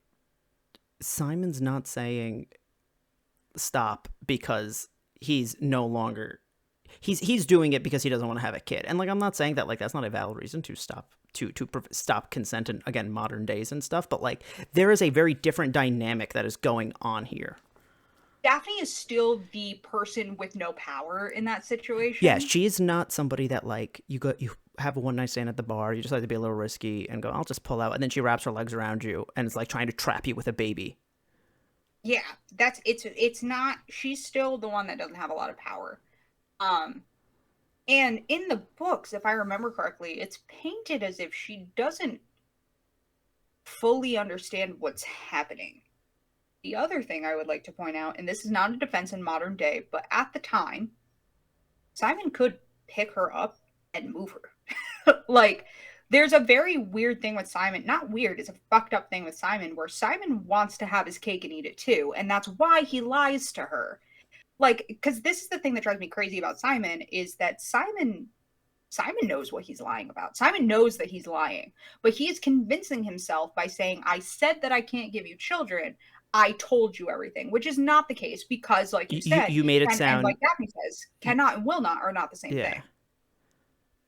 Simon's not saying stop because he's no longer... He's doing it because he doesn't want to have a kid. And, like, I'm not saying that, like, that's not a valid reason to stop stop consent in, again, modern days and stuff, but like there is a very different dynamic that is going on here. Daphne is still the person with no power in that situation. Yeah, she is not somebody that like you have a one night stand at the bar, you decide to be a little risky and go, I'll just pull out, and then she wraps her legs around you and is like trying to trap you with a baby. Yeah, it's not, she's still the one that doesn't have a lot of power. And in the books, if I remember correctly, it's painted as if she doesn't fully understand what's happening. The other thing I would like to point out, and this is not a defense in modern day, but at the time, Simon could pick her up and move her. Like, there's a very weird thing with Simon. Not weird, it's a fucked up thing with Simon, where Simon wants to have his cake and eat it too, and that's why he lies to her. Like, because this is the thing that drives me crazy about Simon, is that Simon knows what he's lying about. Simon knows that he's lying, but he is convincing himself by saying, I said that I can't give you children. I told you everything, which is not the case because, like you said, you made it sound... and like Daphne says, cannot and will not are not the same thing.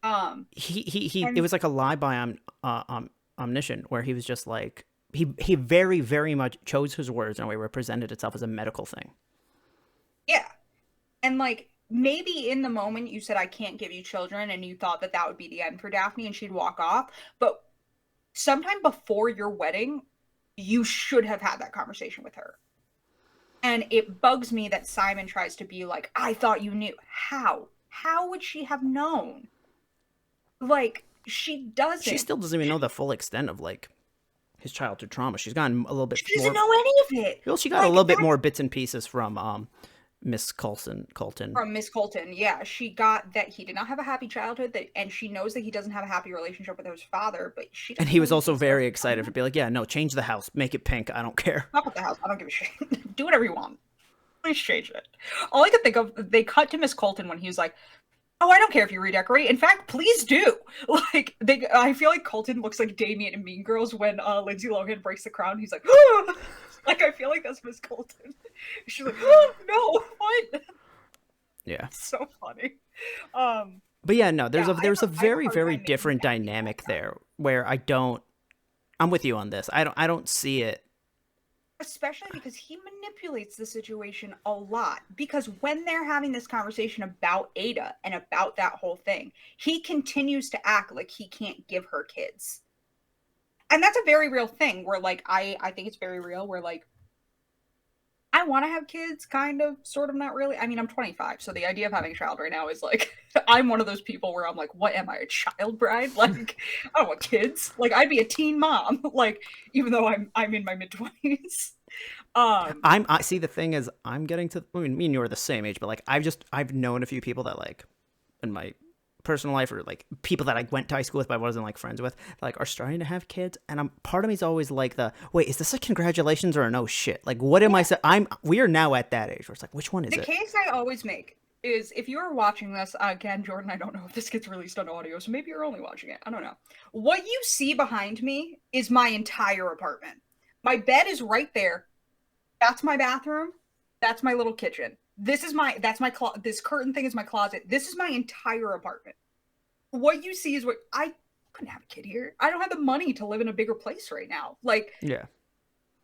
It was like a lie by omniscient, where he was just like, he very, very much chose his words in a way where it presented itself as a medical thing. Yeah. And, like, maybe in the moment you said, I can't give you children, and you thought that that would be the end for Daphne and she'd walk off. But sometime before your wedding, you should have had that conversation with her. And it bugs me that Simon tries to be like, I thought you knew. How? How would she have known? Like, she doesn't. She still doesn't even know the full extent of, like, his childhood trauma. She's gotten a little bit... She doesn't know any of it. Well, she got a little bit more bits and pieces from... Miss Colton. From Miss Colton, yeah. She got that he did not have a happy childhood, and she knows that he doesn't have a happy relationship with his father, but she doesn't. And he was also very excited to be like, yeah, no, change the house. Make it pink. I don't care. Not with the house. I don't give a shit. Do whatever you want. Please change it. All I could think of, they cut to Miss Colton when he was like, oh, I don't care if you redecorate. In fact, please do. Like, I feel like Colton looks like Damien in Mean Girls when Lindsay Lohan breaks the crown. He's like, ah! Like, I feel like that's Miss Colton. She's like, oh, no, what? Yeah. So funny. But yeah, no, there's a very, very different dynamic there where I'm with you on this. I don't see it. Especially because he manipulates the situation a lot. Because when they're having this conversation about Ada and about that whole thing, he continues to act like he can't give her kids. And that's a very real thing where, like, I think it's very real where, like, I want to have kids, kind of, sort of, not really. I mean, I'm 25, so the idea of having a child right now is like, I'm one of those people where I'm like, what am I, a child bride? Like, I don't want kids. Like, I'd be a teen mom. Like, even though I'm in my mid-20s. I see. The thing is, I'm getting to. I mean, me and you are the same age, but like, I've known a few people that like, in my personal life, or like people that I went to high school with but I wasn't like friends with, like are starting to have kids, and part of me's always like, wait, is this a congratulations or a no shit? Like, what am I saying? We are now at that age where it's like, which one is it? The case I always make is, if you are watching this, again, Jordan, I don't know if this gets released on audio, so maybe you're only watching it. I don't know. What you see behind me is my entire apartment. My bed is right there. That's my bathroom. That's my little kitchen. This curtain thing is my closet. This is my entire apartment. What you see is what I couldn't have a kid here. I don't have the money to live in a bigger place right now. Like, yeah,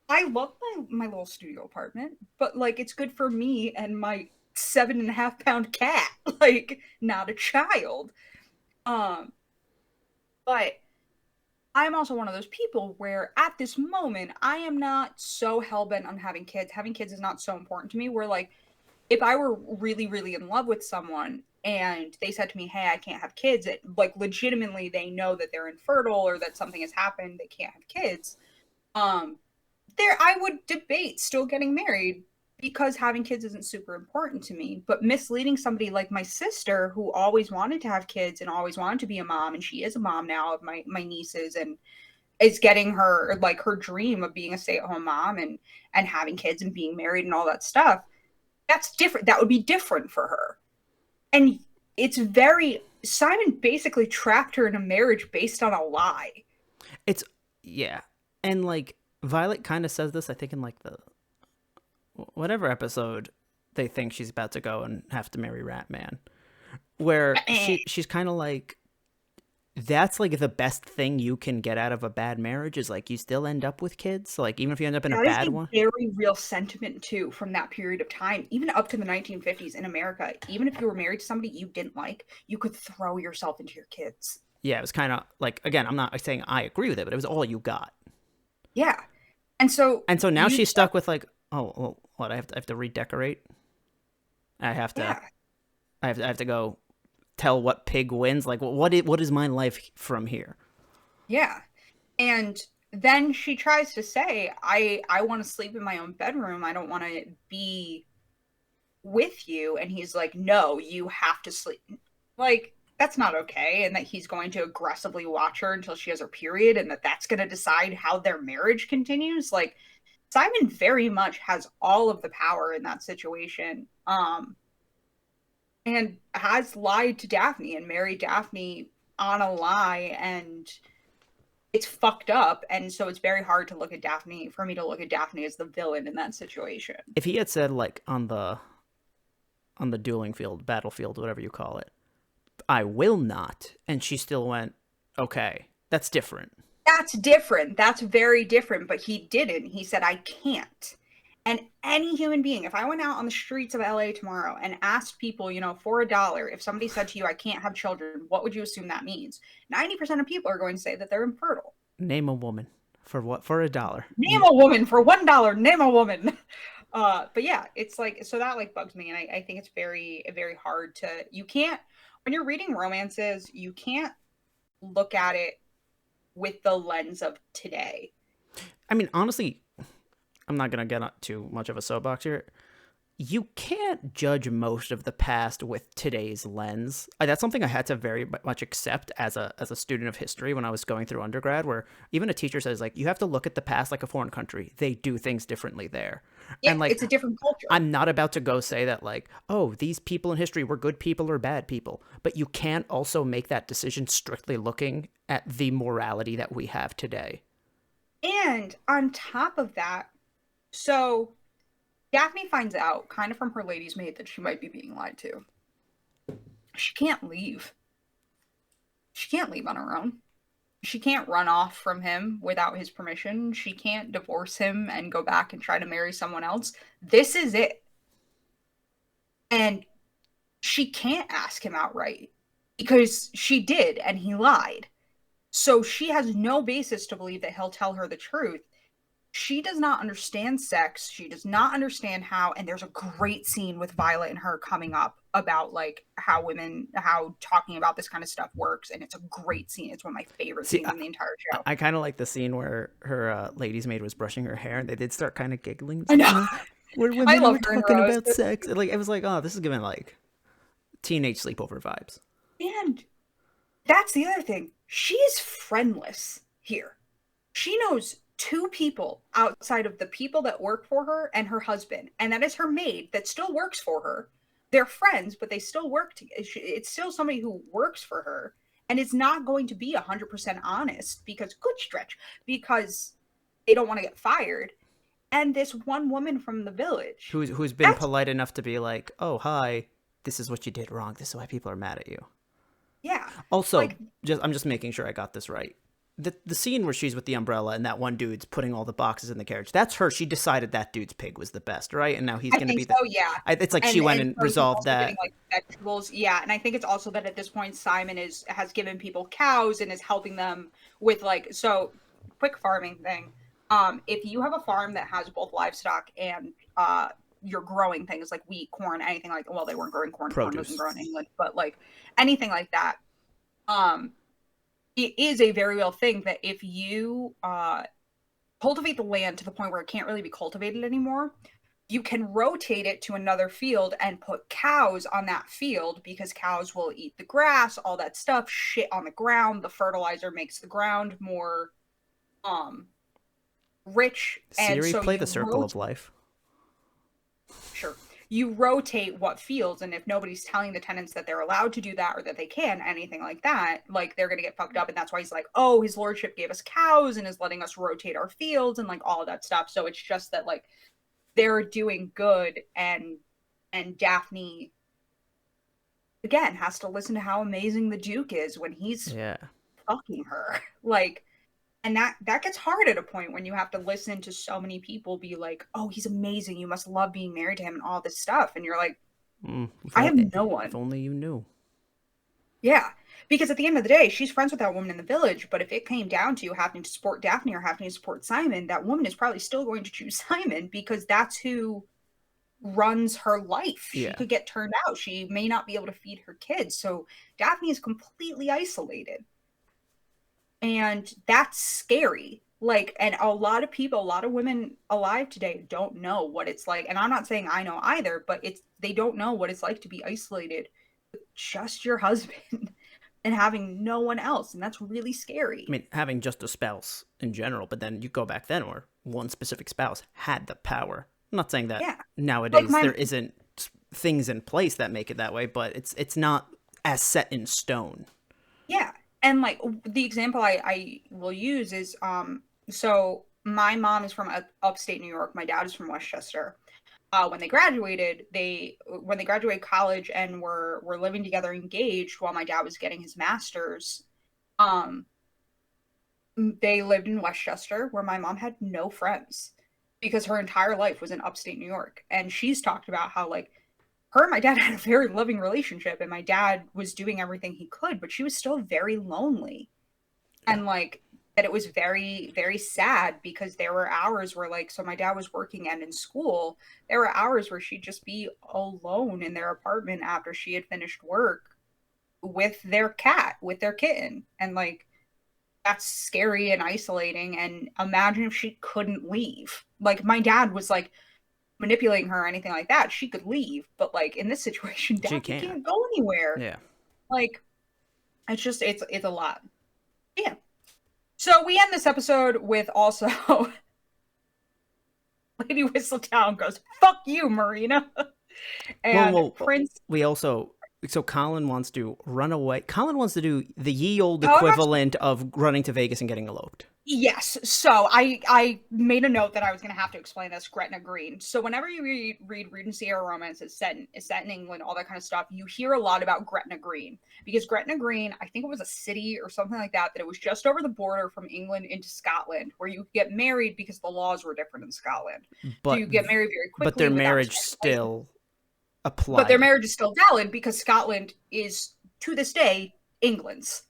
I love my little studio apartment, but like, it's good for me and my 7.5 pound cat. Like, not a child. But I'm also one of those people where at this moment, I am not so hell-bent on having kids. Having kids is not so important to me. Where like, if I were really, really in love with someone and they said to me, hey, I can't have kids, it, like, legitimately they know that they're infertile or that something has happened, they can't have kids, I would debate still getting married, because having kids isn't super important to me. But misleading somebody like my sister, who always wanted to have kids and always wanted to be a mom, and she is a mom now of my nieces, and is getting her, like, her dream of being a stay-at-home mom and having kids and being married and all that stuff, that's different. That would be different for her. And it's Simon basically trapped her in a marriage based on a lie. Yeah. And like, Violet kind of says this, I think, in like the whatever episode they think she's about to go and have to marry Rat Man, where she's kind of like, that's like the best thing you can get out of a bad marriage is like, you still end up with kids. Like, even if you end up in a bad one. Very real sentiment too from that period of time, even up to the 1950s in America. Even if you were married to somebody you didn't like, you could throw yourself into your kids. Yeah, it was kind of like, again, I'm not saying I agree with it, but it was all you got. Yeah. And so now she's stuck with like, oh, well, what, I have to redecorate? I have to go tell what pig wins. Like, what is my life from here? Yeah. And then she tries to say, I want to sleep in my own bedroom. I don't want to be with you. And he's like, no, you have to sleep. Like, that's not okay. And that he's going to aggressively watch her until she has her period, and that's going to decide how their marriage continues. Like, Simon very much has all of the power in that situation. And has lied to Daphne and married Daphne on a lie, and it's fucked up. And so it's very hard to look at Daphne, for me to look at Daphne as the villain in that situation. If he had said, like, on the dueling field, battlefield, whatever you call it, I will not, and she still went, okay, that's different. That's different. That's very different. But he didn't. He said, I can't. And any human being, if I went out on the streets of LA tomorrow and asked people, for $1, if somebody said to you, I can't have children, what would you assume that means? 90% of people are going to say that they're infertile. Name a woman. For what? For $1. Name a woman. For $1, name a woman. But yeah, it's like, so that like bugs me. And I think it's very, very hard to, you can't, when you're reading romances, you can't look at it with the lens of today. I mean, honestly, I'm not going to get too much of a soapbox here. You can't judge most of the past with today's lens. That's something I had to very much accept as a student of history when I was going through undergrad, where even a teacher says, like, you have to look at the past like a foreign country. They do things differently there. Yeah, and like, it's a different culture. I'm not about to go say that, like, oh, these people in history were good people or bad people. But you can't also make that decision strictly looking at the morality that we have today. And on top of that, so Daphne finds out, kind of from her lady's maid, that she might be being lied to. She can't leave. She can't leave on her own. She can't run off from him without his permission. She can't divorce him and go back and try to marry someone else. This is it. And she can't ask him outright, because she did, and he lied. So she has no basis to believe that he'll tell her the truth. she does not understand sex. She does not understand how, and there's a great scene with Violet and her coming up about like how talking about this kind of stuff works. And it's a great scene. It's one of my favorite scenes in the entire show. I kind of like the scene where her lady's maid was brushing her hair and they did start kind of giggling. I know. Where women were talking about sex. Like, it was like, oh, this is giving like teenage sleepover vibes. And that's the other thing. She is friendless here. She knows 2 people outside of the people that work for her and her husband, and that is her maid that still works for her. They're friends, but they still work together. It's still somebody who works for her and is not going to be 100% honest because because they don't want to get fired. And this one woman from the village who's been polite enough to be like, oh, hi, this is what you did wrong, this is why people are mad at you. Yeah. Also, like, I'm just making sure I got this right. The scene where she's with the umbrella and that one dude's putting all the boxes in the carriage, that's her. She decided that dude's pig was the best, right? And now he's going to be the... yeah. It's like she went and resolved that. Getting, like, vegetables. Yeah, and I think it's also that at this point Simon has given people cows and is helping them with like... So, quick farming thing. If you have a farm that has both livestock and you're growing things like wheat, corn, anything like... Well, they weren't growing corn. Produce. Corn doesn't grow in England. But like anything like that... it is a very real thing that if you cultivate the land to the point where it can't really be cultivated anymore, you can rotate it to another field and put cows on that field because cows will eat the grass, all that stuff, shit on the ground. The fertilizer makes the ground more rich. Siri, and so play the Circle of Life. Sure. You rotate what fields, and if nobody's telling the tenants that they're allowed to do that or that they can, anything like that, like, they're going to get fucked up. And that's why he's like, oh, his lordship gave us cows and is letting us rotate our fields and like all of that stuff. So it's just that like they're doing good, and Daphne again has to listen to how amazing the Duke is when he's fucking her. Like, and that gets hard at a point when you have to listen to so many people be like, oh, he's amazing, you must love being married to him and all this stuff. And you're like, I have no one. If only you knew. Yeah. Because at the end of the day, she's friends with that woman in the village. But if it came down to having to support Daphne or having to support Simon, that woman is probably still going to choose Simon because that's who runs her life. She could get turned out. She may not be able to feed her kids. So Daphne is completely isolated. And that's scary. Like, and a lot of women alive today don't know what it's like. And I'm not saying I know either, but they don't know what it's like to be isolated with just your husband and having no one else. And that's really scary. I mean, having just a spouse in general, but then you go back then where one specific spouse had the power. I'm not saying that nowadays there isn't things in place that make it that way, but it's not as set in stone. Yeah. And like the example I will use is so my mom is from upstate New York. My dad is from Westchester. When they graduated college and were living together, engaged while my dad was getting his master's, they lived in Westchester where my mom had no friends because her entire life was in upstate New York. And she's talked about how like her and my dad had a very loving relationship and my dad was doing everything he could, but she was still very lonely. And like that it was very, very sad because there were hours where like, so my dad was working and in school, there were hours where she'd just be alone in their apartment after she had finished work with their cat, with their kitten. And like, that's scary and isolating. And imagine if she couldn't leave. Like my dad was like, manipulating her or anything like that, she could leave, but like in this situation Daphne can't go anywhere. Like it's just it's a lot. So we end this episode with also Lady Whistledown goes, fuck you, Marina. And Prince So Colin wants to run away. Colin wants to do the ye old equivalent of running to Vegas and getting eloped. Yes. So I made a note that I was going to have to explain this. Gretna Green. So whenever you read Regency era romance, it's set in England, all that kind of stuff. You hear a lot about Gretna Green because Gretna Green, I think it was a city or something like that. That it was just over the border from England into Scotland, where you get married because the laws were different in Scotland. So you get married very quickly. But their marriage still applied. But their marriage is still valid because Scotland is to this day England's.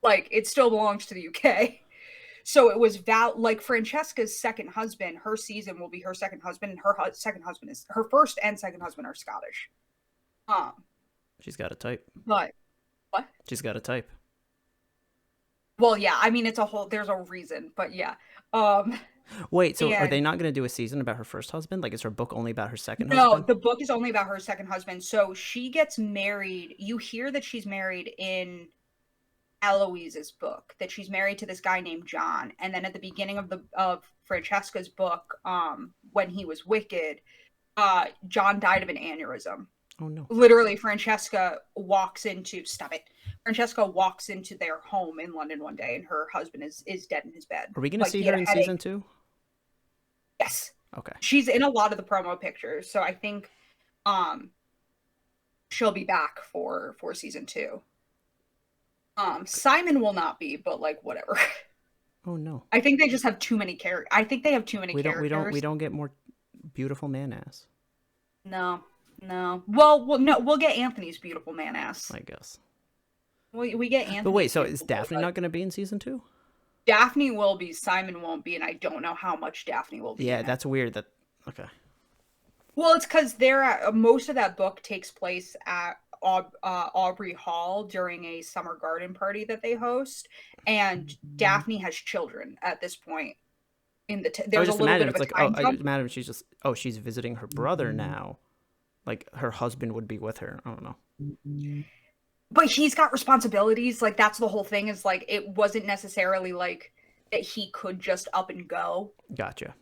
Like it still belongs to the UK. So it was like Francesca's second husband, her season will be her second husband, and her second husband is her first and second husband are Scottish. She's got a type. But what? She's got a type. Well, yeah, I mean, there's a reason, but yeah. Wait, so are they not going to do a season about her first husband? Like, is her book only about her second husband? No, the book is only about her second husband. So she gets married. You hear that she's married in Eloise's book, that she's married to this guy named John. And then at the beginning of Francesca's book, when he was wicked, John died of an aneurysm. Oh, no. Literally, Francesca walks into their home in London one day, and her husband is dead in his bed. Are we going to see her in season 2? Yes. Okay. She's in a lot of the promo pictures, so I think she'll be back for season 2. Simon will not be, but like whatever. Oh no. I think they just have too many characters. I think they have too many characters. We don't get more beautiful man ass. No. Well, no, we'll get Anthony's beautiful man ass. I guess. We get Anthony. But wait, so is Daphne not going to be in season 2? Daphne will be, Simon won't be, and I don't know how much Daphne will be. Yeah, that's weird. Okay. Well, it's because most of that book takes place at Aubrey Hall during a summer garden party that they host, and Daphne has children at this point. There's a little bit of a time jump. Madam, she's visiting her brother now. Like her husband would be with her. I don't know. But he's got responsibilities. Like that's the whole thing. Is like it wasn't necessarily like that he could just up and go. Gotcha.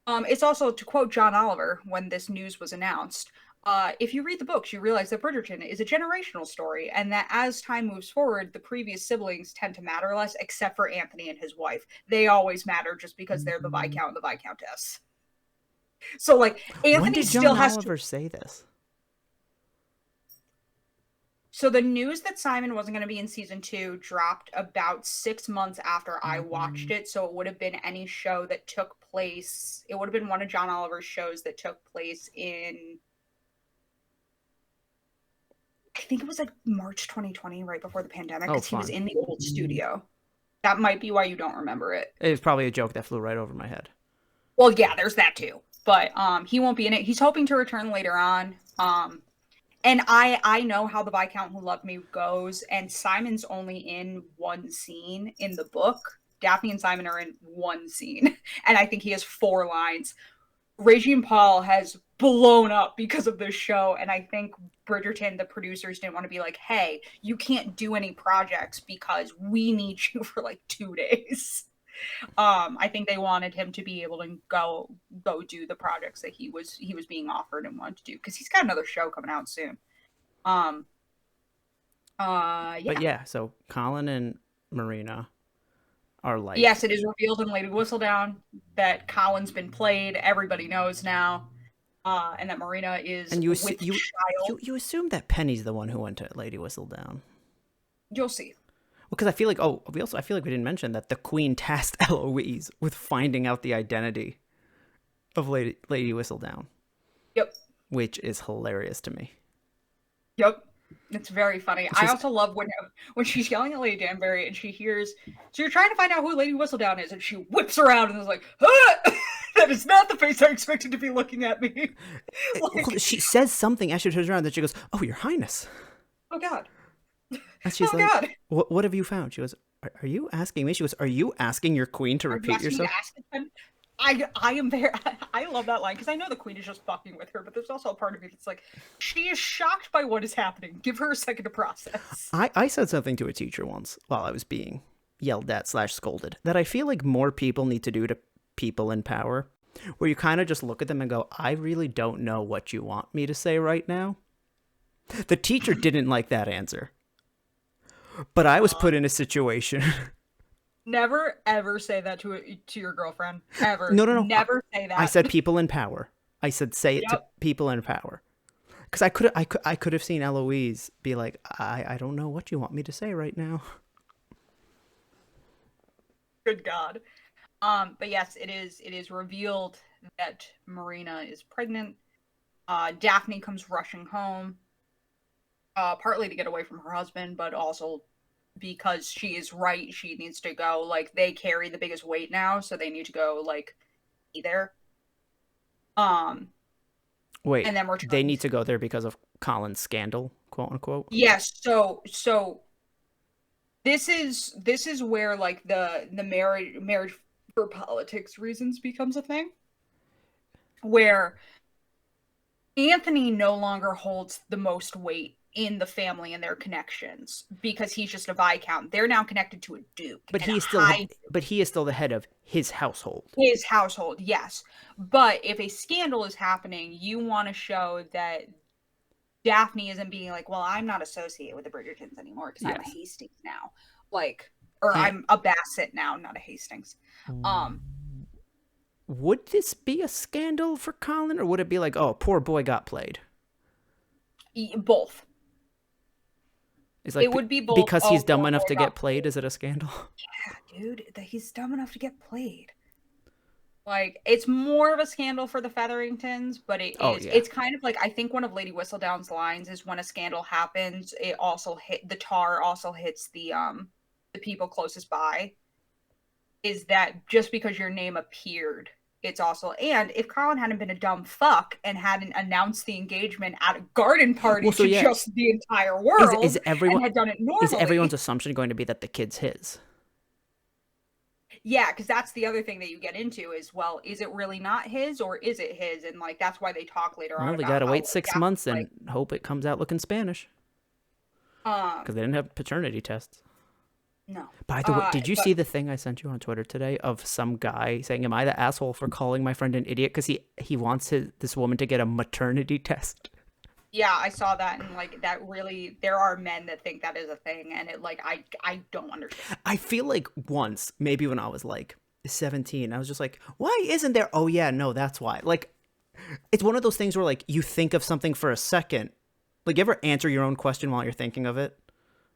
It's also, to quote John Oliver when this news was announced, if you read the books, you realize that Bridgerton is a generational story, and that as time moves forward, the previous siblings tend to matter less, except for Anthony and his wife. They always matter just because they're the Viscount and the Viscountess. So, like, Anthony when did still John has Oliver to say this? So the news that Simon wasn't going to be in season 2 dropped about 6 months after I watched it. So it would have been any show that took place. It would have been one of John Oliver's shows that took place in, I think it was like March 2020, right before the pandemic, because he was in the old studio. That might be why you don't remember it. It was probably a joke that flew right over my head. Well, yeah, there's that too. But he won't be in it. He's hoping to return later on. And I know how the Viscount Who Loved Me goes, and Simon's only in one scene in the book. Daphne and Simon are in one scene, and I think he has 4 lines. Regine Paul has blown up because of this show, and I think Bridgerton, the producers, didn't want to be like, hey, you can't do any projects because we need you for like 2 days. I think they wanted him to be able to go do the projects that he was being offered and wanted to do, because he's got another show coming out soon. Yeah. But yeah, so Colin and Marina are like, yes, it is revealed in Lady Whistledown that Colin's been played. Everybody knows now, and that Marina is with child. You assume that Penny's the one who went to Lady Whistledown. You'll see. Because I feel like we didn't mention that the Queen tasked Eloise with finding out the identity of Lady Whistledown. Yep. Which is hilarious to me. Yep. It's very funny. I also love when she's yelling at Lady Danbury and she hears, so you're trying to find out who Lady Whistledown is, and she whips around and is like, ah! That is not the face I expected to be looking at me. Like, she says something as she turns around, then she goes, "Oh, Your Highness." Oh God. And she's God. What have you found? She goes, are you asking me? She goes, are you asking your queen to repeat yourself? I am very, I love that line, because I know the Queen is just fucking with her, but there's also a part of me that's like, she is shocked by what is happening. Give her a second to process. I said something to a teacher once while I was being yelled at / scolded that I feel like more people need to do to people in power, where you kind of just look at them and go, I really don't know what you want me to say right now. The teacher didn't like that answer. But I was put in a situation. Never, ever say that to your girlfriend. Ever. No. Never say that. I said people in power. I said say it to people in power. Because I could have seen Eloise be like, I don't know what you want me to say right now. Good God. But yes, it is revealed that Marina is pregnant. Daphne comes rushing home. Partly to get away from her husband, but also because she is right. She needs to go. Like, they carry the biggest weight now, so they need to go, like, be there. Wait, and then we're they need to go there because of Colin's scandal, quote unquote. Yes. So this is where, like, the marriage for politics reasons becomes a thing, where Anthony no longer holds the most weight in the family and their connections because he's just a viscount. They're now connected to a duke. But he is still the head of his household. His household, yes. But if a scandal is happening, you want to show that Daphne isn't being like, well, I'm not associated with the Bridgertons anymore because I'm a Hastings now. Like, or I'm a Bassett now, not a Hastings. Would this be a scandal for Colin, or would it be like, oh, poor boy got played? Both. It's like, it would be both. Because he's dumb enough to get played. Is it a scandal? Yeah, dude, that he's dumb enough to get played. Like, it's more of a scandal for the Featheringtons, but it's kind of like, I think one of Lady Whistledown's lines is, when a scandal happens, it also the tar also hits the people closest by. Is that just because your name appeared, it's also, and if Colin hadn't been a dumb fuck and hadn't announced the engagement at a garden party just the entire world, and had done it normally. Is everyone's assumption going to be that the kid's his? Yeah, because that's the other thing that you get into is, well, is it really not his, or is it his? And, like, that's why they talk later on. Well, they gotta wait 6 months and hope it comes out looking Spanish. Because they didn't have paternity tests. No. By the way, did you see the thing I sent you on Twitter today of some guy saying, am I the asshole for calling my friend an idiot because he wants this woman to get a maternity test? Yeah, I saw that, and, like, that really, there are men that think that is a thing, and it, like, I don't understand. I feel like once, maybe when I was, like, 17, I was just like, why isn't there? Oh, yeah, no, that's why. Like, it's one of those things where, like, you think of something for a second. Like, you ever answer your own question while you're thinking of it?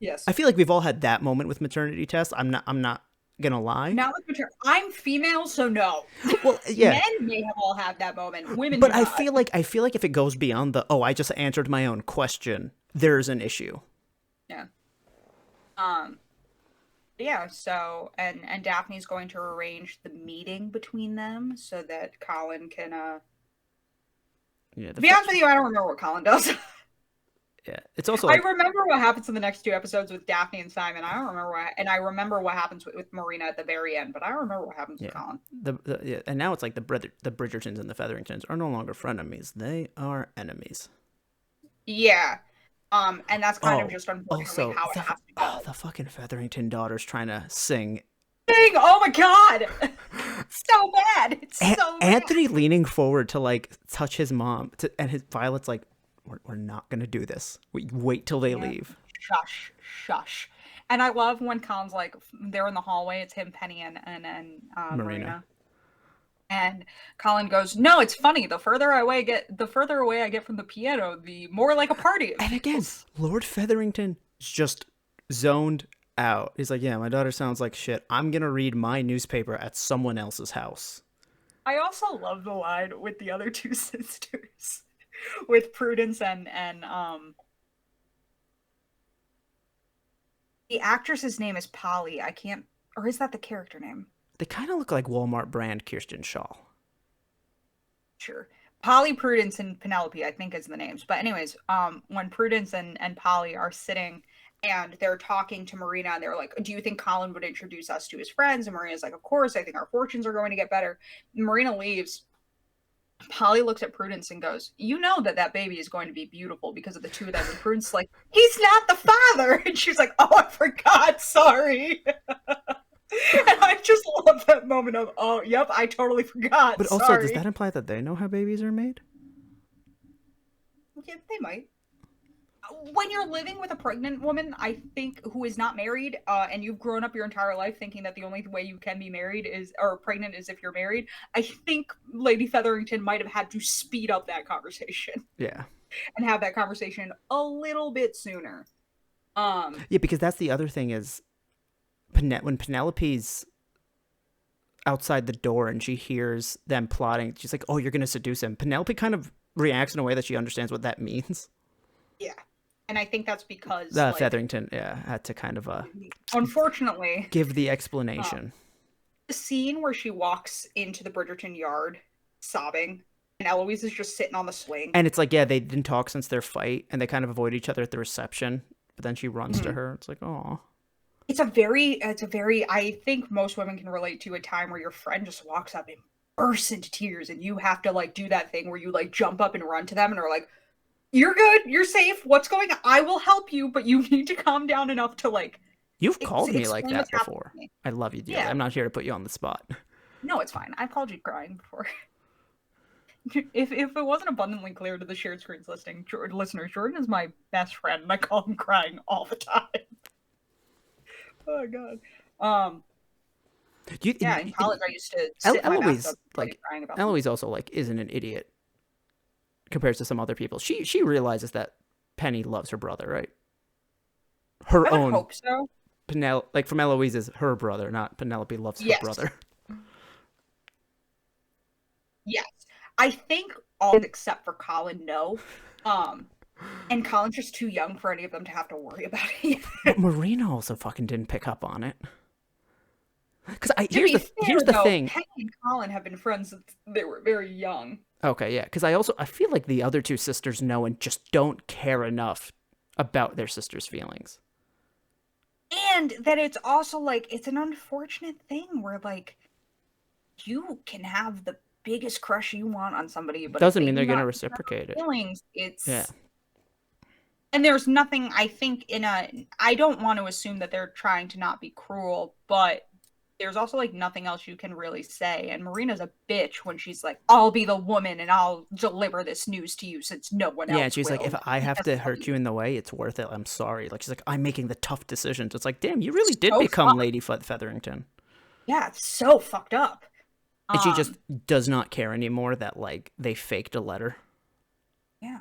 Yes. I feel like we've all had that moment with maternity tests. I'm not gonna lie. Not with maternity. I'm female, so no. Well, yeah. Men may have all had that moment. Women, but do not. I feel like if it goes beyond the, oh, I just answered my own question, there's an issue. Yeah. Yeah. So and Daphne's going to arrange the meeting between them so that Colin can. To be honest with you, I don't remember what Colin does. Yeah, it's also. I remember what happens in the next 2 episodes with Daphne and Simon. I don't remember I remember what happens with Marina at the very end, but I don't remember what happens with Colin. And now it's like the Bridgertons and the Featheringtons are no longer frenemies; they are enemies. Yeah, and that's kind of just unfortunately how it has to go. Oh, the fucking Featherington daughters trying to sing. Oh my god, so bad! It's so bad. Anthony leaning forward to, like, touch his mom, and Violet's like, we're not going to do this. Wait till they leave. Shush. And I love when Colin's like, they're in the hallway. It's him, Penny, and Marina. And Colin goes, no, it's funny. The further away I get from the piano, the more like a party. And again, Lord Featherington is just zoned out. He's like, yeah, my daughter sounds like shit. I'm going to read my newspaper at someone else's house. I also love the line with the other two sisters. With Prudence and the actress's name is Polly. I can't, or is that the character name? They kind of look like Walmart brand Kirsten Shaw. Sure. Polly, Prudence, and Penelope, I think, is the names. But anyways, when Prudence and Polly are sitting and they're talking to Marina, and they're like, do you think Colin would introduce us to his friends? And Marina's like, of course, I think our fortunes are going to get better. Marina leaves. Polly looks at Prudence and goes, you know that baby is going to be beautiful because of the two of them. And Prudence is like, he's not the father. And she's like, oh, I forgot. Sorry. And I just love that moment of, oh, yep, I totally forgot. But also, does that imply that they know how babies are made? Yeah, they might. When you're living with a pregnant woman, I think, who is not married, and you've grown up your entire life thinking that the only way you can be married or pregnant is if you're married, I think Lady Featherington might have had to speed up that conversation. Yeah. And have that conversation a little bit sooner. Yeah, because that's the other thing is, when Penelope's outside the door and she hears them plotting, she's like, oh, you're going to seduce him. Penelope kind of reacts in a way that she understands what that means. Yeah. And I think that's because Featherington, had to kind of unfortunately give the explanation. The scene where she walks into the Bridgerton yard sobbing, and Eloise is just sitting on the swing. And it's like, yeah, they didn't talk since their fight, and they kind of avoid each other at the reception. But then she runs to her. It's like, oh. It's a very, I think most women can relate to a time where your friend just walks up and bursts into tears, and you have to like do that thing where you like jump up and run to them and are like, you're good, you're safe, what's going on? I will help you, but you need to calm down enough to like... You've called me like that before. I love you, dearly. Yeah. I'm not here to put you on the spot. No, it's fine. I've called you crying before. If it wasn't abundantly clear to the shared screens listeners, Jordan is my best friend, and I call him crying all the time. Oh god. In college I used to sit in my bathtub crying about Eloise also like isn't an idiot compared to some other people. She realizes that Penny loves her brother, right? Her I own. Hope so. Like from Eloise's, her brother, not Penelope loves her brother. Yes. I think all except for Colin know. And Colin's just too young for any of them to have to worry about it. But Marina also fucking didn't pick up on it. Because here's the thing. Penny and Colin have been friends since they were very young. Okay, yeah. Because I feel like the other two sisters know and just don't care enough about their sister's feelings. And that it's also like, it's an unfortunate thing where like, you can have the biggest crush you want on somebody, but doesn't mean they're going to reciprocate it. Feelings, and there's nothing, I think, I don't want to assume that they're trying to not be cruel, but there's also like nothing else you can really say. And Marina's a bitch when she's like, I'll be the woman and I'll deliver this news to you since no one else will. Yeah, and she's like, if I have to hurt you in the way, it's worth it. I'm sorry. Like, she's like, I'm making the tough decisions. It's like, damn, you really did become Lady Featherington. Yeah, it's so fucked up. And she just does not care anymore that, like, they faked a letter. Yeah.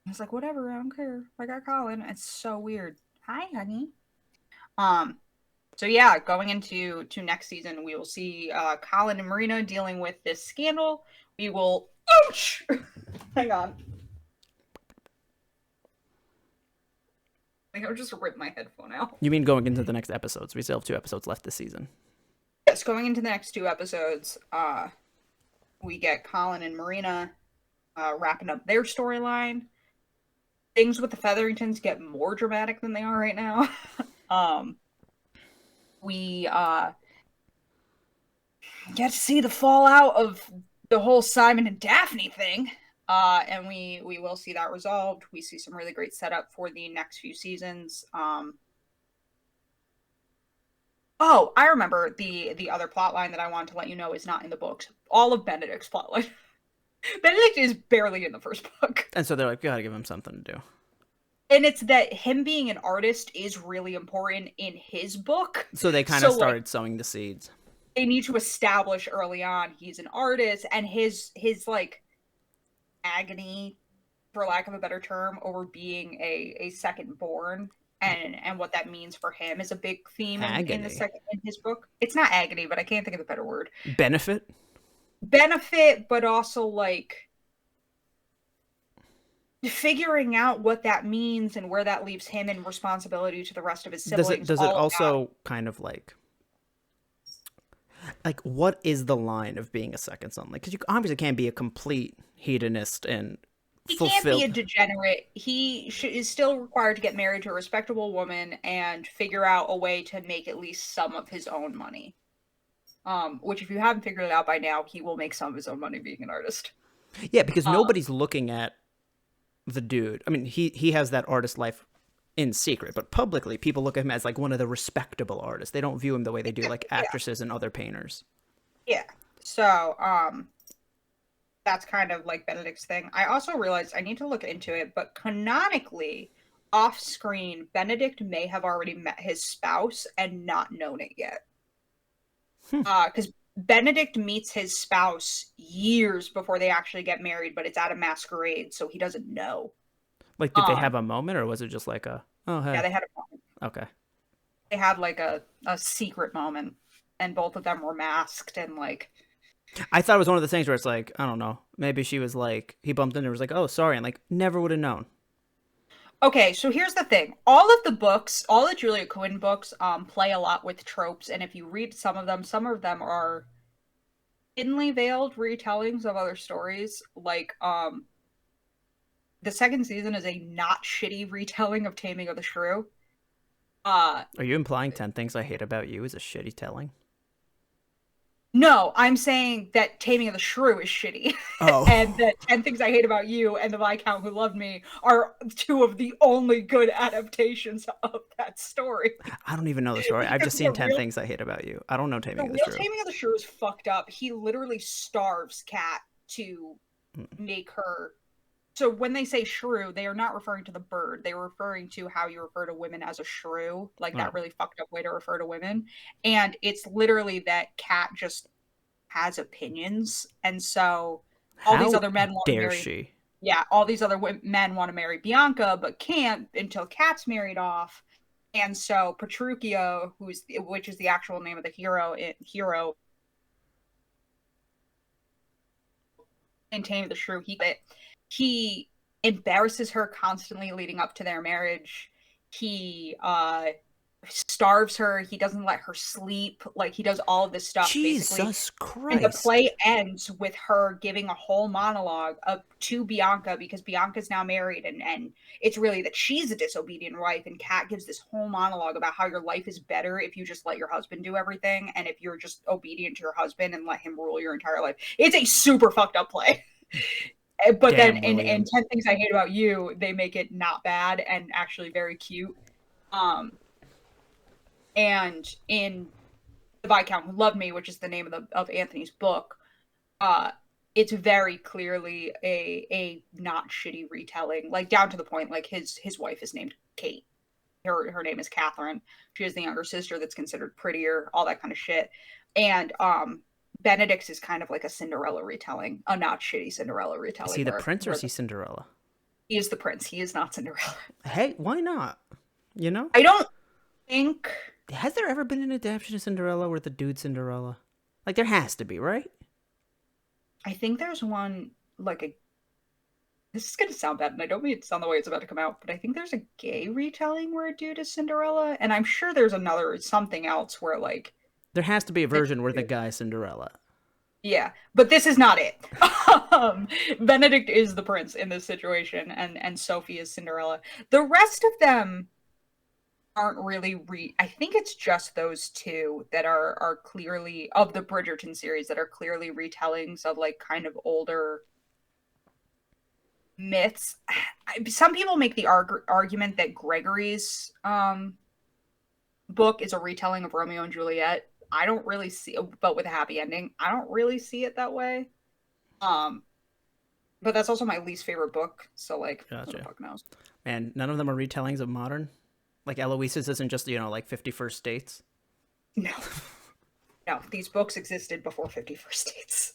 It's like, whatever, I don't care. I got Colin. It's so weird. Hi, honey. So yeah, going into next season, we will see Colin and Marina dealing with this scandal. We will... Ouch! Hang on. I think I just ripped my headphone out. You mean going into the next episodes? We still have 2 episodes left this season. Yes, going into the next 2 episodes, we get Colin and Marina wrapping up their storyline. Things with the Featheringtons get more dramatic than they are right now. We get to see the fallout of the whole Simon and Daphne thing. And we will see that resolved. We see some really great setup for the next few seasons. Oh, I remember the other plotline that I wanted to let you know is not in the books. All of Benedict's plotline. Benedict is barely in the first book. And so they're like, gotta give him something to do. And it's that him being an artist is really important in his book. So they kind of started sowing the seeds. They need to establish early on he's an artist, and his like agony, for lack of a better term, over being a second born and what that means for him is a big theme in his book. It's not agony, but I can't think of a better word. Benefit, but also like figuring out what that means and where that leaves him in responsibility to the rest of his siblings. Does it also kind of like what is the line of being a second son? Like, because you obviously can't be a complete hedonist and can't be a degenerate. He is still required to get married to a respectable woman and figure out a way to make at least some of his own money. Which, if you haven't figured it out by now, he will make some of his own money being an artist. Yeah, because nobody's looking at the dude. I mean, he has that artist life in secret, but publicly people look at him as like one of the respectable artists. They don't view him the way they do like actresses and other painters. Yeah. So, that's kind of like Benedict's thing. I also realized I need to look into it, but canonically, off screen, Benedict may have already met his spouse and not known it yet. Because Benedict meets his spouse years before they actually get married, but it's at a masquerade, so he doesn't know. Like, did they have a moment, or was it just like a, oh, hey? Yeah, they had a moment. Okay. They had, like, a secret moment, and both of them were masked, and, like... I thought it was one of the things where it's like, I don't know, maybe she was like, he bumped into her and was like, oh, sorry, and, like, never would have known. Okay, so here's the thing. All of the books, all the Julia Quinn books, play a lot with tropes, and if you read some of them are thinly veiled retellings of other stories. Like, the second season is a not shitty retelling of Taming of the Shrew. Are you implying 10 Things I Hate About You is a shitty telling? No, I'm saying that Taming of the Shrew is shitty. Oh. And that 10 Things I Hate About You and The Viscount Who Loved Me are two of the only good adaptations of that story. I don't even know the story. I've just seen 10 Things I Hate About You. I don't know Taming of the Shrew. The real Taming of the Shrew is fucked up. He literally starves Cat to make her... So when they say shrew, they are not referring to the bird. They are referring to how you refer to women as a shrew, like that really fucked up way to refer to women. And it's literally that Cat just has opinions, and so all these other men want to marry. She? Yeah, all these other men want to marry Bianca, but can't until Cat's married off. And so Petruchio, which is the actual name of the hero in Taming of the Shrew, he embarrasses her constantly leading up to their marriage. He starves her. He doesn't let her sleep. Like, he does all of this stuff. Jesus basically. Christ. And the play ends with her giving a whole monologue to Bianca, because Bianca's now married, and it's really that she's a disobedient wife, and Kat gives this whole monologue about how your life is better if you just let your husband do everything, and if you're just obedient to your husband and let him rule your entire life. It's a super fucked up play. But then in 10 Things I Hate About You, they make it not bad and actually very cute. And in The Viscount Who Loved Me, which is the name of Anthony's book, it's very clearly a not shitty retelling, like down to the point, like his wife is named Kate. Her name is Catherine. She has the younger sister that's considered prettier, all that kind of shit. And Benedict's is kind of like a Cinderella retelling, a not shitty Cinderella retelling. Is he the prince or is he Cinderella? He is the prince. He is not Cinderella. Hey, why not? You know? I don't think... Has there ever been an adaptation of Cinderella where the dude's Cinderella? Like, there has to be, right? I think there's one, like this is going to sound bad, and I don't mean it to sound the way it's about to come out, but I think there's a gay retelling where a dude is Cinderella, and I'm sure there's something else where, like... There has to be a version where the guy's Cinderella. Yeah, but this is not it. Benedict is the prince in this situation, and Sophie is Cinderella. The rest of them aren't really I think it's just those two that are clearly, of the Bridgerton series, that are clearly retellings of, like, kind of older myths. Some people make the argument that Gregory's book is a retelling of Romeo and Juliet. I don't really see, but with a happy ending. I don't really see it that way. But that's also my least favorite book. So, like, gotcha. Who the fuck knows? And none of them are retellings of modern? Like, Eloise's isn't just, like 50 First Dates? No. No, these books existed before 50 First Dates.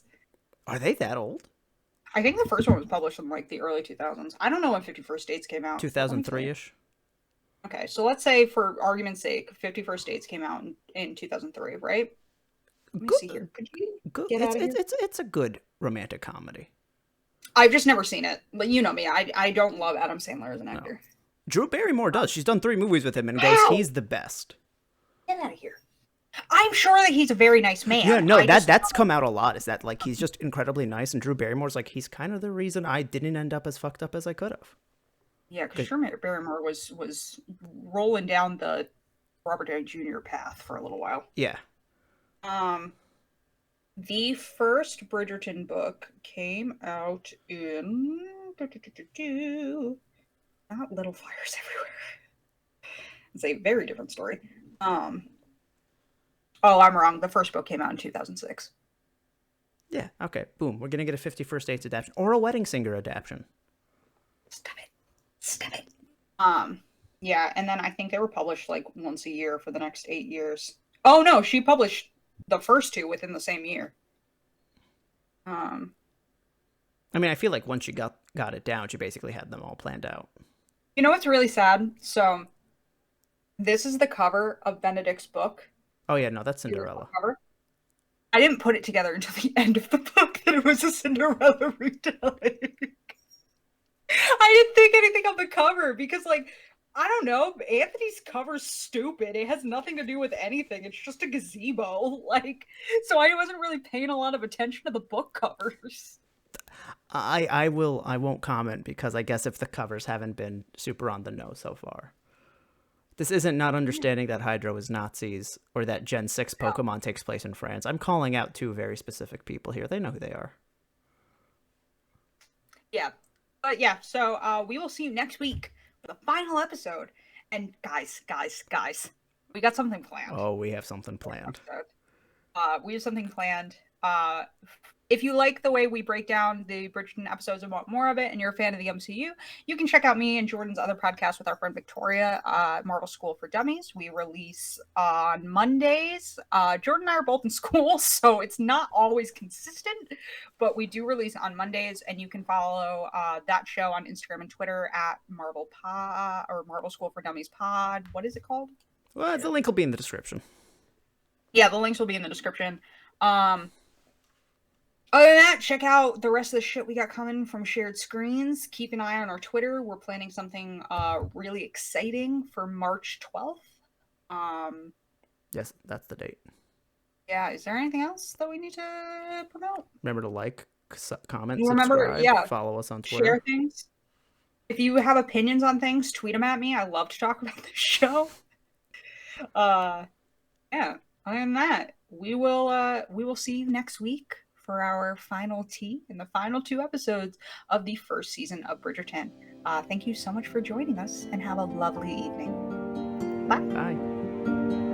Are they that old? I think the first one was published in, like, the early 2000s. I don't know when 50 First Dates came out. 2003-ish? Okay, so let's say, for argument's sake, 50 First Dates came out in 2003, right? Let me see here. Could you get out of here? It's a good romantic comedy. I've just never seen it. But you know me, I don't love Adam Sandler as an actor. No. Drew Barrymore does. She's done 3 movies with him and goes, he's the best. Get out of here. I'm sure that he's a very nice man. Yeah, no, that's come out a lot, is that, like, he's just incredibly nice, and Drew Barrymore's like, he's kind of the reason I didn't end up as fucked up as I could have. Yeah, because Drew Barrymore was rolling down the Robert Downey Jr. path for a little while. Yeah. The first Bridgerton book came out in... Not Little Fires Everywhere. It's a very different story. Oh, I'm wrong. The first book came out in 2006. Yeah, okay. Boom. We're going to get a 50 First Dates adaptation. Or a Wedding Singer adaptation. Stop it. Yeah, and then I think they were published, like, once a year for the next 8 years. Oh, no, she published the first 2 within the same year. I mean, I feel like once she got it down, she basically had them all planned out. You know what's really sad? So, this is the cover of Benedict's book. Oh, yeah, no, that's Cinderella. Cover. I didn't put it together until the end of the book that it was a Cinderella retelling. I didn't think anything of the cover because, like, I don't know, Anthony's cover's stupid. It has nothing to do with anything. It's just a gazebo. Like, so I wasn't really paying a lot of attention to the book covers. I won't comment because I guess if the covers haven't been super on the nose so far. This isn't not understanding that Hydro is Nazis or that Gen 6 Pokemon takes place in France. I'm calling out two very specific people here. They know who they are. Yeah. But yeah, so we will see you next week for the final episode. And guys, we got something planned. Oh, we have something planned. We have something planned. If you like the way we break down the Bridgerton episodes and want more of it, and you're a fan of the MCU, you can check out me and Jordan's other podcast with our friend Victoria, Marvel School for Dummies. We release on Mondays. Jordan and I are both in school, so it's not always consistent, but we do release on Mondays, and you can follow that show on Instagram and Twitter at Marvel Pod or Marvel School for Dummies Pod. What is it called? Well, the link will be in the description. Yeah, the links will be in the description. Other than that, check out the rest of the shit we got coming from Shared Screens. Keep an eye on our Twitter. We're planning something really exciting for March 12th. Yes, that's the date. Yeah, is there anything else that we need to promote? Remember to like, comment, Remember, subscribe, follow us on Twitter. Share things. If you have opinions on things, tweet them at me. I love to talk about this show. Yeah, other than that, we will see you next week for our final tea in the final 2 episodes of the first season of Bridgerton. Thank you so much for joining us and have a lovely evening. Bye. Bye.